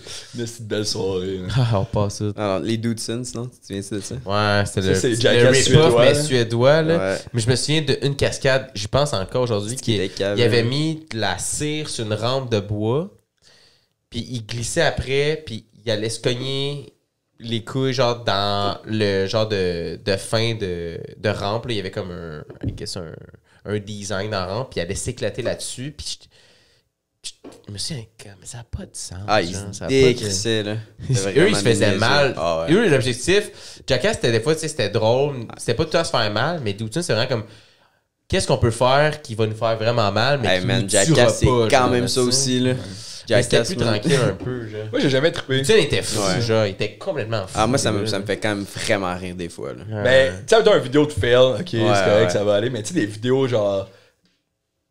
petite belle soirée. là. Ah, on passe ça. Alors, les Dudesons, non? Tu te souviens de ça? Ouais, c'était Ça, c'est le Jackass rip-off, suédois, mais là. suédois, là. Ouais. Mais je me souviens d'une cascade, je pense encore aujourd'hui, qui était cave, il avait hein. mis de la cire sur une rampe de bois, puis il glissait après, puis il allait se cogner les couilles, genre, dans le genre de fin de rampe, là. Il y avait comme un design dans la rampe, puis il allait s'éclater là-dessus, puis je me suis dit, mais ça n'a pas de sens. Ah, ils genre, se ça a pas de- décrissaient, là. Eux, ils se faisaient mal. Ah ouais. Eux, l'objectif, Jackass, c'était des fois, tu sais, c'était drôle. C'était pas tout à se faire mal, mais Doutune, c'est vraiment comme, qu'est-ce qu'on peut faire qui va nous faire vraiment mal, mais Hey qui man, nous tuera Jackass, c'est pas, quand genre, même ça tu sais. aussi, là. Mais c'était Jackass, plus man. tranquille un peu, genre. Moi, j'ai jamais trippé. Doutune était fou, Ouais. genre, il était complètement fou. Ah, moi, ça là. me fait quand même vraiment rire des fois, là. Mais, tu sais, une vidéo de fail, ok, c'est correct, ouais. ça va aller, mais tu sais, des vidéos genre.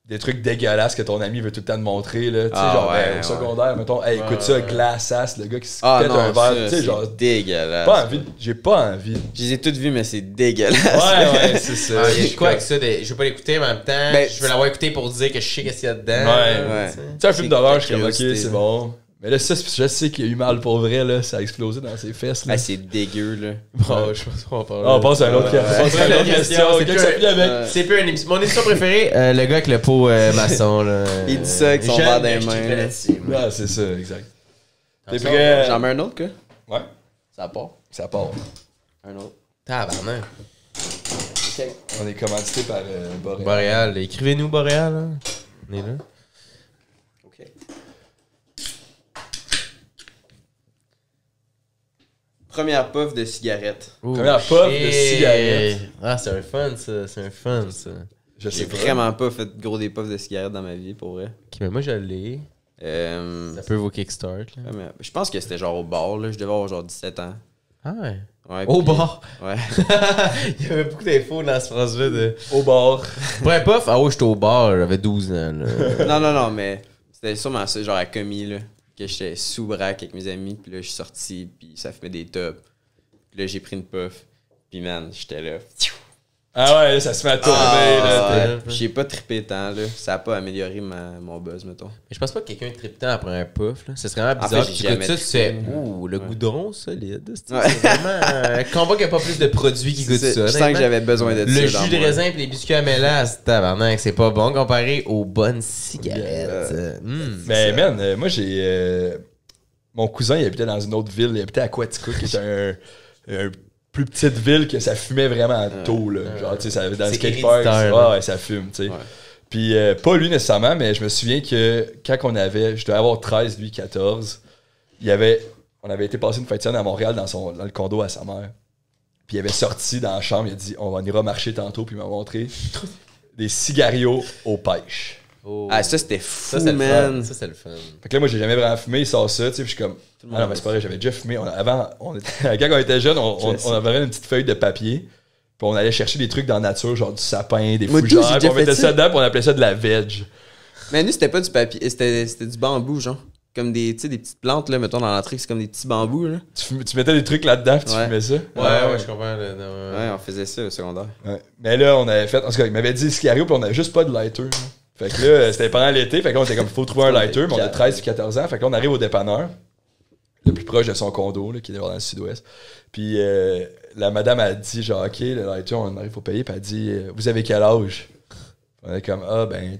Des trucs dégueulasses que ton ami veut tout le temps te montrer, là. Tu sais, Ah, genre, ouais, au ouais. secondaire, mettons, hey, écoute ça, Glaçasse, le gars qui se Ah pète non, un ça, verre. Tu sais, genre, c'est dégueulasse. pas envie, j'ai pas envie. Je les ai toutes vues, mais c'est dégueulasse. Ouais, c'est ça. Ah, il y a quoi avec ça? Je veux pas l'écouter, mais en même temps, Ben, je veux l'avoir écouté pour dire que je sais qu'est-ce qu'il y a dedans. Ouais. tu sais. Tu sais, un film d'horreur, je suis comme, ok, Curiosité, c'est là. bon. Mais là, ça, je sais qu'il a eu mal pour vrai, là. Ça a explosé dans ses fesses, là. Ah, c'est dégueu, là. Bon, je pense qu'on va parler. Ah, on passe à une autre question. C'est Qu'est-ce que plus ça un- finit avec? C'est plus une émission. Mon émission préférée, le gars avec le pot maçon. Là. Il dit ça avec son verre dans les mains, là. Ah, c'est ça, exact. T'es ça, prêt? J'en mets un autre, quoi? Ouais, Ça part. ça part. Un autre. Tabarnak. On est commandité par Boréal. Boréal, écrivez-nous Boréal. Là. On est là. OK. Première puff de cigarette. Première puff de shit. cigarette. Ah, c'est un fun, ça. C'est un fun, ça. Je J'ai sais pas. vraiment pas fait gros des puffs de cigarette dans ma vie, pour vrai. Ok, mais moi, je l'ai. Ça peut vos kickstart. Là. Mais je pense que c'était genre au bar, là. Je devais avoir genre 17 ans. Ah ouais. Ouais, Au puis- bar. Ouais. Il y avait beaucoup d'infos dans cette phrase-là. De... Au bar. Pour un puff, ah ouais, j'étais au bar, j'avais 12 ans. Là. non, mais c'était sûrement ça, genre à commis, là. Que j'étais sous braque avec mes amis, puis là, je suis sorti, puis ça fumait des tops. Puis là, j'ai pris une puff, puis man, j'étais là. Ah ouais, là, ça se met à tourner, là. ouais. J'ai pas trippé tant, là. Ça a pas amélioré mon buzz, mettons. Mais je pense pas que quelqu'un tripe tant après un puff. Là. Ce serait vraiment En bizarre fait, que j'ai tu écoutes jamais ça, tu sais, trippé. ouh, le goudron solide. C'est Ouais. vraiment un combat qu'il n'y a pas plus de produits qui goûtent ça. Je sens que honnêtement. j'avais besoin de ça. Le dans jus de moi. raisin et les biscuits à mélasse, tabarnak, c'est pas bon comparé aux bonnes cigarettes. Mais man, moi j'ai. Mon cousin, il habitait dans une autre ville. Il habitait à Quatico, qui est un plus petite ville que ça fumait vraiment tôt. Là. Genre, tu sais, ça, dans le C'est skatepark, héréditaire, là. ouais, ça fume, tu sais. Ouais. Puis, pas lui nécessairement, mais je me souviens que quand on avait. Je devais avoir 13, lui 14. On avait été passer une fin de semaine à Montréal dans le condo à sa mère. Puis il avait sorti dans la chambre, il a dit on ira marcher tantôt, puis il m'a montré des cigarios aux pêches. Oh. Ah, ça, c'était fou, Ça, c'est le fun. man. Ça, c'est le fun. Fait que là, moi, j'ai jamais vraiment fumé, il sort ça, tu sais, puis je suis comme. Ah non, mais c'est pas vrai, j'avais déjà fumé. Quand on était jeune, on avait une petite feuille de papier, puis on allait chercher des trucs dans la nature, genre du sapin, des Moi, tout, fougères, j'ai puis déjà on mettait fait ça ça. dedans, puis on appelait ça de la veg. Mais nous, c'était pas du papier, c'était du bambou, genre. comme des petites plantes, là, mettons, dans l'entrée, c'est comme des petits bambous, là. Tu mettais des trucs là-dedans, puis tu Ouais. fumais ça. Ouais, je comprends. Ouais, on faisait ça au secondaire. Ouais. Mais là, on avait fait. En tout cas, il m'avait dit Sicario, puis on avait juste pas de lighter. Là. Fait que là, c'était pendant l'été. Fait qu'on était comme, faut trouver un lighter. Mais on a 13 et 14 ans. Fait que là, on arrive au dépanneur, le plus proche de son condo, là, qui est dans le sud-ouest. Puis la madame a dit, genre, OK, le lighter, on arrive, faut payer. Puis elle dit, vous avez quel âge? On est comme,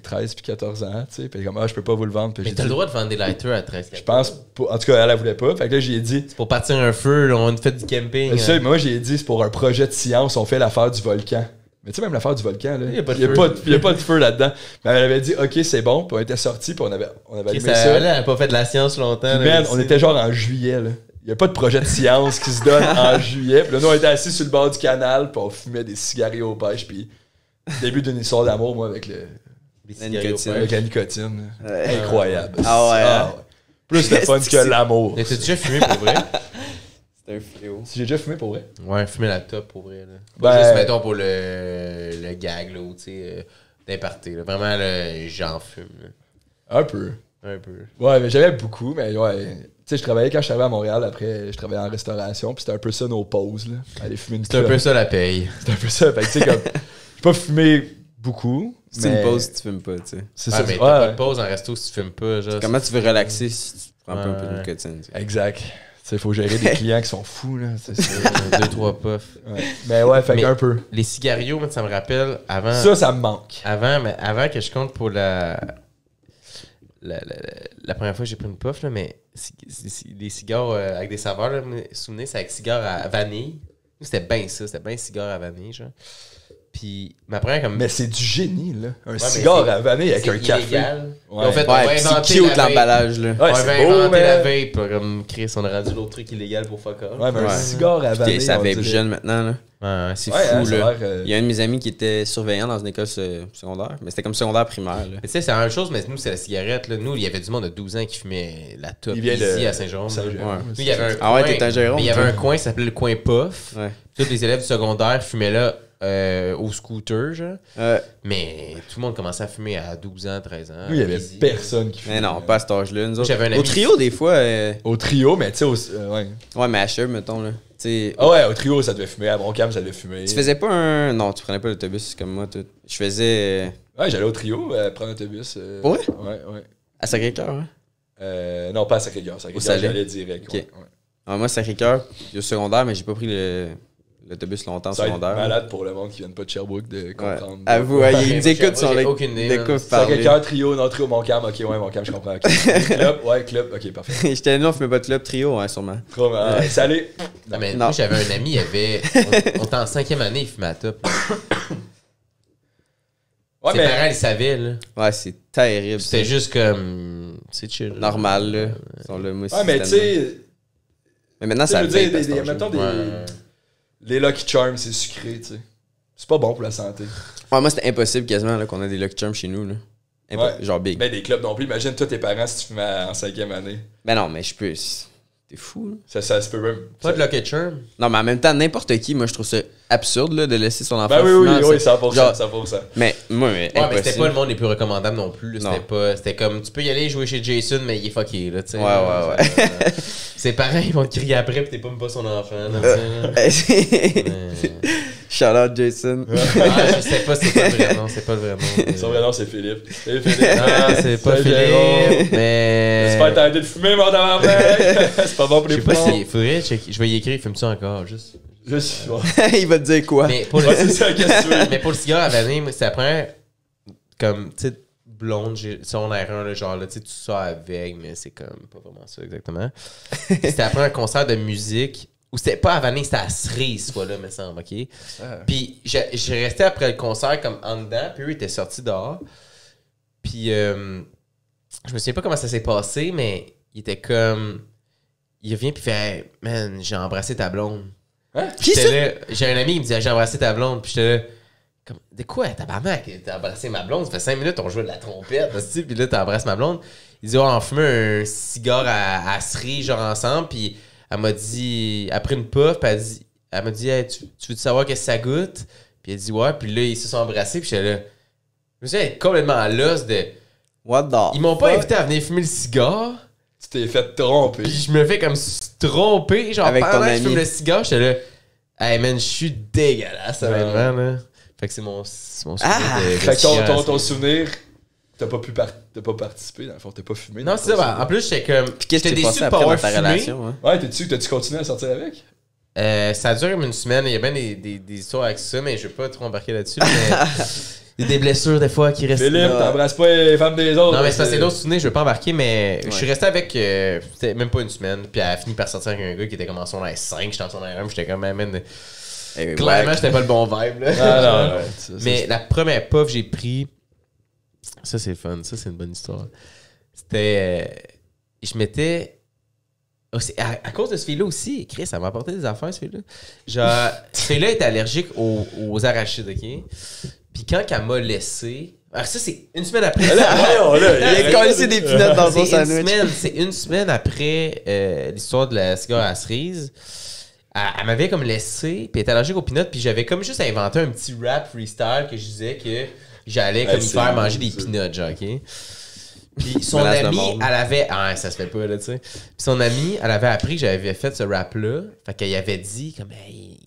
13 puis 14 ans, tu sais. Puis comme, je peux pas vous le vendre. Puis Mais j'ai t'as dit, le droit de vendre des lighters à 13 je pense, en tout cas, elle voulait pas. Fait que là, j'ai dit, C'est pour partir un feu, là, on a fait du camping. mais ça, moi, j'ai dit, c'est pour un projet de science, on fait l'affaire du volcan. Mais tu sais, même l'affaire du volcan, là, Il y a pas de y a feu. pas- y a pas de feu là-dedans. Mais elle avait dit, OK, c'est bon, puis on était sortis, puis on avait allumé Ça, ça. elle a pas fait de la science longtemps. Puis, là, man, ici. on était genre en juillet, là. Il n'y a pas de projet de science qui se donne en juillet. Puis là, nous, on était assis sur le bord du canal, puis on fumait des cigarettes aux pêches, puis début d'une histoire d'amour, moi, avec, Des La cigarettes nicotine. au avec pêche. la nicotine. Ouais. Incroyable. Ah ouais. Plus de fun que l'amour. Mais t'as déjà fumé pour vrai? C'est un fléau. Si j'ai déjà fumé pour vrai? Ouais, fumer la top pour vrai. Là. Pas Ben- juste, mettons, pour le gag, là, ou tu sais, d'imparter. Là. Vraiment, là, j'en fume. Là. Un peu. Un peu. Ouais, mais j'avais beaucoup, mais ouais. Tu sais, je travaillais quand je suis arrivé à Montréal, après, je travaillais en restauration, puis c'était un peu ça nos pauses, là. Aller fumer une C'est un clope. peu ça la paye. C'était un peu ça. Fait que, tu sais, comme, j'ai pas fumé beaucoup. C'est mais une pause si tu fumes pas, tu sais. C'est Ouais, ça. mais Ouais, t'as pas ouais. de pause en resto si tu fumes pas. Genre, Comment tu veux relaxer si tu prends pas un peu de Ouais. nicotine, tu sais. Exact. Tu sais, faut gérer des clients qui sont fous, là. C'est ça. 2-3 puffs. Ouais. Mais ouais, fait Mais- qu'un peu. Les cigarios, moi, ça me rappelle avant. Ça me manque. Avant que je compte pour la première fois que j'ai pris une puff, là, mais les cigares avec des saveurs, là, vous vous souvenez, c'est avec cigare à vanille. Nous, c'était bien ça, c'était bien cigare à vanille, genre. Puis ma première comme. Mais c'est du génie, là. Un mais cigare c'est- à vanille avec c'est un café. illégal. Ouais. Ils ont fait, on Ouais, va pis c'est inventer cute la vape. l'emballage, là. Ouais, On va c'est beau, inventer la mais... vape, comme Chris, on a rendu l'autre truc illégal pour fuck off. Ouais, mais un Ouais. cigare à vanille, Ça on vape dirait. jeune maintenant, là. Ouais, C'est Ouais, fou, hein, ça a là. l'air, Il y a un de mes amis qui était surveillant dans une école secondaire, mais c'était comme secondaire primaire, là. Mais tu sais, c'est la même chose, mais nous, c'est la cigarette. Là. Nous, il y avait du monde de 12 ans qui fumait la top Il vient ici de à Saint-Jérôme. Saint-Jérôme. Ouais. Nous, il y avait un Ah ouais, coin- t'es un Jérôme, mais il y avait toi. un coin qui s'appelait le coin Puff. Ouais. Tous les élèves du secondaire fumaient là au scooter, genre. Ouais. Mais tout le monde commençait à fumer à 12 ans, 13 ans. Nous, il y avait easy. personne qui Mais fumait. non, pas à cet âge-là. nous autres. J'avais un ami- Au trio, des fois. Au trio, mais tu sais, ouais. Ouais, mais à Chub, mettons, là. Tu sais, Ah ouais, au trio, ça devait fumer. À Montcalm, ça devait fumer. tu faisais pas un. Non, tu prenais pas l'autobus comme moi, tout. Je faisais. Ouais, j'allais au trio, prendre l'autobus. Ouais? Ouais. À Sacré-Cœur, hein. Non, pas à Sacré-Cœur. Sacré-Cœur, Salé? j'allais direct. Ok. Ouais. Ah, moi, Sacré-Cœur, au secondaire, mais j'ai pas pris l'autobus longtemps au Ça va être secondaire. malade pour le monde qui vient pas de Sherbrooke de Ouais. comprendre. Avoue, ouais, Ouais, ils nous j'ai écoutent sur les. aucune idée, De man. quoi vous parlez. Sacré-Cœur, trio, non, trio, Montcalm. Ok, ouais, Montcalm, je comprends. ok. Club, ouais, club. Ok, parfait. J'étais là, on fait pas de club trio, hein, sûrement. Trop mal. Salut. Non, mais Non. moi, j'avais un ami, il avait. On était en 5e année, il fumait à top. Ouais, Ses parents, ils savaient, là. Ouais, c'est terrible. C'était ça. juste comme. C'est chill. là. Normal, là. Ils sont là, moi aussi, Ouais, mais tu tellement. sais, Mais maintenant, ça je veux dire, vape à cet âge-là. mettons Ouais. les Lucky Charms, c'est sucré, tu sais. C'est pas bon pour la santé. Ouais, moi, c'était impossible quasiment là, qu'on ait des Lucky Charms chez nous. Là. Ouais. Genre big. Ben, des clubs non plus. Imagine, toi, tes parents, si tu fumais en 5e année. Ben non, mais je peux. T'es fou, là. Ça se peut même. Pas de Lucky Charm. Non, mais en même temps, n'importe qui, moi, je trouve ça absurde là, de laisser son enfant. Ben oui, fumer oui, en- 100%. Genre- 100%. Mais moi, mais Ouais, mais impossible. c'était pas le monde les plus recommandables non plus. là. Non. C'était pas. C'était comme tu peux y aller jouer chez Jason, mais il est fucké, là, tu sais. Ouais. Ses parents, ils vont te crier après, pis t'es pas même pas son enfant, là, tu sais, là. Shout out Jason. Ah, je sais pas, c'est pas le vrai nom, c'est pas le vrai nom. Son vrai nom, c'est Philippe. Salut, Philippe. Non, c'est pas Salut, Jérôme. Philippe, mais. J'espère que t'as arrêté de fumer, mon tabarnak. C'est pas bon pour Je les sais pas poumons. si. Faudrait checker. Je vais y écrire, fume-tu encore, juste. Juste, ouais. Il va te dire quoi? Mais pour le, Ouais, c'est ça, qu'est-ce que tu veux? mais pour le cigare à vanille, moi, c'est la première. Comme, tu sais, blonde, son air 1, genre, là, tu sais, tu sors avec, mais c'est comme pas vraiment ça exactement. C'était après un concert de musique, ou c'était pas à vanille, c'était à Cerise, ce fois-là, me semble, ok? Puis j'ai resté après le concert comme en dedans, puis eux étaient sortis dehors. Puis je me souviens pas comment ça s'est passé, mais il était comme. Il revient, puis il fait hey, man, j'ai embrassé ta blonde. Hein? Puis Qui j'étais là, j'ai un ami qui me dit j'ai embrassé ta blonde, puis j'étais là. Comme, de quoi, tabarnak? T'as embrassé ma blonde? Ça fait 5 minutes, on jouait de la trompette, puis là, t'embrasses ma blonde. Il dit, on fumait un cigare à cerise, genre ensemble, puis elle m'a dit, après une puff, puis elle m'a dit, hey, tu veux savoir qu'est-ce que ça goûte? Puis elle dit, ouais, puis là, ils se sont embrassés, puis j'étais là. Je me suis dit, complètement à l'os de. What the Ils m'ont pas fuck? invité à venir fumer le cigare, Tu t'es fait tromper. Puis je me fais comme tromper. Genre, Avec pendant ton que je ami. fume le cigare, j'étais là. Hey man, je suis dégueulasse, honnêtement, là. Fait que c'est mon souvenir de Fait que cigare, ton c'est- souvenir, t'as pas participé, dans le fond, t'as pas fumé. Non, c'est ça. Ben, en plus, j'étais comme. Puis qu'est-ce qui j'étais s'est déçu passé de après pas dans avoir ta fumé. relation? Hein? Ouais, t'as-tu continué à sortir avec? Ça a duré comme une semaine. Il y a bien des histoires avec ça, mais je vais pas trop embarquer là-dessus. Mais il y a des blessures des fois qui restent. Philippe, t'embrasses pas les femmes des autres. Non, mais c'est parce que c'est d'autres souvenirs, je veux pas embarquer, mais je suis Ouais. resté avec. C'était même pas une semaine. Puis elle a fini par sortir avec un gars qui était comme en son R5, j'étais en son R1, j'étais comme, man. Clairement, j'étais pas le bon vibe, là. Ah non, non. Mais la première puff que j'ai pris, ça c'est fun, ça c'est une bonne histoire. C'était. Je m'étais. Oh, c'est à cause de ce fille-là aussi, Chris, ça m'a apporté des affaires, ce fille-là. Genre, ce fille-là était allergique aux arachides, ok? Puis quand elle m'a laissé. Alors, ça, c'est une semaine après. Il a collé des pinottes dans son sandwich. C'est une semaine après l'histoire de la cigare à cerise. Elle m'avait comme laissé, puis elle était allergique aux peanuts, puis j'avais comme juste inventé un petit rap freestyle que je disais que j'allais comme lui c'est faire bon, manger des ça. peanuts, genre, ok? Puis son Menace de amie, mort. elle avait... Ah, ça se fait pas, là, tu sais. Puis son amie, elle avait appris que j'avais fait ce rap-là, fait qu'elle avait dit, comme, hey,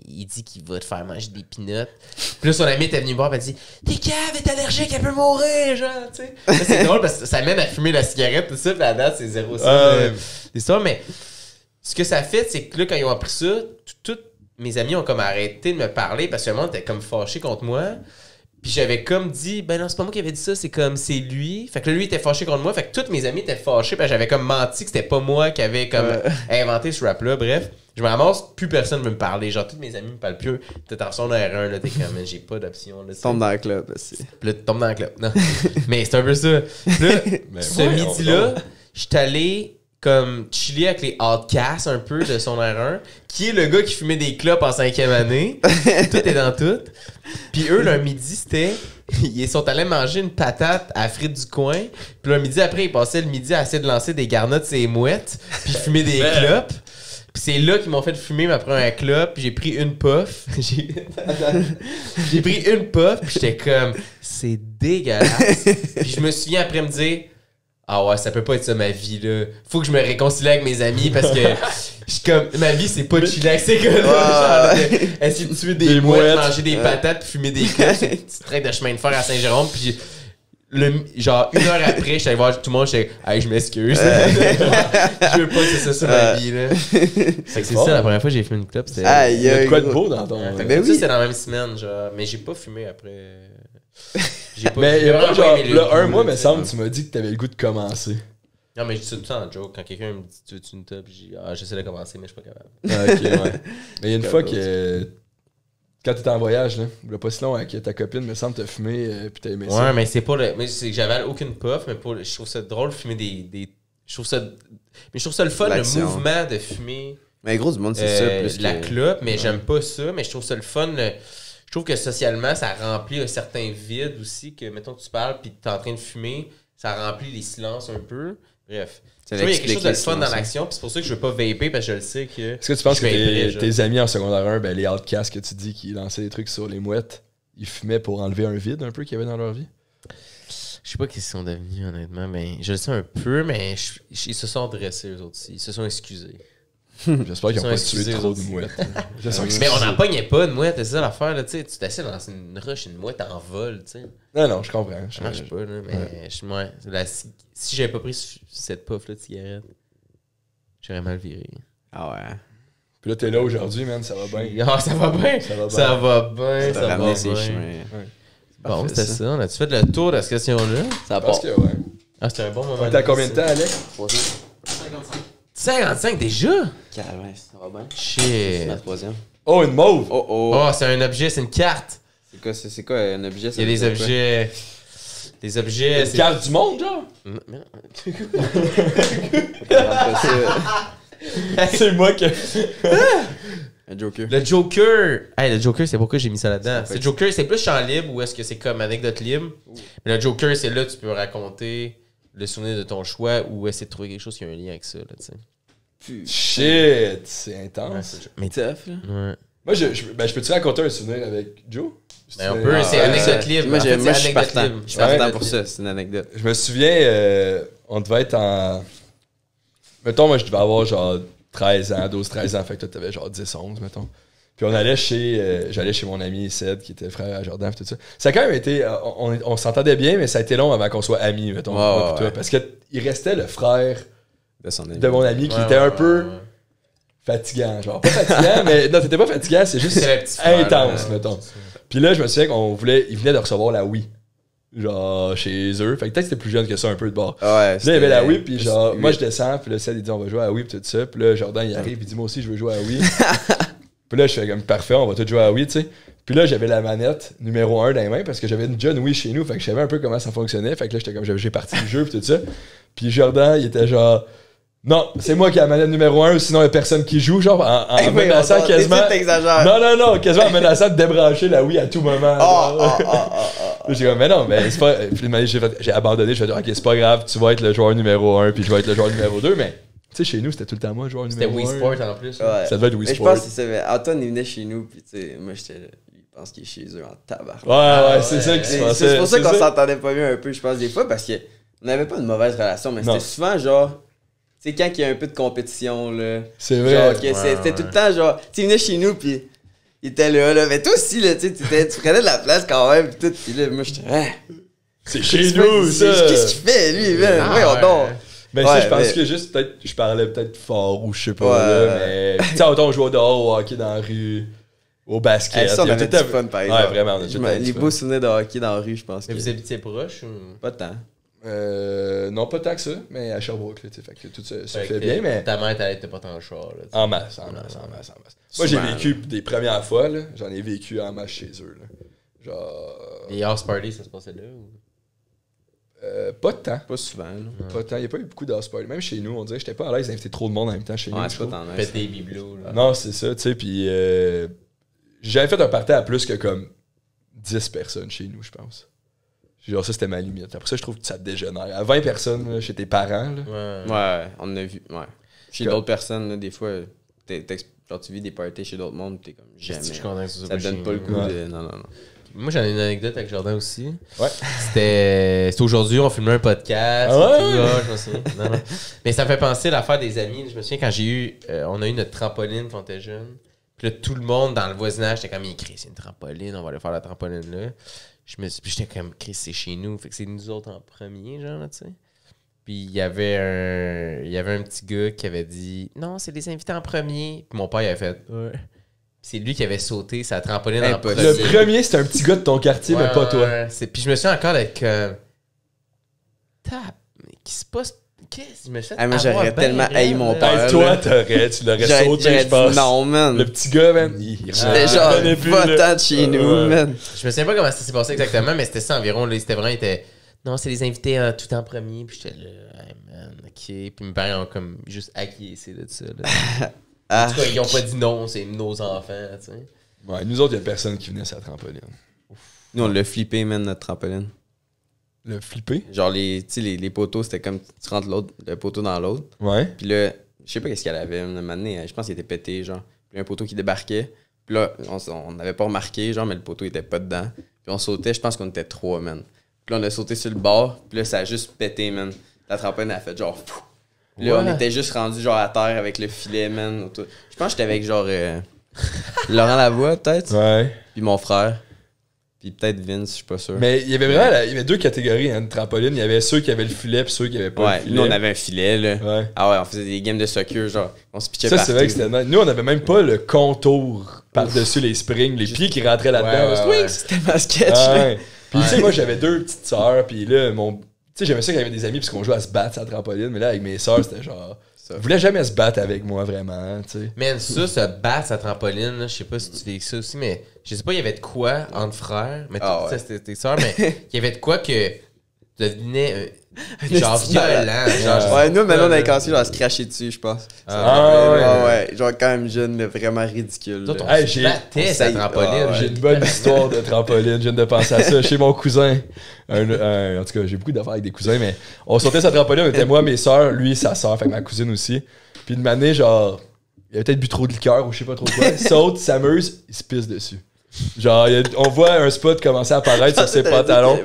il dit qu'il va te faire manger des peanuts. Puis là, son amie était venue me voir, puis elle dit, t'es cave, t'es allergique, elle peut mourir, genre, tu sais. Là, c'est drôle parce que ça mène à fumer la cigarette, tout ça, puis la date, c'est 0 ça, l'histoire, mais... Ce que ça fait, c'est que là, quand ils ont appris ça, tous mes amis ont comme arrêté de me parler parce que le monde était comme fâché contre moi. Puis j'avais comme dit, ben non, c'est pas moi qui avais dit ça, c'est comme, c'est lui. Fait que là, lui était fâché contre moi. Fait que tous mes amis étaient fâchés. Puis j'avais comme menti que c'était pas moi qui avait comme inventé ce rap-là. Bref, je me ramasse, plus personne veut me parler. Genre, tous mes amis me parlent plus. T'es en son R1, là, t'es comme, j'ai pas d'option. Là, Tombe dans le club aussi. puis là, tu tombes dans le club. Non. Mais c'est un peu ça. Puis là, ce midi-là, j'étais allé comme chiller avec les Outcasts un peu de son R1, qui est le gars qui fumait des clopes en 5e année. Tout est dans tout. Puis eux, leur midi, c'était... Ils sont allés manger une patate à frites du coin. Puis le midi après, ils passaient le midi à essayer de lancer des garnottes sur les mouettes, puis fumer des clopes. Puis c'est là qu'ils m'ont fait fumer ma première clope. Puis j'ai pris une puff. J'ai pris une puff, puis j'étais comme... C'est dégueulasse. Puis je me souviens après me dire... Ah ouais, ça peut pas être ça ma vie, là. Faut que je me réconcilie avec mes amis parce que je suis comme, ma vie, c'est pas de chiller avec ces gars-là. Genre, essayer de tuer des mouettes, manger des patates, puis fumer des clopes. C'est une petite traite de chemin de fer à Saint-Jérôme. Puis genre, une heure après, j'allais voir tout le monde, j'étais, hey, je m'excuse. Je veux pas que c'est ça ma vie, là. Fait que c'est ça, la première fois que j'ai fumé une clope, c'était. Il y a de quoi de beau dans ton. Fait que Ben ça, oui. c'était dans la même semaine, genre. Mais j'ai pas fumé après. J'ai pas Mais il y a pas vraiment genre, aimé le là, un goût, mois, là, me tu sais. semble, tu m'as dit que t'avais le goût de commencer. Non, mais je dis ça tout le temps en joke. Quand quelqu'un me dit tu veux-tu une top, je dis j'essaie de commencer, mais je suis pas capable. Ok, ouais. Mais il y a une fois que. Quand t'étais en voyage, là, il y a pas si long avec ta copine, me semble, t'as fumé puis t'as aimé ça. Ouais, mais c'est pas le. Mais c'est que j'avais aucune puff, mais je trouve ça drôle de fumer des. Je trouve ça. Mais je trouve ça le fun, L'action. le mouvement de fumer Mais gros, du monde, c'est ça. Plus la que- clope, mais j'aime pas ça, mais je trouve ça le fun. Je trouve que socialement, ça remplit un certain vide aussi, que mettons que tu parles puis t'es en train de fumer, ça remplit les silences un peu. Bref. Ça Je trouve qu'il y a quelque explique chose de le les fun dans silences, l'action, puis c'est pour ça que je veux pas vaper, parce que je le sais que. Est-ce que tu penses je vaperais, que genre. tes amis en secondaire 1, ben, les outcasts que tu dis qui lançaient des trucs sur les mouettes, ils fumaient pour enlever un vide un peu qu'il y avait dans leur vie? Je sais pas qu'est-ce qu'ils sont devenus, honnêtement, mais je le sais un peu, mais ils se sont dressés, eux autres aussi. Ils se sont excusés. J'espère qu'ils Ils n'ont pas sont tué excusés, trop eux de autres. mouettes. J'espère qu'ils sont Mais on n'en excusés. pognait pas de mouette, c'est ça l'affaire, là, tu sais. Tu t'assieds dans une rush, une mouette en vol, tu sais. Non, non, je comprends. Ça marche pas, là, mais si j'avais pas pris cette puff-là de cigarette, j'aurais mal viré. Ah ouais. Puis là, t'es là aujourd'hui, man, ça va bien. Ah, ça va bien! Ça va bien. Ça va bien, Ça ça a va ramené ses bien. chemins. Bon, Parfait, c'était ça. ça. On a-tu fait le tour de cette question-là? Ça Parce part. que, ouais. Ah, c'était un bon moment. T'as combien de temps, Alex? 55 déjà? Calme, ça va bien. Shit. C'est ma troisième. Oh, une mauve! Oh oh. Oh, c'est un objet, c'est une carte. C'est quoi un objet? Il y a des objets. Des objets. Une carte du monde, genre? Mais non. C'est moi qui. Un Joker. Le Joker! Hey, le Joker, c'est pourquoi j'ai mis ça là-dedans. Ça fait C'est Joker, c'est plus champ libre ou est-ce que c'est comme anecdote libre? Mais le Joker, c'est là tu peux raconter le souvenir de ton choix ou essayer de trouver quelque chose qui a un lien avec ça, là, tu sais. Shit, c'est Ouais, intense. c'est Mais tough, là. Ouais. Moi, je peux-tu raconter un souvenir avec Joe? Ben, on peut, c'est Ah, anecdote libre. Moi, En fait, moi, je c'est suis anecdote partant. libre. Je suis partant Ouais. pour ça, c'est une anecdote. Je me souviens, on devait être en... Mettons, moi, je devais avoir genre 13 ans, 12-13 ans. Fait que toi, t'avais genre 10-11, mettons. Puis on allait j'allais chez mon ami Ced, qui était le frère à Jordan, tout ça. Ça a quand même été... On s'entendait bien, mais ça a été long avant qu'on soit amis, mettons. Moi et toi, parce qu'il restait le frère de mon ami qui était un peu fatigant. Genre, pas fatigant, mais... Non, t'étais pas fatigant, c'est juste intense, mettons. Puis là, je me souviens il venait de recevoir la Wii. Genre, chez eux. Fait que peut-être que c'était plus jeune que ça, un peu de bord. Ouais, là, il y avait la Wii, puis genre, moi, je descends, puis là, Ced, il dit, on va jouer à la Wii, puis tout ça. Puis là, Jordan, il arrive, il dit, moi aussi, je veux jouer à la Wii. Puis là, je fais comme, parfait, on va tous jouer à la Wii, tu sais. Puis là, j'avais la manette numéro 1 dans les mains, parce que j'avais une John Wii chez nous, fait que je savais un peu comment ça fonctionnait. Fait que là, j'étais comme, j'ai parti du jeu, puis tout ça. Puis Jordan, il était genre... Non, c'est moi qui ai la manette numéro 1, sinon il n'y a personne qui joue, genre en menaçant quasiment. Non, quasiment en menaçant de débrancher la Wii à tout moment. J'ai comme, mais non, mais c'est pas. J'ai abandonné, je vais dire, ok, c'est pas grave, tu vas être le joueur numéro 1, puis je vais être le joueur numéro 2, mais tu sais, chez nous, c'était tout le temps moi, le joueur numéro 1. C'était Wii Sport en plus. Ouais. Ça devait être Wii mais Sport. Je pense que c'est ça, mais Antoine, il venait chez nous, puis tu sais, moi, j'étais là. Il pense qu'il est chez eux en tabac. Ouais, c'est ça qui se passait. C'est pour ça qu'on s'entendait pas mieux un peu, je pense, des fois, parce qu'on n'avait pas une mauvaise relation, mais c'était souvent genre. Tu sais, quand il y a un peu de compétition, là. C'est vrai. Genre, c'était tout le temps, genre. Tu sais, il venait chez nous, pis il était là. Mais toi aussi, là, tu prenais de la place quand même, pis tout. Pis là, moi, j'étais. C'est chez nous, ça. Qu'est-ce qu'il fait, lui, man? Ouais, on mais ça, je pense que juste, peut-être, je parlais peut-être fort ou je sais pas, là, mais. Tu sais, autant on jouait dehors, au hockey dans la rue, au basket. Ça, on avait du fun, par exemple. Ouais, vraiment, on a tout Les beaux souvenirs de hockey dans la rue, je pense. Mais vous habitiez proche ou? Pas tant. Non, pas tant que ça, mais à Sherbrooke, là, tu sais, fait que tout ça fait bien, mais... Ta mère t'allait pas tant le char, là. En masse. Moi, j'ai vécu des premières fois, là, j'en ai vécu en masse chez eux, là. Genre... Les house parties, ça se passait là, ou? Pas de temps. Pas souvent, là. Pas de temps, il n'y a pas eu beaucoup d'house parties. Même chez nous, on dirait que j'étais pas à l'aise d'inviter trop de monde en même temps chez nous. C'est pas tant nice. Péter des bibelots, là. Non, c'est ça, tu sais, puis... J'avais fait un party à plus que comme 10 personnes chez nous, je pense. Genre, ça, c'était ma limite. Après ça, je trouve que ça dégénère. À 20 personnes, là, chez tes parents, là. Ouais, on a vu. Ouais. Chez d'autres personnes, là, des fois, genre, tu vis des parties chez d'autres mondes, t'es comme jamais. Ça te donne pas le goût de. Non. Moi, j'en ai une anecdote avec Jordan aussi. Ouais. C'était aujourd'hui, on filmait un podcast. Je me souviens. Non. Mais ça me fait penser à l'affaire des amis. Je me souviens quand on a eu notre trampoline quand on était jeune. Puis là, tout le monde dans le voisinage, était comme, il écrit, c'est une trampoline, on va aller faire la trampoline là. Puis j'étais comme, Chris, c'est chez nous. Fait que c'est nous autres en premier, genre, là, tu sais. Puis il y avait un petit gars qui avait dit, non, c'est les invités en premier. Puis mon père, il avait fait, ouais. Puis c'est lui qui avait sauté sa trampoline en premier. Le premier, c'était un petit gars de ton quartier, mais pas toi. Puis je me suis encore avec, mais qu'est-ce qui se passe? Qu'est-ce que je me suis fait? Moi, j'aurais tellement haï mon père. Toi, tu l'aurais sauté, je pense. Non, man. Le petit gars, man, c'était genre pas tant de chez nous, man. Je me souviens pas comment ça s'est passé exactement, mais c'était ça environ. C'était vraiment, non, c'est les invités tout en premier. Puis j'étais là, hey man, ok. Puis mes parents ont comme juste acquiescé de ça. En tout cas, ils ont pas dit non, c'est nos enfants, tu sais. Ouais, nous autres, il y a personne qui venait sur la trampoline. Nous, on l'a flippé, man, notre trampoline. Le flipper? Genre, les poteaux, c'était comme tu rentres le poteau dans l'autre. Ouais. Puis là, je sais pas qu'est-ce qu'elle avait. Un moment donné, je pense qu'il était pété, genre. Puis un poteau qui débarquait. Puis là, on n'avait pas remarqué, genre, mais le poteau était pas dedans. Puis on sautait, je pense qu'on était 3, man. Puis là, on a sauté sur le bord. Puis là, ça a juste pété, man. La trampoline, elle a fait genre... Puis là, on était juste rendu genre à terre avec le filet, man. Je pense que j'étais avec genre... Laurent Lavoie, peut-être. Ouais. Puis mon frère. Puis peut-être Vince, je suis pas sûr. Mais il y avait vraiment il y avait 2 catégories de trampoline. Il y avait ceux qui avaient le filet et ceux qui avaient pas le filet. Nous, on avait un filet, là. Ouais. Ah ouais, on faisait des games de soccer, genre. On se pitchait partout. Ça, c'est vrai que c'était nice. Nous, on avait même pas le contour par-dessus les springs, les pieds qui rentraient là-dedans. Ouais. C'était ma sketch. Ouais. Puis tu sais, moi, j'avais 2 petites sœurs. Puis là, tu sais, j'aimais ça qu'il y avait des amis parce qu'on jouait à se battre sur la trampoline. Mais là, avec mes sœurs, c'était genre... Ils voulaient jamais se battre avec moi, vraiment, tu sais. Man, ça, se battre sa trampoline, là, je sais pas si tu fais ça aussi, mais je sais pas, il y avait de quoi entre frères, mais ça, c'était tes sœurs, mais il y avait de quoi que devenait genre violent. Genre, ouais, nous, maintenant, on avait commencé genre, à se cracher dessus, je pense. Ouais. Genre, quand même jeune, mais vraiment ridicule. Toi, on battait sa trampoline. J'ai une bonne histoire de trampoline, je viens de penser à ça. Chez mon cousin, en tout cas, j'ai beaucoup d'affaires avec des cousins, mais on sautait sa trampoline, on était moi, mes sœurs, lui, sa sœur, fait que ma cousine aussi. Puis une année, genre, il avait peut-être bu trop de liqueur ou je sais pas trop quoi. Il saute, il s'amuse, il se pisse dessus. Genre, on voit un spot commencer à apparaître sur ses pantalons.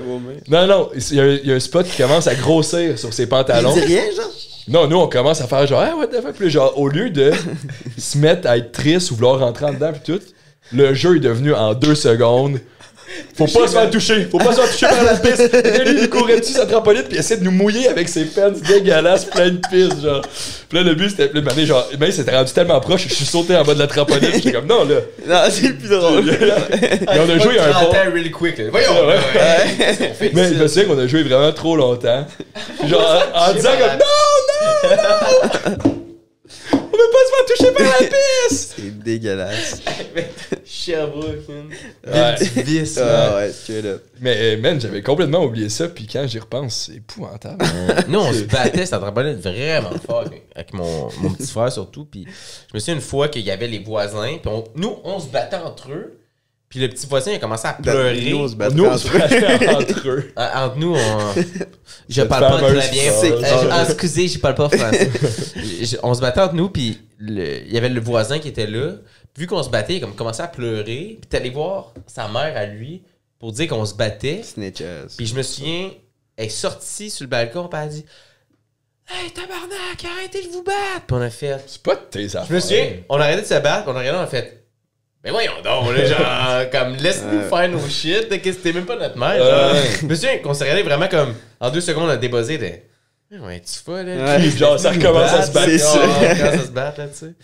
Non, il y a un spot qui commence à grossir sur ses pantalons. Il dit rien, genre? Non, nous, on commence à faire genre, what the fuck? Puis genre, au lieu de se mettre à être triste ou vouloir rentrer en dedans, puis tout, le jeu est devenu en 2 secondes. Faut pas se faire toucher par la piste. Et lui, il courait dessus sa trampoline, puis il essaie de nous mouiller avec ses pants dégueulasses, plein de pistes, genre. Puis là, le but, c'était, genre, il s'était rendu tellement proche, je suis sauté en bas de la trampoline, puis j'étais comme, non, là. Non, c'est plus drôle. Et on a joué un bon. really quick, là. Voyons! Mais je me souviens qu'on a joué vraiment trop longtemps. Puis genre, en disant comme, non! On veut pas se faire toucher par la piste! C'est dégueulasse. Sherbrooke, man. Ouais. Vis, Ah ouais, straight up. Mais man, j'avais complètement oublié ça, puis quand j'y repense, c'est épouvantable. Nous, on se battait, c'était trampoline vraiment fort avec mon petit frère surtout. Puis je me souviens une fois qu'il y avait les voisins, puis nous, on se battait entre eux. Puis le petit voisin, il a commencé à pleurer. Nous, on se battait Nous, on entre se battait entre eux. Entre nous, je Cette parle pas fameuse très bien. phrase. Excusez, je parle pas français. On se battait entre nous, puis il y avait le voisin qui était là. Vu qu'on se battait, il a commencé à pleurer. Puis t'es allé voir sa mère à lui pour dire qu'on se battait. Snitches. Puis je me souviens, elle est sortie sur le balcon, puis elle a dit Hey, tabarnak, arrêtez de vous battre. Puis on a fait. C'est pas de tes affaires. Je me souviens, on a arrêté de se battre, puis on a regardé, on a fait. Mais voyons donc, là, genre, comme, laisse-nous faire nos shit, que c'était même pas notre mère, genre. Je me souviens qu'on s'est regardé vraiment comme, en 2 secondes, on a débuzzé, ouais, tu fais, là. Puis genre, ça recommence à se battre. C'est ça. On commence à se battre, là, tu sais.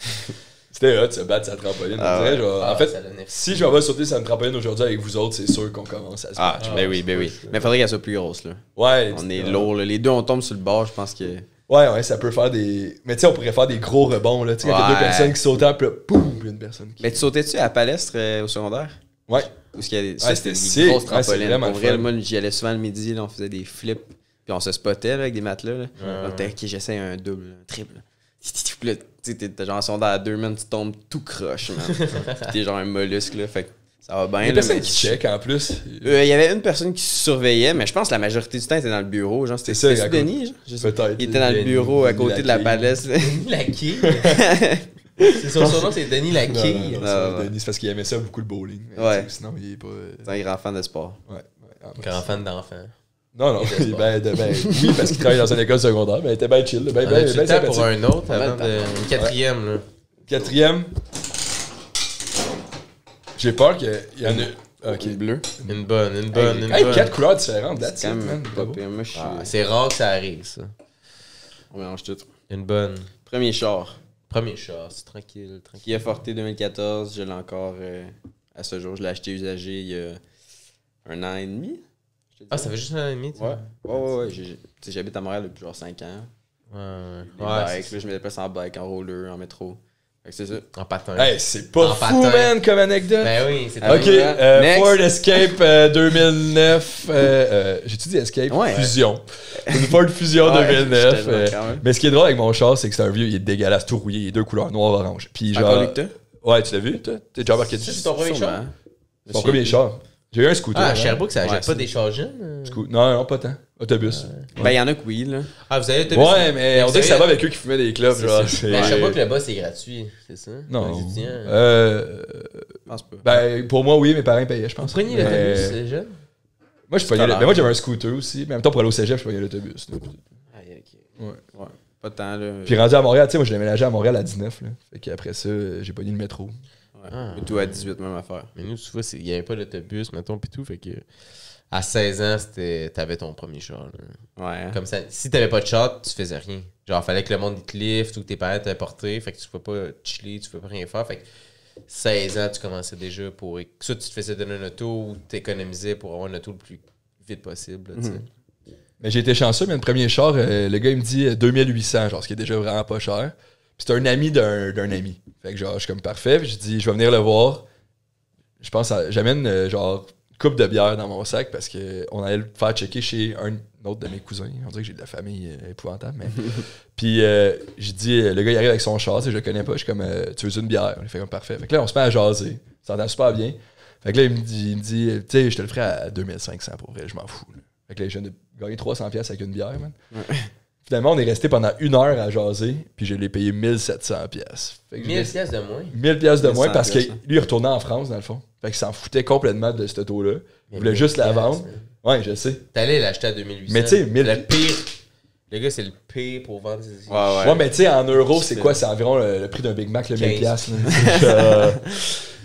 C'était hot, se battre sa trampoline. Ah On dirait, ouais. genre, Ah, en fait, ça donnait- si je vais sauter sur une trampoline aujourd'hui avec vous autres, c'est sûr qu'on commence à se Ah, battre. ben oui, ben oui. Mais faudrait qu'elle soit plus grosse, là. Ouais. On est lourd, là. Les deux, on tombe sur le bord, je pense que. Ouais, ça peut faire des. Mais tu sais, on pourrait faire des gros rebonds, là. Tu sais, quand il y a 2 Ouais. personnes qui sautent, puis là, boum, puis une personne qui. Mais tu sautais-tu à Palestre au secondaire? Ouais. Où ce qu'il y a des... Ouais, c'était c'était des grosses sick. Ouais, c'est trampolines. vraiment Pour vrai, fun. moi, j'y allais souvent le midi, là, on faisait des flips. Puis on se spottait là, avec des matelas. Là. On était, ok, j'essaie un double, un triple. Puis là, tu sais, t'es genre en sondage à 2 man, tu tombes tout croche, man. Puis t'es genre un mollusque, là. Fait que ça va bien. Il y a là, personne mais qui check en plus. Il y avait une personne qui surveillait, mais je pense que la majorité du temps était dans le bureau. Genre, c'était C'est ça, c'était Denis, genre? Je sais pas. Peut-être. Il était dans le bureau à côté de la palette. Denis Laquille. C'est son surnom, c'est Denis Laquille. Non, Ah, ouais. Denis, c'est parce qu'il aimait ça beaucoup le bowling. Mais, Ouais. tu sais, sinon, il est pas. C'est un grand fan de sport. Ouais. Grand fan d'enfant. Non, il est oui, parce qu'il travaille dans une école secondaire, mais il était bien chill. Ben, On a du temps sympathique. pour un autre Pas mal avant de. Une quatrième, là. 4e. J'ai peur qu'il y en ait. Ok. Une bleue. Une bonne. Hey, 4 couleurs différentes, that's C'est quand it, man. même pas Bravo. pire. Moi, je suis. Ah, c'est rare que ça arrive, ça. On mélange tout. Une bonne. Premier char. Premier chat, c'est tranquille. Kia Forte 2014, je l'ai encore à ce jour. Je l'ai acheté usagé il y a 1 an et demi. je te Ah, dirais. ça fait juste un an et demi, tu Ouais. Ouais. Tu sais, j'habite à Montréal depuis genre 5 ans. Les Ouais, bikes, là, je me déplace en bike, en roller, en métro. Fait que c'est ça. en patin. Hey, c'est pas En fou, patin. man, comme anecdote. Ben oui, c'est Ok, Next. Ford Escape 2009. J'ai-tu dit Escape? Ouais. Fusion. Une Ford Fusion Ouais, 2009. j'étais drôle quand même. Mais ce qui est drôle avec mon char, c'est que c'est un vieux, il est dégueulasse, tout rouillé, il est 2 couleurs, noir-orange. Puis Encore genre. lui que t'as? Ouais, tu l'as vu, toi? T'es déjà embarqué dessus? C'est ton premier char? Sûrement. Mon premier char. J'ai eu un scooter. Ah, à avant. Sherbrooke, ça Ouais, achète c'est- pas des chars jeunes? Non, pas tant. Autobus. Ben, il y en a que oui, là. Ah, vous avez l'autobus? Ouais, mais on dirait que ça va avec eux qui fumaient des clubs, genre. Mais à Sherbrooke, le bas, c'est gratuit, c'est ça? Non. Les étudiants. Je pense pas. Ben, pour moi, oui, mes parents payaient, je pense. Vous preniez Mais- l'autobus, c'est jeune? Moi, je prenais le- ben, moi, j'avais un scooter aussi. Mais en même temps, pour aller au cégep, je prenais l'autobus. là. Ah, ok. Ouais. Pas tant, là. Puis rendu à Montréal, tu sais, moi, j'ai déménagé à Montréal à 19. Là. Fait qu'après ça, j'ai pogné le métro. Ouais. Ah. Et tout à 18, même affaire. Mais nous, tu vois, il n'y avait pas d'autobus, mettons, pis tout, fait que... À 16 ans, t'avais ton premier char, là. Ouais. Comme ça, si t'avais pas de char, tu faisais rien. Genre, fallait que le monde te lift ou que tes parents t'aient porté, fait que tu pouvais pas chiller, tu pouvais pas rien faire, fait que 16 ans, tu commençais déjà pour... Soit tu te faisais donner un auto ou t'économisais pour avoir un auto le plus vite possible, là, tu sais. Mais j'ai été chanceux, mais le premier char, le gars, il me dit 2800, genre, ce qui est déjà vraiment pas cher. Puis c'est un ami d'un ami. Fait que genre, je suis comme parfait. Puis je dis, je vais venir le voir. Je pense, j'amène genre une coupe de bière dans mon sac parce qu'on allait le faire checker chez un autre de mes cousins. On dirait que j'ai de la famille épouvantable, mais. Puis j'ai dit, le gars, il arrive avec son char, tu sais, je le connais pas. Je suis comme, tu veux une bière? Il fait comme parfait. Fait que là, on se met à jaser. Ça s'entend super bien. Fait que là, il me dit, tu sais, je te le ferai à 2500 pour vrai, je m'en fous. Là. Fait que là, je viens de gagner 300$ avec une bière, man. Finalement, on est resté pendant 1 heure à jaser, puis je l'ai payé 1700 pièces. 1000 pièces de moins. 1000 pièces de moins 1100 parce que pièces, hein. lui, il retournait en France, dans le fond. Fait qu'il s'en foutait complètement de cette auto-là. Il Mais voulait 1000 juste la pièces, vendre. man. Ouais, je sais. T'es allé l'acheter à 2800. Mais tu sais, 1000 le pire. Le gars, c'est le pire pour vendre ses Ouais. Ouais, mais tu sais, en euros, c'est quoi? C'est environ le prix d'un Big Mac, le 1000 15. pièces.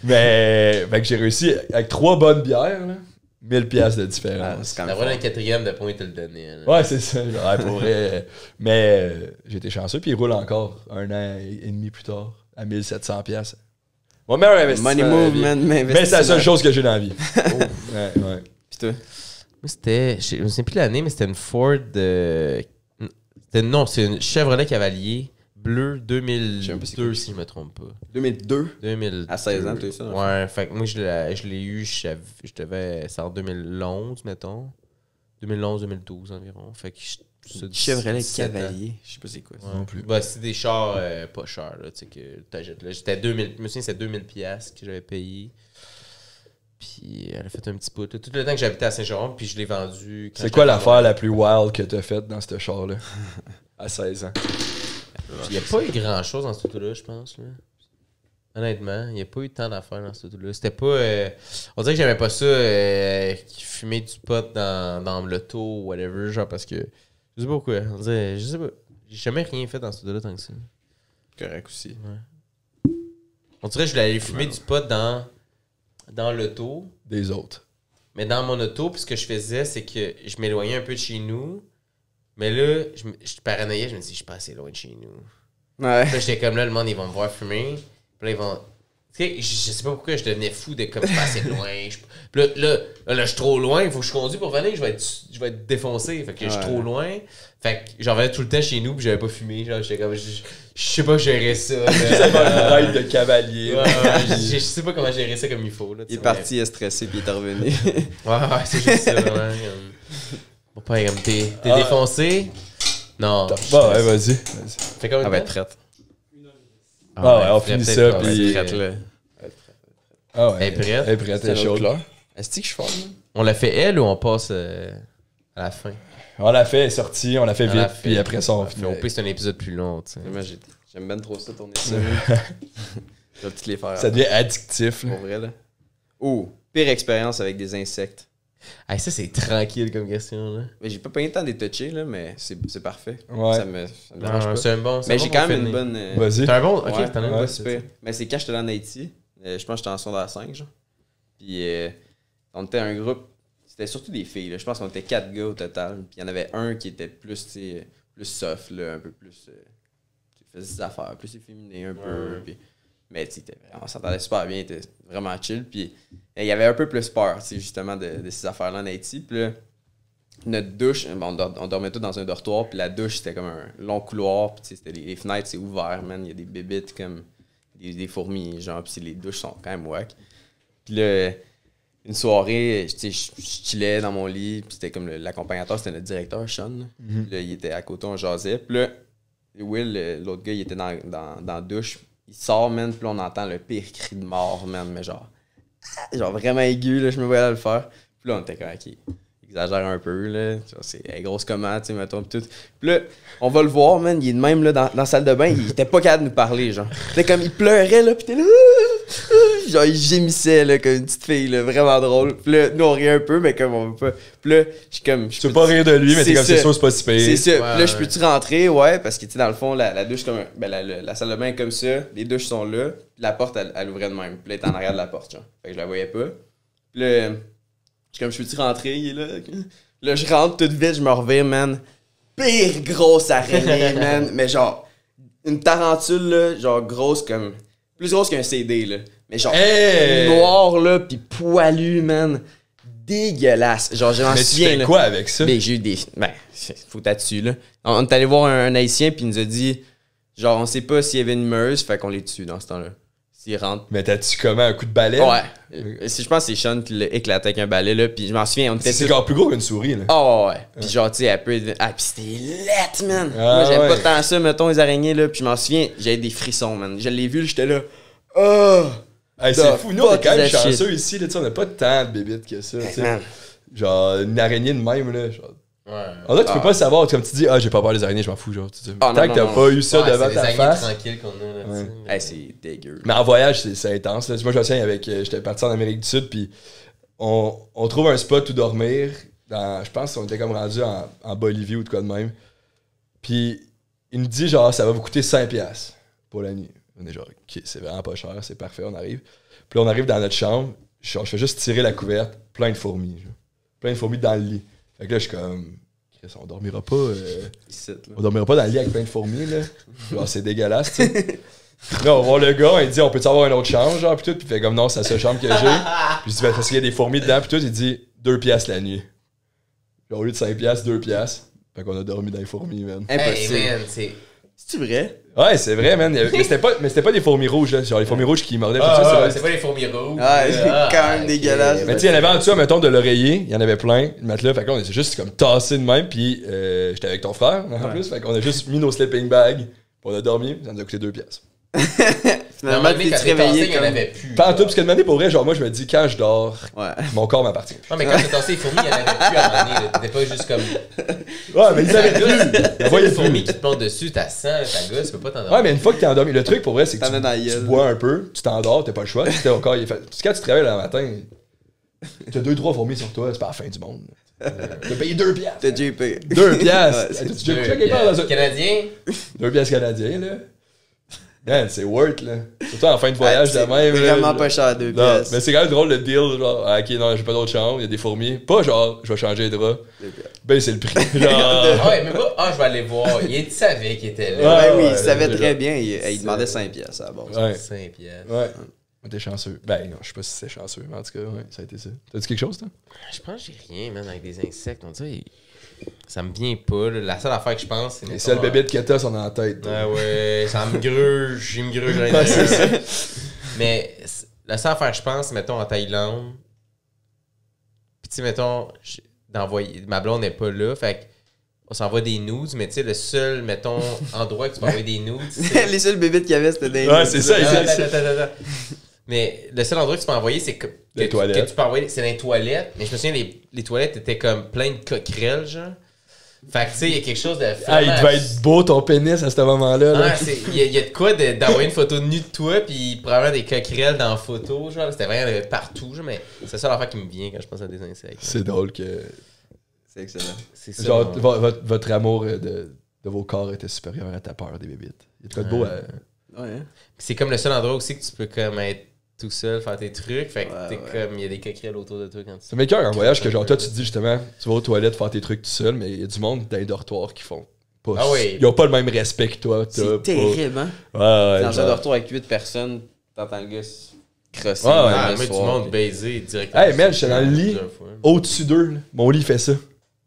Mais fait que j'ai réussi, avec 3 bonnes bières, là, 1000 pièces de Ah, différence. c'est quand même D'avoir fort. un 4e de point, il te le donnait. là. Ouais, c'est ça. Ouais, pour vrai. Mais j'ai été chanceux, puis il roule encore 1 an et demi plus tard, à 1700 pièces. Mon meilleur investissement. Money dans la move, vie. man. Mais c'est la seule chose que j'ai dans la vie. Ouais. Pis toi? Moi, c'était. Je me souviens plus l'année, mais c'était une Ford. Non, c'est une Chevrolet Cavalier bleu Je sais même pas c'est 2002, quoi. si je me trompe pas. 2002? 2000. À 16 ans, t'as eu ça, dans le Ouais, fait que moi, je l'ai eu, je devais. C'est en 2011, mettons. 2011-2012 environ. Fait que Chevrolet 17 ans. Cavalier. Je sais pas c'est quoi. ça. Ouais. Non plus. Bah, c'est des chars pas chers, là, tu sais, que t'achètes là. J'étais 2000, je me souviens, c'était 2000 piastres que j'avais payé. Puis elle a fait un petit bout. Tout le temps que j'habitais à Saint-Jérôme, puis je l'ai vendu. quand C'est quoi j'étais à l'affaire Montréal. la plus wild que t'as faite dans ce char-là? À 16 ans. Il n'y a pas eu grand-chose dans ce auto-là, je pense. Là. Honnêtement, il n'y a pas eu tant d'affaires dans ce auto-là. C'était pas... on dirait que j'aimais pas ça, fumer du pot dans l'auto ou whatever, genre parce que... Je sais pas pourquoi. On dirait, je sais pas. J'ai jamais rien fait dans ce auto-là tant que ça. Correct aussi. On dirait que je voulais aller fumer du pot dans l'auto. Des autres. Mais dans mon auto, puis ce que je faisais, c'est que je m'éloignais un peu de chez nous. Mais là, je paranoïais, je me dis, je suis pas assez loin de chez nous. Ouais. Puis là, j'étais comme là, le monde, ils vont me voir fumer. Puis là, ils vont. Tu sais, je sais pas pourquoi je devenais fou de comme je suis pas assez loin. Puis là, je suis trop loin, il faut que je conduise pour venir, je vais être défoncé. Fait que je suis Ouais. trop loin. Fait que j'en venais tout le temps chez nous, puis j'avais pas fumé. Genre, j'étais comme, je sais pas gérer ça. C'est pas une ride de cavalier. Ouais, je sais pas comment gérer ça comme il faut. Là, Il est parti, il est stressé, puis il est revenu. Ouais, c'est juste ça, vraiment. Mon père, comme t'es défoncé. Non. Bah ouais, vas-y. Fait combien Elle de va temps? être traite. Ah ouais, on faudrait finit peut-être ça, qu'on puis- s'arrête là. Ah ouais. Elle est prête? Elle est prête, elle est chaude. Est-ce que je suis fort, man? On l'a fait elle ou on passe à la fin? On l'a fait, elle est sortie, on l'a fait On l'a vite, fait. puis après ça, on Fait finit. au pire, c'est un épisode plus long, tu sais. Moi, j'aime bien trop ça, tourner ça. Je vais peut-être les faire. Ça devient addictif. là. Pour vrai, là. Oh, pire expérience avec des insectes. Hey, ça, c'est tranquille comme question, là. Mais j'ai pas payé le temps de les toucher, là, mais c'est parfait. Ouais. Ça me dérange pas. C'est un bon. Mais c'est j'ai un quand bon même une pour bonne. Vas-y. T'as un bon. Ok, Ouais, t'en as un ouais, bon. c'est super. Mais c'est quand j'étais là en Haïti. Je pense que j'étais en secondaire 5, genre. Puis on était un groupe. C'était surtout des filles, là. Je pense qu'on était 4 gars au total. Puis il y en avait un qui était plus, tu sais, plus soft, là, un peu plus. Qui faisait ses affaires, plus efféminé un peu. Puis, mais tu sais, on s'entendait super bien, il était vraiment chill. Puis il y avait un peu plus peur, tu sais, justement, de ces affaires-là en Haïti. Puis là, notre douche, bon, on dormait tous dans un dortoir. Puis la douche, c'était comme un long couloir. Puis tu sais, c'était les fenêtres, c'est ouvert, man. Il y a des bébites comme des fourmis, genre. Puis les douches sont quand même wack. Puis là, une soirée, tu sais, je chillais dans mon lit, puis c'était comme l'accompagnateur, c'était notre directeur, Sean. Là. Puis là, il était à côté, on jasait. Puis là, Will, l'autre gars, il était dans la douche. Il sort, man, puis là, on entend le pire cri de mort, man, mais genre vraiment aigu, là, je me voyais là le faire. Puis là, on était comme, OK, exagère un peu, là. Genre, c'est elle est grosse comment, tu sais, mettons, pis tout. Puis là, on va le voir, man, il est de même, là, dans la salle de bain, il était pas capable de nous parler, genre. C'était comme, il pleurait, là, pis t'es là, genre, il gémissait, là, comme une petite fille, là, vraiment drôle. Puis là, nous, on riait un peu, mais comme on veut pas. Puis là, je suis comme. Tu veux pas rire de lui, mais C'est t'es comme c'est ça. sûr, c'est pas si pire. C'est ça. Ouais, Puis là, je ouais. peux-tu rentrer? Ouais, parce que, tu sais, dans le fond, la douche, comme ben, la salle de bain est comme ça, les douches sont là, puis la porte, elle ouvrait de même. Puis là, elle était en arrière de la porte, genre. Fait que je la voyais pas. Puis là, je suis comme, je peux-tu rentrer? Il est là. Là, je rentre tout vite, je me reviens, man. Pire grosse araignée, man. Mais genre, une tarentule, là, genre grosse comme. Plus grosse qu'un CD, là. Mais genre, Hey! noir, là, pis poilu, man. Dégueulasse. Genre, je m'en Mais tu souviens, fais là. quoi avec ça? Ben, j'ai eu des. Ben, faut être dessus, là. On est allé voir un Haïtien, puis il nous a dit, genre, on sait pas s'il y avait une meuse, fait qu'on les tue dans ce temps-là. S'il rentre. Mais t'as-tu comment un coup de balai? Ouais. Je pense que c'est Sean qui l'a éclaté avec un balai, là, puis je m'en souviens, on était C'est tous- encore plus gros qu'une souris, là. Oh ouais. Puis genre, tu sais, elle peut. Ah, puis c'était lettre, man. Ah, Moi, j'aime ouais. pas tant ça, mettons, les araignées, là. Puis je m'en souviens, j'avais des frissons, man. Je l'ai vu, j'étais là. Oh! Hey, c'est The fou, nous on est fuck quand même is that chanceux ici, là, tu sais, on a pas tant de bébites que ça, tu sais. Man. Genre, une araignée de même, là, genre, En fait, tu peux pas savoir, comme tu dis, j'ai pas peur des araignées, je m'en fous. Genre, tant que t'as pas eu ça devant ta face. C'est tranquille qu'on a là-dessus. Hey, c'est dégueu. Mais en voyage, c'est intense. Là. Moi, je me souviens j'étais parti en Amérique du Sud, puis on trouve un spot où dormir. Je pense qu'on était comme rendu en Bolivie ou de quoi de même. Puis il nous dit, genre, ça va vous coûter 5$ pour la nuit. On est genre, ok, c'est vraiment pas cher, c'est parfait, on arrive. Puis là, on arrive dans notre chambre, je fais juste tirer la couverte, plein de fourmis. Genre. Plein de fourmis dans le lit. Fait que là, je suis comme, on dormira pas. On dormira pas dans le lit avec plein de fourmis, là. Genre, c'est dégueulasse, tu sais. Là, on voit le gars, il dit, on peut-tu avoir une autre chambre, genre, pis tout. Puis il fait comme, non, c'est la seule chambre que j'ai. Puis je dis, parce qu'il y a des fourmis dedans, pis tout. Il dit, 2$ la nuit. Genre, au lieu de 5$, 2$. Fait qu'on a dormi dans les fourmis, man. Impossible. Hey, man, c'est-tu vrai? Ouais, c'est vrai, man. Mais c'était pas des fourmis rouges, là. Genre, les fourmis rouges qui mordaient. C'est pas les fourmis rouges. C'est quand même dégueulasse. Mais tu sais, il y en avait en dessous, mettons, de l'oreiller. Il y en avait plein. Le matelas, fait qu'on était juste comme tassé de même. Puis j'étais avec ton frère, en plus. Fait qu'on a juste mis nos sleeping bags. Puis on a dormi. Ça nous a coûté 2$. Finalement, tu t'es réveillé, il y en avait plus. Pas en tout, parce que de manière pour vrai, genre, moi, je me dis, quand je dors, mon corps m'appartient. Non, mais quand t'as tassé les fourmis, il y en avait plus à un moment donné. T'étais pas juste comme. Ouais, mais ils avaient plus. Il y a des fourmis qui te montent dessus, t'as sang, ta gosse, tu peux pas t'endormir. Ouais, mais une fois que t'es endormi, le truc pour vrai, c'est que tu bois un peu, tu t'endors, t'as pas le choix. Quand tu te réveilles le matin, t'as 2-3 fourmis sur toi, c'est pas la fin du monde. T'as payé 2$. T'as déjà payé. 2$. T'as déjà couché quelque part dans ça? Canadien? 2$ canadiens, là. Man, c'est worth, là. Surtout en fin de voyage de même. C'est vraiment pas cher, 2$. Non, mais c'est quand même drôle le deal, genre, ok, non, j'ai pas d'autre chambre, il y a des fourmis. Pas genre, je vais changer de drap. Ben, c'est le prix. Genre. Ouais, mais pas, je vais aller voir. Il savait qu'il était là. Ouais, oui, il savait très bien. Il demandait 5$ à la base. Ouais. 5$. Ouais. T'es chanceux. Ben, non, je sais pas si c'est chanceux, mais en tout cas, ouais, ça a été ça. T'as-tu quelque chose, toi? Je pense que j'ai rien, man, avec des insectes. On dirait. Ça me vient pas, là. La seule affaire que je pense, c'est. Les seules bébites que t'as sont en tête. Ah ouais, ça me gruge. Il me gruge à l'intérieur. Mais la seule affaire que je pense, c'est, mettons, en Thaïlande. Puis, tu sais, mettons, ma blonde n'est pas là. Fait on s'envoie des nudes, mais tu sais, le seul, mettons, endroit que tu peux envoyer des nudes. Les seuls bébites qu'il y avait, c'était des nudes. Ouais, c'est ça. Attends. Mais le seul endroit que tu peux envoyer, c'est que tu peux envoyer, c'est dans les toilettes. Mais je me souviens, les toilettes étaient comme plein de coquerelles, genre. Fait que tu sais, il y a quelque chose de. Il devait être beau ton pénis à ce moment-là. Là. Il y a de quoi d'envoyer une photo nue de toi, puis probablement des coquerelles dans la photo, genre. C'était vraiment partout, genre, mais c'est ça l'affaire qui me vient quand je pense à des insectes. C'est drôle que. C'est excellent. C'est ça. Genre, votre amour de vos corps était supérieur à ta peur des bébites. Il y a de quoi de beau à. Ouais. C'est comme le seul endroit aussi que tu peux comme être tout seul, faire tes trucs. Fait que t'es comme, il y a des coquerelles autour de toi quand tu. C'est meilleur en voyage que genre, toi, tu te dis justement, tu vas aux toilettes faire tes trucs tout seul, mais il y a du monde dans les dortoirs qui font pas. Ah oui. Ils ont pas le même respect que toi. C'est terrible, hein? Ouais, Dans un dortoir avec 8 personnes, t'entends le gars crosser. Moi, du monde baiser directement. Hey, man, j'étais dans le lit, au-dessus d'eux. Là. Mon lit fait ça.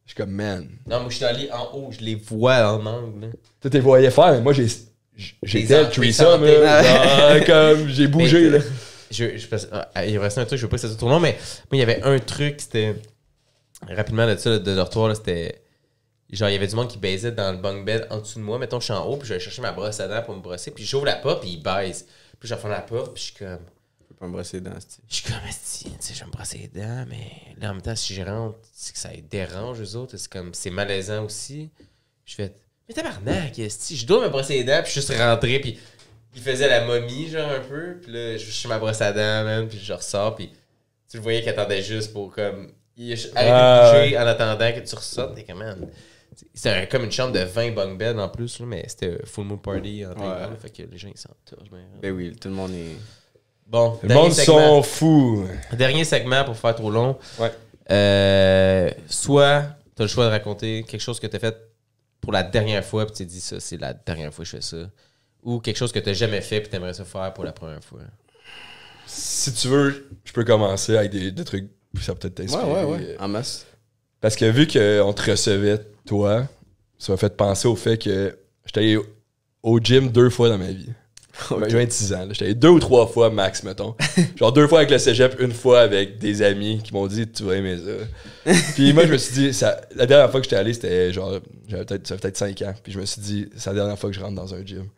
Je suis comme, man. Non, moi, je suis dans le lit en haut, je les vois en angle. Toi, t'es voyais faire, mais moi, j'étais le threesome, là. Comme, j'ai bougé, là. Il restait un truc, je veux pas que ça soit trop long, mais moi, il y avait un truc, c'était. Rapidement, de ça, de dortoir, là, c'était. Genre, il y avait du monde qui baisait dans le bunk bed en dessous de moi. Mettons, je suis en haut, puis je vais chercher ma brosse à dents pour me brosser, puis j'ouvre la porte, puis il baise. Puis je referme la porte, puis je suis comme. Je peux pas me brosser les dents, je suis comme, tu sais, je vais me brosser les dents, mais là, en même temps, si je rentre, c'est que ça dérange, eux autres. C'est comme, c'est malaisant aussi. Je fais, mais tabarnak, je dois me brosser les dents, puis je suis juste rentré, puis il faisait la momie, genre, un peu. Puis là, je suis ma brosse à dents, man, puis je ressors, puis tu le voyais qu'il attendait juste pour, comme, arrêter de bouger en attendant que tu ressortes. T'es comme, man. C'était comme une chambre de 20 bunk beds en plus, là, mais c'était full moon party en Thaïlande, fait que les gens, ils s'en torchent. Ben oui, tout le monde est. Bon, le monde sont fous. Dernier segment pour faire trop long. Ouais. Soit tu as le choix de raconter quelque chose que tu as fait pour la dernière fois, puis tu t'es dit ça, c'est la dernière fois que je fais ça. Ou quelque chose que tu n'as jamais fait, puis tu aimerais ça faire pour la première fois. Si tu veux, je peux commencer avec des trucs, ça peut peut-être t'inspirer. Ouais. En masse. Parce que vu qu'on te recevait, toi, ça m'a fait penser au fait que j'étais allé au gym 2 fois dans ma vie. Okay. J'ai 26 ans. J'étais allé 2 ou 3 fois max, mettons. Genre 2 fois avec le cégep, 1 fois avec des amis qui m'ont dit « Tu vas aimer ça ». Puis moi, je me suis dit, la dernière fois que j'étais allé, c'était genre, ça fait peut-être 5 ans. Puis je me suis dit, c'est la dernière fois que je rentre dans un gym.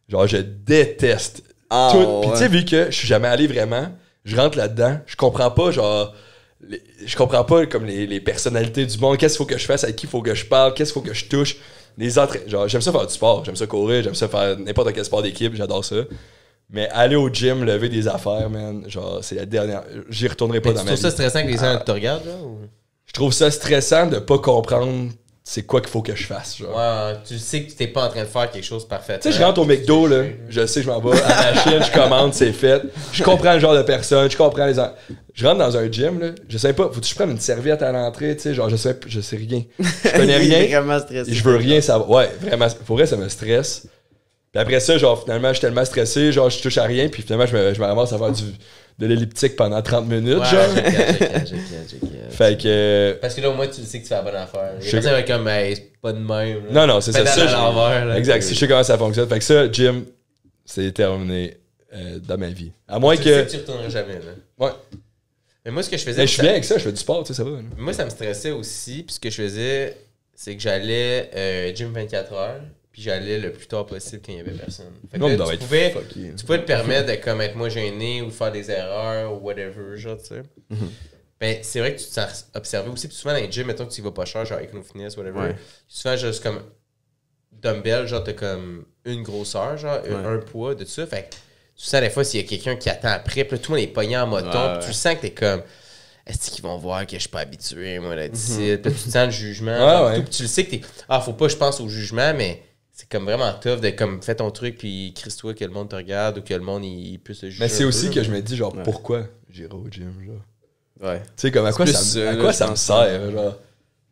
Genre, je déteste tout. Puis tu sais, vu que je suis jamais allé vraiment, je rentre là-dedans, je comprends pas, genre, je comprends pas comme les personnalités du monde. Qu'est-ce qu'il faut que je fasse? Avec qui il faut que je parle? Qu'est-ce qu'il faut que je touche? Genre, j'aime ça faire du sport. J'aime ça courir. J'aime ça faire n'importe quel sport d'équipe. J'adore ça. Mais aller au gym, lever des affaires, man, genre, c'est la dernière... J'y retournerai pas dans ma vie. Tu trouves ça stressant que les gens te regardent, là? Ou... Je trouve ça stressant de pas comprendre c'est quoi qu'il faut que je fasse, genre. Ouais, tu sais que tu t'es pas en train de faire quelque chose de parfait. Tu sais, je rentre au McDo, là, je sais, je m'en vais à la machine, je commande, c'est fait. Je comprends le genre de personne, je comprends je rentre dans un gym, là, je sais pas, faut que je prenne une serviette à l'entrée, tu sais, genre, je sais rien. Je connais rien. Il est vraiment stressé. Et je veux rien savoir. Ouais, vraiment, pour vrai, ça me stresse. Puis après ça, genre, finalement, je suis tellement stressé, genre, je touche à rien, puis finalement, je me ramasse à faire de l'elliptique pendant 30 minutes, ouais, genre. Fait que... Parce que là, au moins, tu sais que tu fais la bonne affaire. Il y a personne comme, hey, c'est pas de même. Là. Non, c'est ça. À l'envers, là. Exact, je sais comment ça fonctionne. Fait que ça, gym, c'est terminé dans ma vie. À moins tu que... sais que tu retourneras jamais, là. Ouais. Mais moi, ce que je faisais... Mais je suis bien avec ça, je fais du sport, tu sais, ça va. Là. Moi, ça me stressait aussi. Puis ce que je faisais, c'est que j'allais gym 24 heures. Puis j'allais le plus tard possible quand il y avait personne. Fait que Non, là, tu pouvais te permettre de comme être moins gêné ou faire des erreurs ou whatever, genre, tu sais. Ben, c'est vrai que tu te sens observé aussi. Puis souvent dans les gyms, mettons que tu y vas pas cher, genre Econo Fitness, whatever. Ouais. Souvent, juste comme dumbbell, genre t'as comme une grosseur, genre un poids de tout ça. Fait que tu sens des fois s'il y a quelqu'un qui attend après, puis là, tout le monde est pogné en moton, puis tu sens que t'es comme... Est-ce qu'ils vont voir que je suis pas habitué, moi, là, d'ici? Puis tu te sens le jugement. Puis tu le sais que t'es... Ah, faut pas, je pense, au jugement, mais... C'est comme vraiment tough de comme fais ton truc puis crisse-toi que le monde te regarde ou que le monde il puisse se juger. Mais c'est aussi que je me dis genre pourquoi j'irai au gym genre. Ouais. Tu sais comme à quoi ça me sert genre.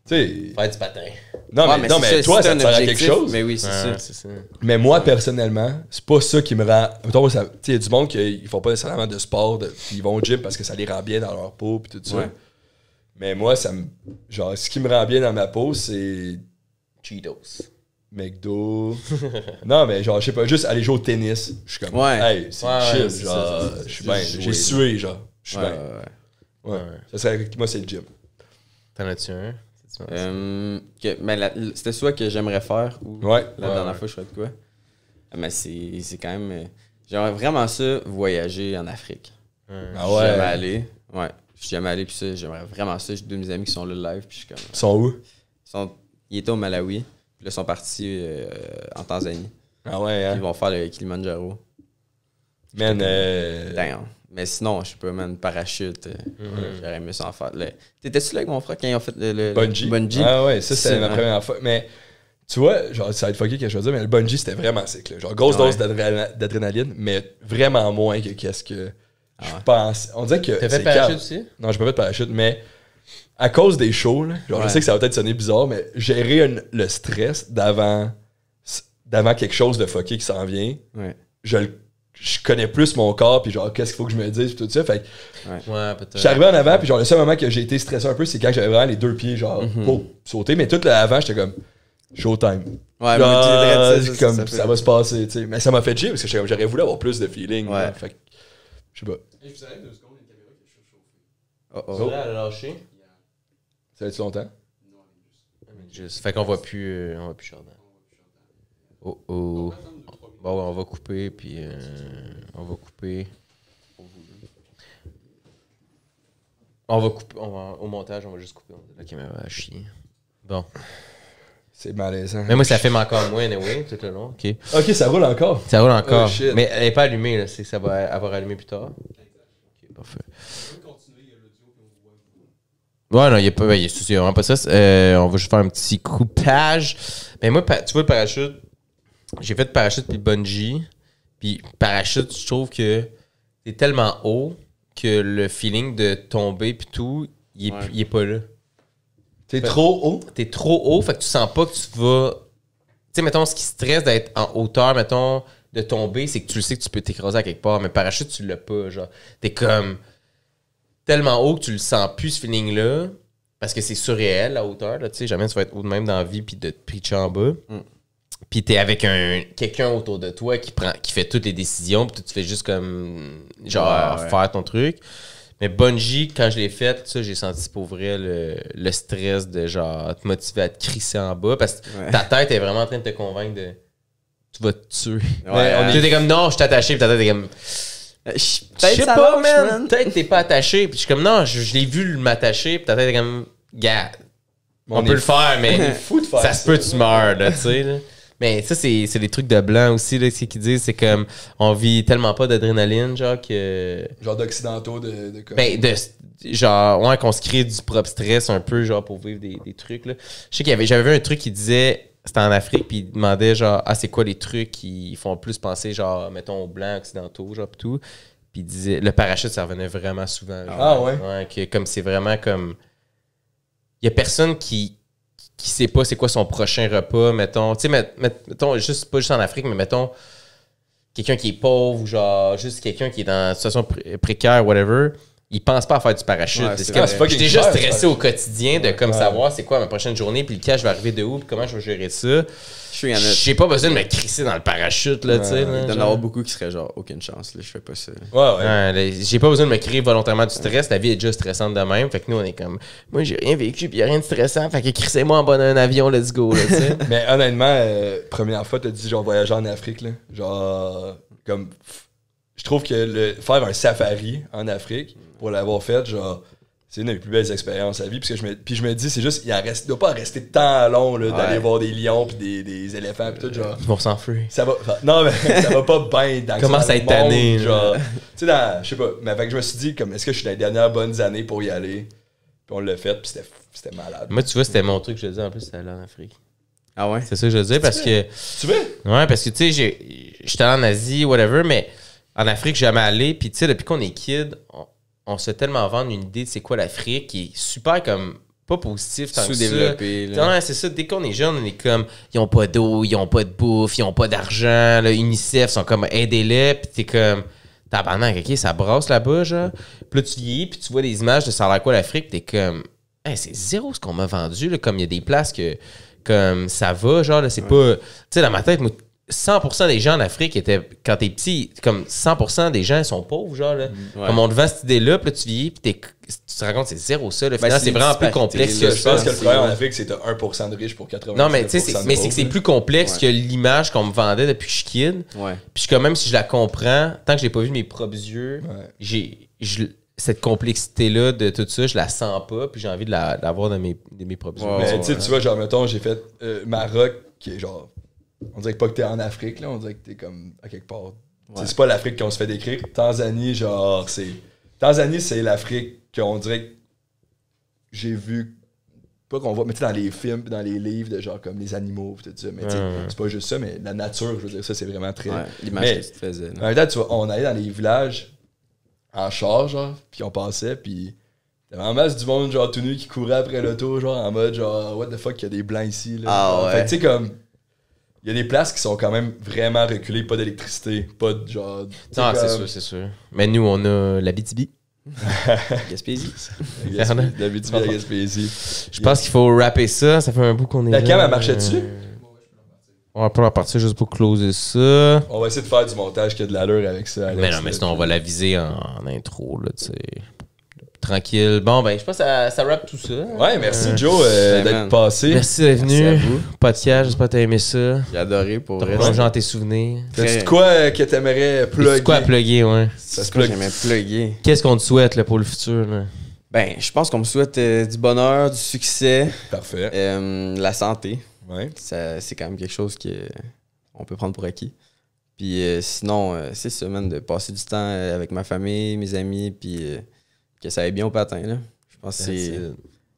Tu sais faire du patin. Non mais toi ça te sert à quelque chose. Mais oui, c'est ça. Mais moi personnellement, c'est pas ça qui me rend tu sais il y a du monde qui font pas nécessairement de sport, ils vont au gym parce que ça les rend bien dans leur peau puis tout ça. Ouais. Mais moi ça me genre ce qui me rend bien dans ma peau c'est Cheetos. McDo. Non, mais genre, je sais pas, juste aller jouer au tennis. Je suis comme, hey, c'est chill, genre, je suis bien, j'ai sué, genre, je suis bien. Ouais. Ça serait, moi, c'est le gym. T'en as-tu un? C'était soit que j'aimerais faire ou la dernière fois, je ferais de quoi? Mais c'est quand même. J'aimerais vraiment ça, voyager en Afrique. Ah ouais? Jamais aller. Ouais, je suis jamais allé, puis ça, j'aimerais vraiment ça. J'ai deux de mes amis qui sont là live, puis je suis comme. Ils sont où? Ils étaient au Malawi. Là, ils sont partis en Tanzanie. Ah ouais, hein? Ils vont faire le Kilimanjaro. Man, Damn. Mais sinon, je sais pas, man, parachute. J'aurais aimé ça en faire. T'étais-tu là avec mon frère quand ils ont fait le bungee? Ah ouais, ça, c'était ma première fois. Mais tu vois, genre, ça va être fucké que je veux dire, mais le bungee, c'était vraiment sick. Là. Genre, grosse dose d'adrénaline, mais vraiment moins que qu'est-ce que je pense. On dirait que. T'as fait de parachute aussi? Non, j'ai pas fait de parachute, mais. À cause des shows, là, genre je sais que ça va peut-être sonner bizarre, mais gérer le stress d'avant quelque chose de fucké qui s'en vient, je connais plus mon corps, puis genre qu'est-ce qu'il faut que je me dise, puis tout ça. Fait que je suis arrivé en avant, puis genre le seul moment que j'ai été stressé un peu, c'est quand j'avais vraiment les deux pieds genre pour sauter, mais tout l'avant, j'étais comme showtime. Ouais, genre, comme ça va se passer, tu sais. Mais ça m'a fait chier parce que j'aurais voulu avoir plus de feeling. Ouais. Fait que, je sais pas. Je vous arrête 2 secondes, une caméra qui est chauffée. Oh. Là, elle a lâché. Ça fait longtemps? Juste. Fait qu'on voit plus Jordan. Oh. Bon, on va couper, puis on va couper. On va couper. Au montage, on va juste couper. La caméra a chier. Bon. C'est malaisant. Mais moi, ça filme encore moins, anyway, tout le long. Ok, ça roule encore. Ça roule encore. Oh, mais elle n'est pas allumée, là. Ça va avoir allumé plus tard. Ok, parfait. Ouais, non, il y a vraiment pas ça. On va juste faire un petit coupage. Mais moi, tu vois, le parachute, j'ai fait le parachute puis le bungee. Puis parachute, je trouve que t'es tellement haut que le feeling de tomber puis tout, il est pas là. T'es trop haut? T'es trop haut, fait que tu sens pas que tu vas... Tu sais, mettons, ce qui stresse d'être en hauteur, mettons, de tomber, c'est que tu le sais que tu peux t'écraser à quelque part. Mais parachute, tu l'as pas, genre. T'es comme... tellement haut que tu le sens plus, ce feeling-là, parce que c'est surréel, la hauteur, là, tu sais, jamais tu vas être haut de même dans la vie puis de te pitcher en bas. Puis t'es avec quelqu'un autour de toi qui fait toutes les décisions, puis tu fais juste comme, genre, faire ton truc. Mais bungee, quand je l'ai fait, ça, j'ai senti pour vrai le stress de, genre, te motiver à te crisser en bas, parce que ta tête est vraiment en train de te convaincre de... Tu vas te tuer. Tu t'es comme, non, je suis attaché, puis ta tête est comme... Je sais pas, man. Peut-être que t'es pas attaché. Puis je suis comme, non, je l'ai vu m'attacher. Puis ta tête est comme, gars, on peut le faire, mais ça se peut que tu meurs, là, tu sais. Là. Mais ça, c'est des trucs de blanc aussi, là, ce qu'ils disent. C'est comme, on vit tellement pas d'adrénaline, genre, que. Genre d'occidentaux de quoi? Ben, genre, ouais, qu'on se crée du propre stress un peu, genre, pour vivre des trucs, là. Je sais j'avais vu un truc qui disait, c'était en Afrique, puis il demandait, genre, c'est quoi les trucs qui font plus penser, genre, mettons, aux blancs occidentaux, genre, pis tout. Puis il disait, le parachute, ça revenait vraiment souvent. Genre, ah ouais? Ouais, que comme c'est vraiment comme. Il y a personne qui sait pas c'est quoi son prochain repas, mettons. Tu sais, mettons, pas juste en Afrique, mais mettons, quelqu'un qui est pauvre ou genre, juste quelqu'un qui est dans une situation précaire, whatever. Il pense pas à faire du parachute. Ouais, j'étais déjà stressé au quotidien de comme savoir c'est quoi ma prochaine journée, puis le cas je vais arriver de où, puis comment je vais gérer ça. J'ai pas besoin de me crisser dans le parachute, là, tu sais. Il doit y en avoir beaucoup qui seraient genre, aucune chance, là, je fais pas ça. J'ai pas besoin de me créer volontairement du stress, la vie est déjà stressante de même, fait que nous on est comme, moi j'ai rien vécu, puis y a rien de stressant, fait que crissez-moi en bas d'un avion, let's go, là, tu sais. Mais honnêtement, première fois, t'as dit genre voyager en Afrique, là. Genre, comme, je trouve que faire un safari en Afrique, pour l'avoir fait, genre, c'est une des plus belles expériences à vie. Parce que je me dis, c'est juste, il doit pas rester tant long là, d'aller voir des lions puis des éléphants puis tout, genre. Ils vont s'enfuir. Ça va, non, mais ça va pas bien dans commence à être tanné. Genre, tu sais, je sais pas, mais fait que je me suis dit, comme, est-ce que je suis dans les dernières bonnes années pour y aller? Puis on l'a fait, puis c'était malade. Moi, tu vois, c'était mon truc que je disais en plus, c'était aller en Afrique. Ah ouais? C'est ça que je disais parce que. Tu veux? Ouais, parce que, tu sais, j'étais allé en Asie, whatever, mais en Afrique, j'ai jamais allé. Puis, tu sais, depuis qu'on est kid, on se fait tellement vendre une idée de c'est quoi l'Afrique qui est super comme pas positif tant que ça. Sous-développé. Ouais, c'est ça. Dès qu'on est jeune, on est comme ils ont pas d'eau, ils ont pas de bouffe, ils ont pas d'argent. Là, UNICEF sont comme aidez-les. Puis t'es comme tabarnak, ok, ça brasse là-bas, genre. Puis là, tu vieillis, puis tu vois des images de ça a l'air quoi l'Afrique, t'es comme hey, c'est zéro ce qu'on m'a vendu. Là, comme il y a des places que comme ça va, genre, là, c'est pas. Tu sais, dans ma tête, moi, 100% des gens en Afrique étaient, quand t'es petit, comme 100% des gens sont pauvres, genre, là. Ouais. Comme on te vend cette idée-là, puis là, tu vieillis, puis tu te rends compte, c'est zéro ça, là. Finalement, c'est vraiment plus complexe que Je pense que le ça. problème en Afrique, c'est que t'as 1% de riches pour 80%. Non, mais tu sais, c'est que c'est plus complexe que l'image qu'on me vendait depuis que je suis kid. Ouais. Puis quand même, si je la comprends, tant que je l'ai pas vu de mes propres yeux, cette complexité-là de tout ça, je la sens pas, puis j'ai envie de l'avoir de mes propres yeux. Mais tu vois, genre, mettons, j'ai fait Maroc, qui est genre. On dirait que pas que t'es en Afrique, là. On dirait que t'es comme à quelque part. Ouais. C'est pas l'Afrique qu'on se fait décrire. Tanzanie, genre, c'est. Tanzanie, c'est l'Afrique qu'on dirait que j'ai vu. Pas qu'on voit, mais tu sais, dans les films, dans les livres, de genre comme les animaux, pis tout ça. Mais tu sais, c'est pas juste ça, mais la nature, je veux dire, ça, c'est vraiment très. Ouais, l'image que tu te faisais. En même temps, tu vois, on allait dans les villages en char, genre, puis on passait, puis. T'avais en masse du monde, genre, tout nu qui courait après l'auto, genre, en mode, genre, what the fuck, il y a des blancs ici, là. Ah ouais. Fait que tu sais, comme. Il y a des places qui sont quand même vraiment reculées, pas d'électricité, pas de genre. Non, c'est sûr, c'est sûr. Mais nous, on a la BTB. Gaspésie. La BTB à Gaspésie. Je pense qu'il faut rapper ça. Ça fait un bout qu'on est La là. cam, elle marchait dessus? On va pas en partir juste pour closer ça. On va essayer de faire du montage qui a de l'allure avec ça. Alex, Mais non, mais sinon, on va la viser en intro, là, tu sais. Tranquille. Bon, ben, je pense que ça rappe tout ça. Ouais, merci Joe d'être passé. Merci d'être venu. Merci à vous. Podcast, j'espère que t'as aimé ça. J'ai adoré pour T'as vrai. plongé dans tes souvenirs. T'as-tu de quoi que t'aimerais plugger? C'est quoi à plugger, ouais? Ça se Pourquoi plug. j'aimais plugger? Qu'est-ce qu'on te souhaite là, pour le futur? Là? Ben, je pense qu'on me souhaite du bonheur, du succès, Parfait. la santé. Ouais. C'est quand même quelque chose qu'on peut prendre pour acquis. Puis sinon, c'est ça, man, de passer du temps avec ma famille, mes amis, puis que ça aille bien au patin, là. Je pense que c'est...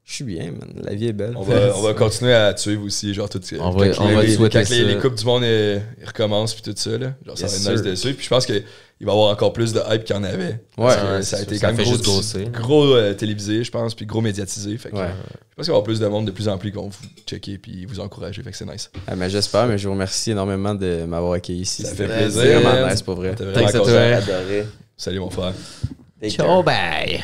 Je suis bien, man. La vie est belle. On va continuer à te suivre aussi, genre tout On va te souhaiter quand ça. les coupes du monde ils recommencent puis tout ça là, genre ça va être nice dessus. Puis je pense qu'il va y avoir encore plus de hype qu'il y en avait. Parce que ça a été quand même gros télévisé, je pense, puis gros médiatisé. Fait que, je pense qu'il va y avoir plus de monde de plus en plus qui vont vous checker puis vous encourager. Fait que c'est nice. Ah, mais j'espère, mais je vous remercie énormément de m'avoir accueilli ici. Ça fait C'était plaisir. vraiment nice pour vrai. T'as vraiment Thanks à toi. Adoré. Salut mon frère. Ciao, bye!